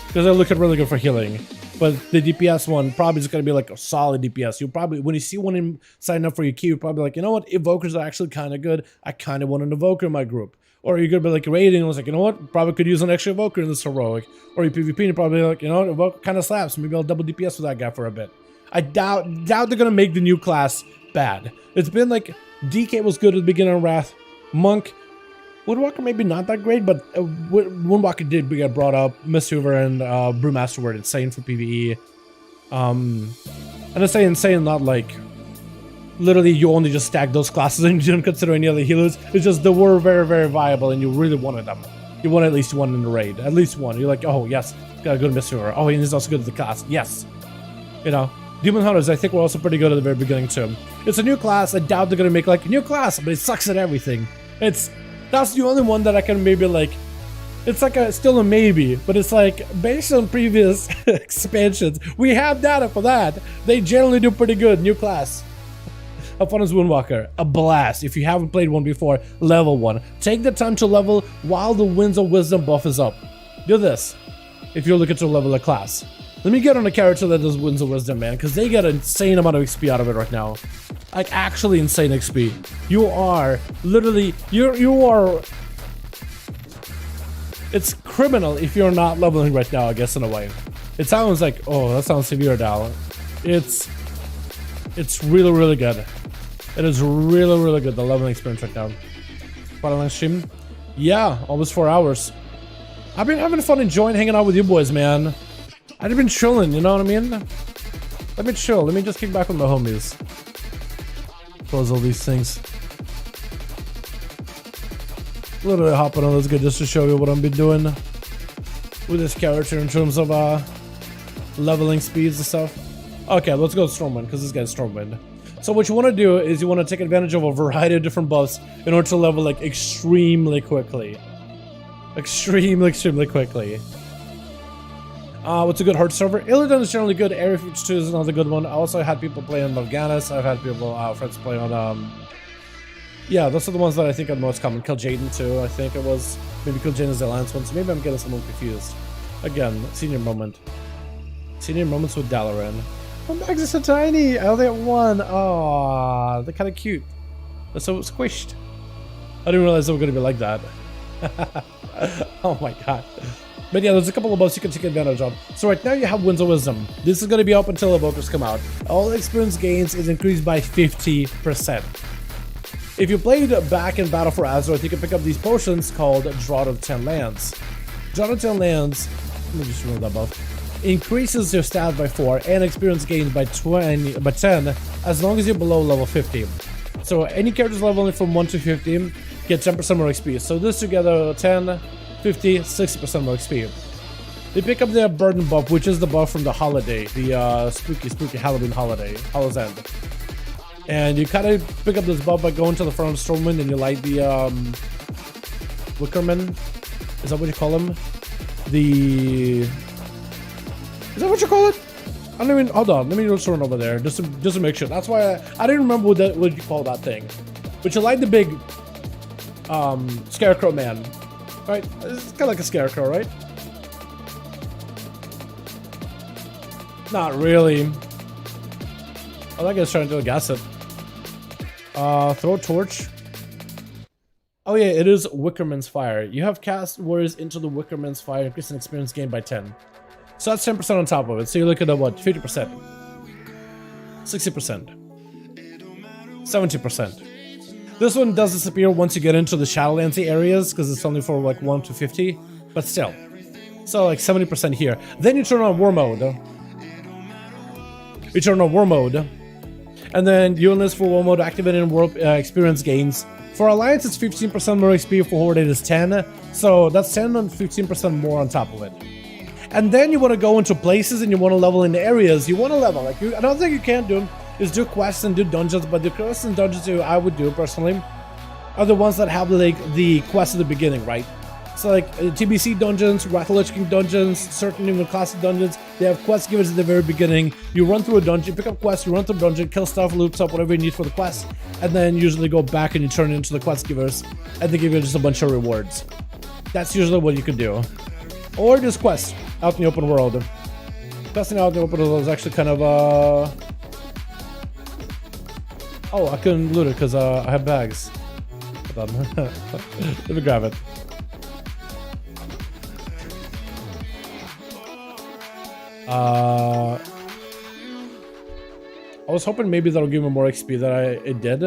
Because they're looking really good for healing. But the DPS one probably is going to be like a solid DPS. You'll probably, when you see one sign up for your queue, you're probably like, you know what, Evokers are actually kind of good. I kind of want an Evoker in my group. Or you're gonna be like raiding and it was like, you know what, probably could use an extra evoker in this heroic. Or you PvP and you're probably like, you know, evoker kind of slaps. Maybe I'll double DPS with that guy for a bit. I doubt they're gonna make the new class bad. It's been like DK was good at the beginning of Wrath. Monk, Woodwalker maybe not that great, but Woodwalker did get brought up. Misthoover and Brewmaster were insane for PvE. And I say insane, not like literally you only just stack those classes and you didn't consider any other healers. It's just they were very, very viable and you really wanted them. You want at least one in the raid, at least one. You're like, oh yes, got a good Misthoover. Oh, he's also good at the class. Yes, you know. Demon Hunters, I think, were also pretty good at the very beginning too. It's a new class. I doubt they're gonna make like a new class, but it sucks at everything. That's the only one that I can maybe like. It's like still a maybe, but it's like based on previous expansions, we have data for that. They generally do pretty good. New class. Have fun as Woundwalker. A blast. If you haven't played one before, level 1. Take the time to level while the Winds of Wisdom buff is up. Do this if you're looking to level a class. Let me get on a character that does Winds of Wisdom, man, because they get an insane amount of XP out of it right now. Like, actually insane XP. You are literally, you are... It's criminal if you're not leveling right now, I guess, in a way. It sounds like, oh, that sounds severe, Dal. It's really, really good. It is really, really good, the leveling experience right now. Quite a long stream. Yeah, almost 4 hours. I've been having fun enjoying hanging out with you boys, man. I've been chilling, you know what I mean? Let me chill. Let me just kick back with my homies. Close all these things. A little bit of hopping on this good just to show you what I've been doing with this character in terms of leveling speeds and stuff. Okay, let's go Stormwind because this guy's Stormwind. So what you want to do is you want to take advantage of a variety of different buffs in order to level like extremely quickly. Extremely quickly. What's a good hard server? Illidan is generally good. Area 52 is another good one. I also had people play on Morganis. I've had people, friends play on, yeah, those are the ones that I think are most common. Kill Jaden too, I think it was. Maybe Kill Jaden is the Alliance one, so maybe I'm getting someone confused. Again, senior moment. Senior moments with Dalaran. My bags are so tiny! I only have one. Aww, they're kind of cute. They're so squished. I didn't realize they were going to be like that. Oh my god. But yeah, there's a couple of buffs you can take advantage of. So right now you have Winds of Wisdom. This is going to be up until Evokers come out. All experience gains is increased by 50%. If you played back in Battle for Azeroth, you can pick up these potions called Drought of 10 Lands. Drought of 10 Lands, let me just remove that buff, increases your stat by 4 and experience gains by 10 as long as you're below level 50. So any characters leveling from 1 to 50 get 10% more XP. So this together, 10, 50, 60% more XP. They pick up their Burden buff, which is the buff from the holiday, the spooky Halloween holiday, Hallow's End. And you kind of pick up this buff by going to the front of Stormwind and you light the Wickerman. Is that what you call him? Is that what you call it? I don't even. Hold on, let me just run over there just to make sure. That's why I didn't remember what you call that thing. But you light the big scarecrow man, right? It's kind of like a scarecrow, right? Not really. I think I was trying to guess it. Throw a torch. Oh yeah, it is Wickerman's Fire. You have cast warriors into the Wickerman's Fire, increasing experience gain by 10. So that's 10% on top of it. So you're looking at what? 50%. 60%. 70%. This one does disappear once you get into the Shadowlands areas, because it's only for like 1 to 50. But still. So like 70% here. Then you turn on War Mode. You turn on War Mode. And then you enlist for War Mode, activating world experience gains. For Alliance, it's 15% more XP. For Horde, it is 10. So that's 10 and 15% more on top of it. And then you want to go into places and you want to level in the areas. You want to level. Like another thing you can't do is do quests and do dungeons. But the quests and dungeons I would do personally are the ones that have like the quests at the beginning, right? So like TBC dungeons, Wrath of Lich King dungeons, certain even classic dungeons, they have quest givers at the very beginning. You run through a dungeon, pick up quests, you run through a dungeon, kill stuff, loops up, whatever you need for the quest, and then usually go back and you turn it into the quest givers, and they give you just a bunch of rewards. That's usually what you could do. Or just quests out in the open world. Questing out in the open world is actually kind of Oh, I couldn't loot it because I have bags. done. Let me grab it. I was hoping maybe that'll give me more XP than it did.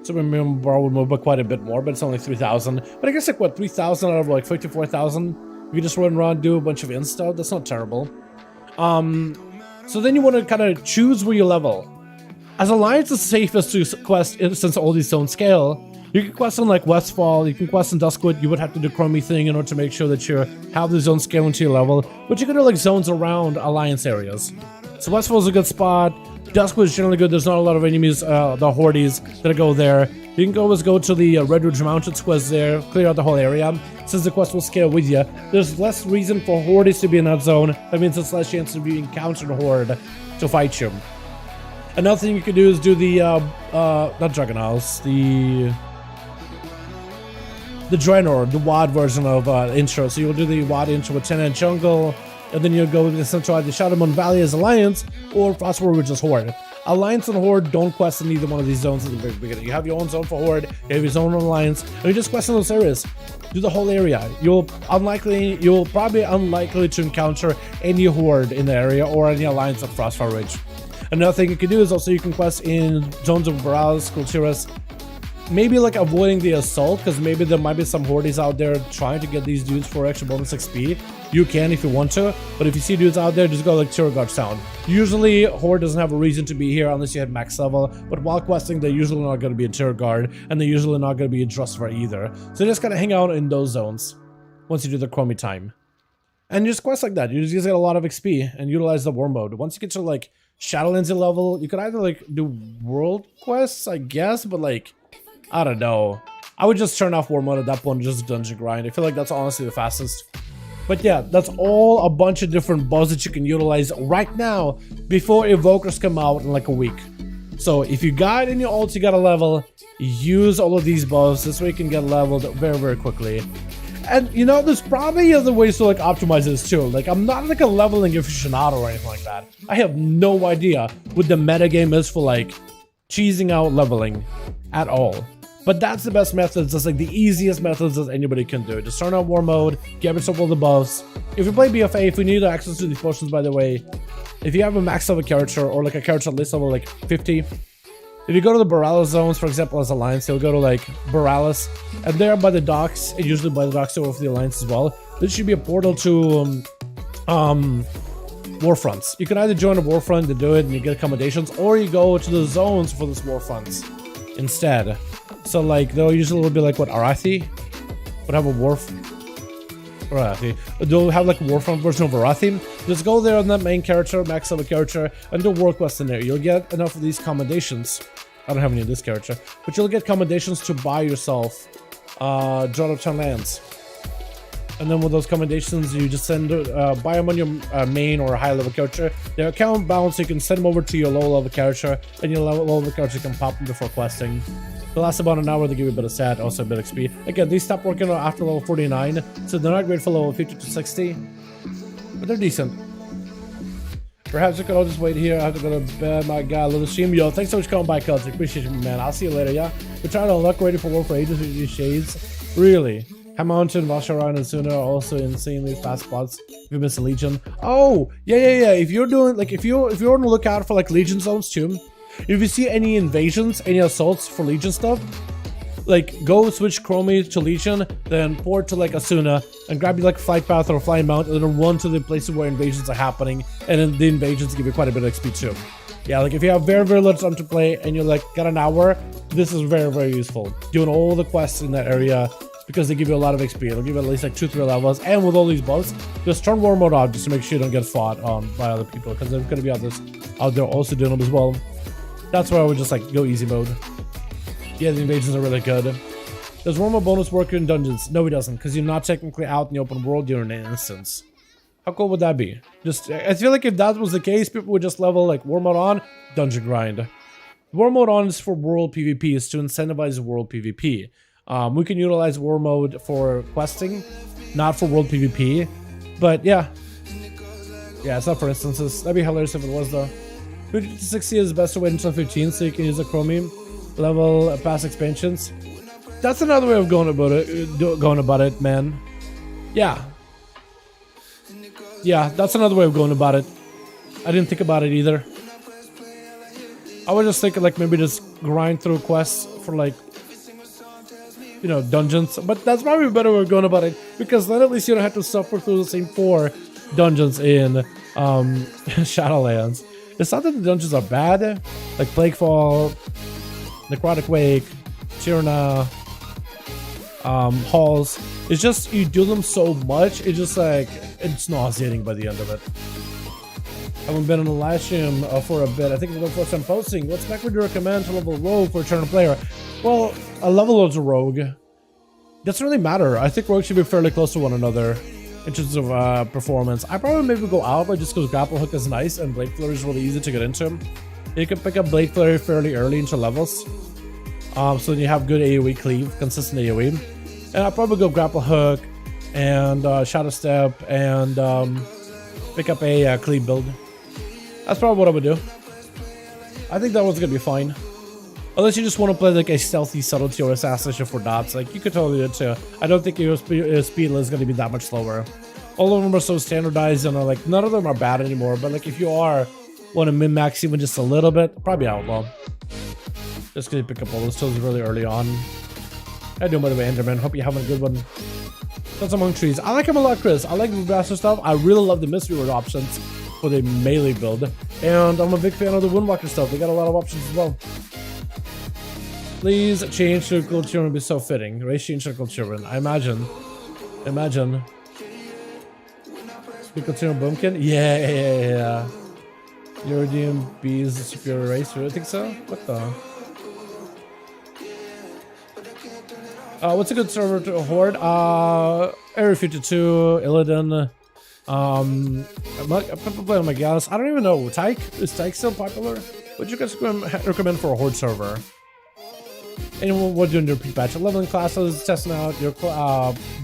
So my Motherboard would move by quite a bit more, but it's only 3,000. But I guess like what, 3,000 out of like 54,000? If you just run around, do a bunch of insta, that's not terrible. So then you want to kind of choose where you level. As Alliance is safest to quest since all these zones scale. You can quest on like Westfall, you can quest on Duskwood, you would have to do Chromie thing in order to make sure that you have the zone scaling to your level. But you can do like zones around Alliance areas. So Westfall is a good spot. Duskwood is generally good. There's not a lot of enemies, the hordes that go there. You can always go to the Red Ridge Mountains quest there, clear out the whole area. Since the quest will scale with you, there's less reason for hordes to be in that zone. That means there's less chance of you encountering a horde to fight you. Another thing you can do is do the, not Dragon House, the Draenor, the WoD version of intro. So you'll do the WoD intro with Tenant Jungle, and then you'll go with the Central the Shadowmoon Valley as Alliance, or Frostwar, which is Horde. Alliance and Horde don't quest in either one of these zones at the very beginning. You have your own zone for Horde, you have your own Alliance, and you just quest in those areas. Do the whole area. You'll probably unlikely to encounter any Horde in the area or any Alliance at Frostfire Ridge. Another thing you can do is also you can quest in zones of Borealis, Kultiras, maybe like avoiding the assault, because maybe there might be some hordes out there trying to get these dudes for extra bonus XP. You can if you want to, but if you see dudes out there, just go like Turgard Sound. Usually Horde doesn't have a reason to be here unless you hit max level, but while questing they're usually not going to be in Turgard, and they're usually not going to be in Drustvar either. So just gotta hang out in those zones once you do the Chromie time. And you just quest like that. You just get a lot of XP and utilize the war mode. Once you get to like Shadowlands level, you could either like do world quests, I guess, but like I don't know. I would just turn off war mode at that point and just dungeon grind. I feel like that's honestly the fastest. But yeah, that's all a bunch of different buffs that you can utilize right now before Evokers come out in like a week. So if you got any ults you gotta level, use all of these buffs. This way you can get leveled very, very quickly. And you know, there's probably other ways to like optimize this too. Like I'm not like a leveling aficionado or anything like that. I have no idea what the metagame is for like cheesing out leveling at all. But that's the best methods. That's like the easiest methods that anybody can do. Just turn on war mode, get yourself all the buffs. If you play BFA, if we need access to these potions, by the way, if you have a max level character or like a character at least level like 50, if you go to the Borealis zones, for example, as Alliance, you'll go to like Borealis, and there by the docks, and usually by the docks over for the Alliance as well, there should be a portal to Warfronts. You can either join a Warfront to do it and you get accommodations, or you go to the zones for those Warfronts instead. So like they'll usually be like what Arathi would have a Arathi. They'll have like a Warfront version of Arathi. Just go there on that main character, max level character, and do work quest in there. You'll get enough of these commendations. I don't have any of this character, but you'll get commendations to buy yourself Draught of 10 lands. And then with those commendations, you just send buy them on your main or high level character. They're account bound, so you can send them over to your low level character, and your low level character can pop them before questing. They last about an hour. They give you a bit of stat, also a bit of XP. Again, these stop working after level 49, so they're not great for level 50 to 60, but they're decent. Perhaps we could all just wait here. I have to go to bed. My God, little stream. Yo, thanks so much for coming by, Celtic. Appreciate you, man. I'll see you later, yeah? We're trying to unlock ready for war for ages with these shades. Really? Mountain, Vasharan, and Suna are also insanely fast spots if you miss a Legion. Oh, yeah. If you're doing, like, if you're on the lookout for, like, Legion zones, too, if you see any invasions, any assaults for Legion stuff, like, go switch Chromie to Legion, then port to, like, Asuna, and grab you, like, Flight Path or Flying Mount, and then run to the places where invasions are happening, and then the invasions give you quite a bit of XP, too. Yeah, like, if you have very, very little time to play, and you're, like, got an hour, this is very, very useful. Doing all the quests in that area, because they give you a lot of XP. It'll give you at least, like, 2-3 levels, and with all these buffs, just turn war mode off just to make sure you don't get fought by other people, because there's gonna be others out there also doing them as well. That's why I would just, like, go easy mode. Yeah, the invasions are really good. Does war mode bonus work in dungeons? No, it doesn't, because you're not technically out in the open world, you're in an instance. How cool would that be? Just, I feel like if that was the case, people would just level, like, war mode on, dungeon grind. War mode on is for world PvP, is to incentivize world PvP. We can utilize war mode for questing, not for world PvP, but yeah, it's not for instances. That'd be hilarious if it was though. 50 to 60 is best to wait until 15 so you can use a Chromium level past expansions. That's another way of going about it, man. Yeah. Yeah, that's another way of going about it. I didn't think about it either. I was just thinking like maybe just grind through quests for like, you know, dungeons. But that's probably a better way of going about it, because then at least you don't have to suffer through the same 4 dungeons in Shadowlands. It's not that the dungeons are bad, like Plaguefall, Necrotic Wake, Tirna, Halls. It's just you do them so much, it's just like it's nauseating by the end of it. I haven't been on a live stream for a bit. I think it's the first time posting. What spec would you recommend to level rogue for a turn player? Well, a level as a rogue doesn't really matter. I think rogues should be fairly close to one another in terms of performance. I probably maybe go Alpha just because Grapple Hook is nice and Blade Flurry is really easy to get into. You can pick up Blade Flurry fairly early into levels, so then you have good AoE cleave, consistent AoE. And I'll probably go Grapple Hook and Shadow Step and pick up a cleave build. That's probably what I would do. I think that one's gonna be fine. Unless you just want to play like a stealthy subtlety or assassination for dots, like you could totally do it too. I don't think your speed is gonna be that much slower. All of them are so standardized and like none of them are bad anymore. But like if you want to min-max even just a little bit, probably Outlaw. Just gonna pick up all those tools really early on. How you doing, by the way, Enderman? Hope you're having a good one. That's Among Trees. I like him a lot, Chris. I like the Master stuff. I really love the Mystery Word options for the melee build. And I'm a big fan of the Windwalker stuff. They got a lot of options as well. Please change Circle Children would be so fitting. Race change Circle Children. I imagine. Circle Children Boomkin? Yeah. Uridium B is a superior race. Do you think so? What the? What's a good server to horde? Area 52, Illidan. I'm playing on my gas. I don't even know. Tyke? Is Tyke still popular? Would you guys recommend for a horde server? Anyone what doing your pre-patch? Leveling classes, testing out your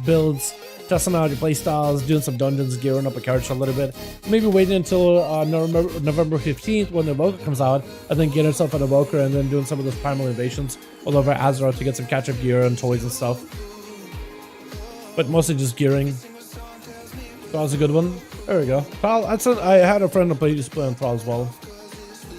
builds, testing out your playstyles, doing some dungeons, gearing up a character a little bit. Maybe waiting until November 15th when the Evoker comes out, and then get yourself an Evoker and then doing some of those primal invasions all over Azeroth to get some catch-up gear and toys and stuff. But mostly just gearing. Thrall's a good one. There we go. Thrall, I had a friend who used to play on Thrall as well.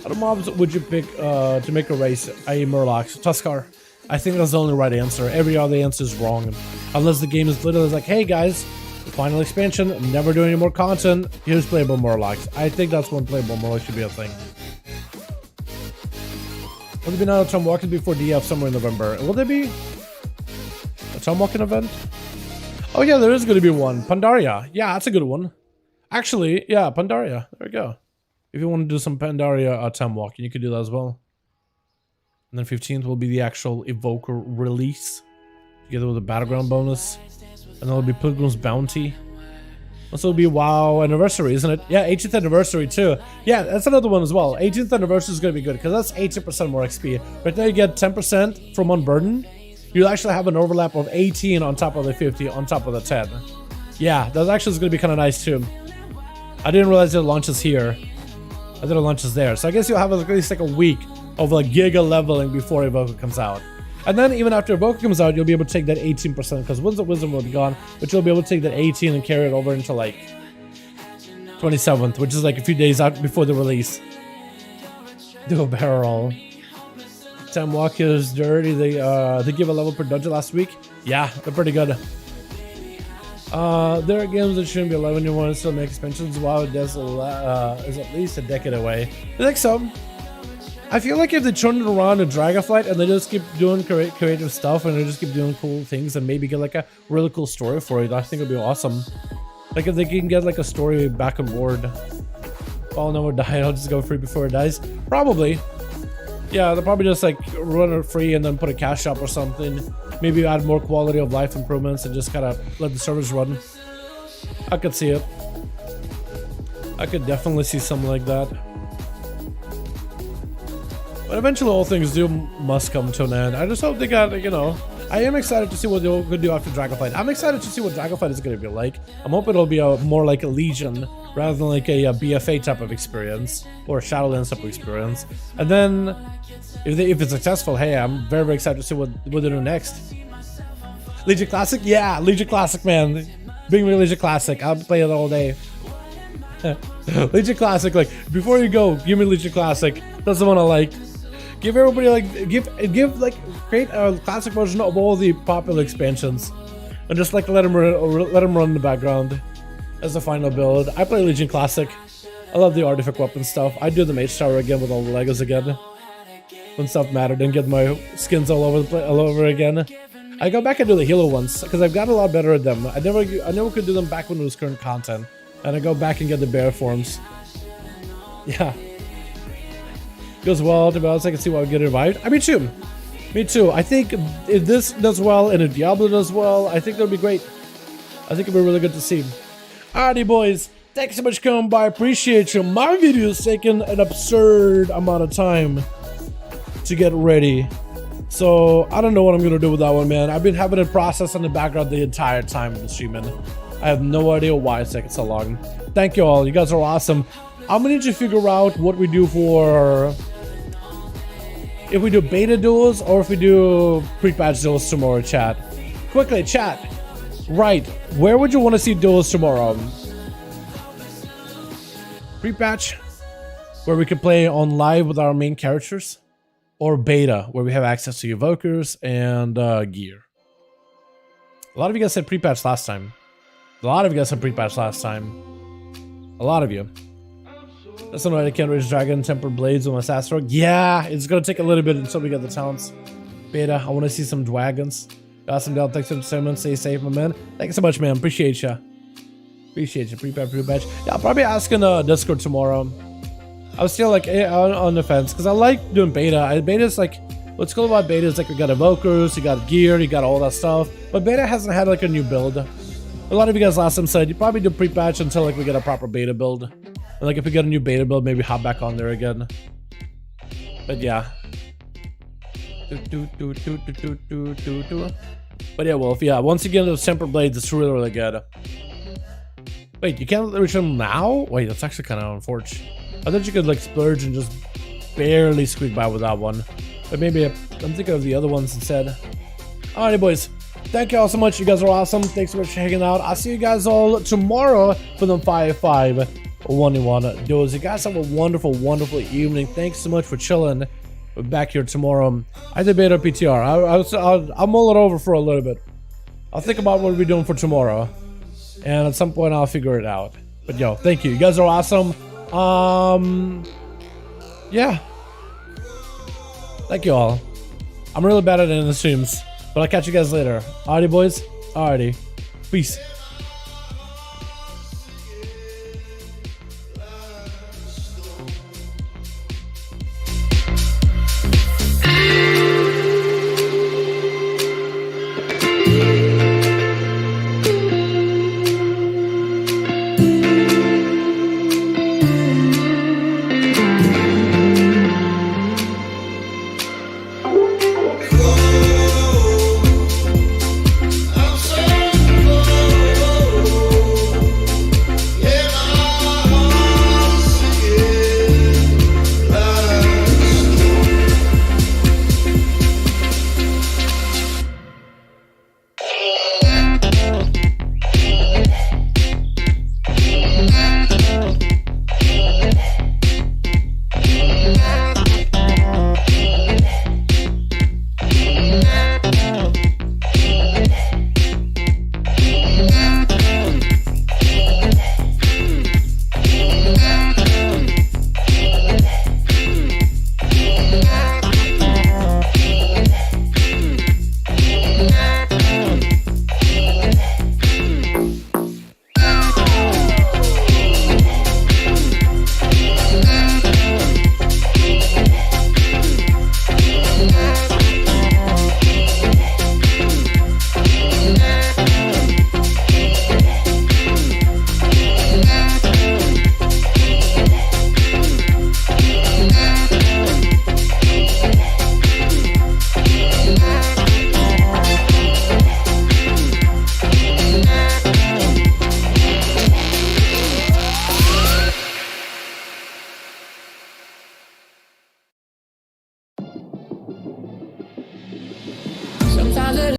How many mobs would you pick to make a race? I.e. Murlocs. Tuskar. I think that's the only right answer. Every other answer is wrong. Unless the game is literally like, hey guys, the final expansion, never do any more content, here's playable Murlocs. I think that's when playable Murlocs should be a thing. Will there be another Tom Walking before DF somewhere in November? Will there be a Tom Walking event? Oh yeah, there is going to be one. Pandaria. Yeah, that's a good one. Actually, yeah, Pandaria. There we go. If you want to do some Pandaria Tom Walking, you could do that as well. And then 15th will be the actual Evoker release, together with a Battleground bonus. And then it'll be Pilgrim's Bounty. Also, it'll be WoW anniversary, isn't it? Yeah, 18th anniversary too. Yeah, that's another one as well. 18th anniversary is going to be good because that's 80% more XP. Right now you get 10% from Unburden. You'll actually have an overlap of 18 on top of the 50, on top of the 10. Yeah, that actually is going to be kind of nice too. I didn't realize it launches here. I thought it launches there. So I guess you'll have at least like a week of like giga leveling before Evoker comes out. And then even after Evoker comes out, you'll be able to take that 18% because Winds of Wisdom will be gone, but you'll be able to take that 18 and carry it over into like 27th, which is like a few days out before the release. Do a barrel roll. Time Walkers dirty. They give a level per dungeon last week. Yeah, they're pretty good. There are games that shouldn't be 11 you want to still make expansions. WoW is at least a decade away. I think so. I feel like if they turn it around to Dragonflight and they just keep doing creative stuff and they just keep doing cool things and maybe get like a really cool story for it, I think it'd be awesome. Like if they can get like a story back on board. I'll never die, I'll just go free before it dies. Probably. Yeah, they'll probably just like run it free and then put a cash shop or something. Maybe add more quality of life improvements and just kind of let the servers run. I could see it. I could definitely see something like that. But eventually all things must come to an end. I just hope they got, you know, I am excited to see what they're going to do after Dragonflight. I'm excited to see what Dragonflight is going to be like. I'm hoping it'll be more like a Legion rather than like a BFA type of experience or a Shadowlands type of experience. And then if it's successful, hey, I'm very, very excited to see what they do next. Legion Classic? Yeah, Legion Classic, man. Bring me Legion Classic. I'll play it all day. Legion Classic, like, before you go, give me Legion Classic. That's the one I like. Give everybody, like, create a classic version of all the popular expansions. And just, like, let them run in the background as the final build. I play Legion Classic. I love the artifact weapon stuff. I do the Mage Tower again with all the Legos again. When stuff mattered and get my skins all over again. I go back and do the Halo ones because I've got a lot better at them. I never could do them back when it was current content. And I go back and get the bear forms. Yeah. Goes well, to be honest, I can see why we get revived. I mean, too. Me too. I think if this does well and if Diablo does well, I think that'll be great. I think it'll be really good to see. Alrighty, boys. Thanks so much for coming by. Appreciate you. My video is taking an absurd amount of time to get ready. So I don't know what I'm gonna do with that one, man. I've been having it processed in the background the entire time of the streaming. I have no idea why it's taking so long. Thank you all. You guys are awesome. I'm gonna need to figure out what we do for if we do beta duels or if we do pre-patch duels tomorrow, chat. Quickly, chat. Right, where would you want to see duels tomorrow? Pre-patch, where we can play on live with our main characters, or beta, where we have access to evokers and gear. A lot of you guys said pre-patch last time. A lot of you guys said pre-patch last time. A lot of you. That's annoying. I can't reach Dragon Tempered Blades with my Sasrock. Yeah, it's gonna take a little bit until we get the talents. Beta, I want to see some dragons. Awesome, Del. Thanks for the sermon. Stay safe, my man. Thank you so much, man. Appreciate you. Appreciate you. Pre-patch. Yeah, I'll probably ask in Discord tomorrow. I was still like on the fence because I like doing beta. Beta's like, what's cool about beta is like you got evokers, you got gear, you got all that stuff. But beta hasn't had like a new build. A lot of you guys last time said you probably do pre-patch until like we get a proper beta build. And like if we get a new beta build, maybe hop back on there again. But yeah. But yeah, Wolf, yeah, once you get those tempered blades, it's really, really good. Wait, you can't reach them now? Wait, that's actually kind of unfortunate. I thought you could like splurge and just barely squeak by with that one. But maybe I'm thinking of the other ones instead. Alrighty, boys. Thank you all so much. You guys are awesome. Thanks so much for hanging out. I'll see you guys all tomorrow for the 5-5-1-1 duels. You guys have a wonderful, wonderful evening. Thanks so much for chilling. We're back here tomorrow. I debate on PTR. I'll mull it over for a little bit. I'll think about what we're doing for tomorrow. And at some point, I'll figure it out. But yo, thank you. You guys are awesome. Yeah. Thank you all. I'm really bad at it in the streams. But I'll catch you guys later. Alrighty, boys. Alrighty. Peace.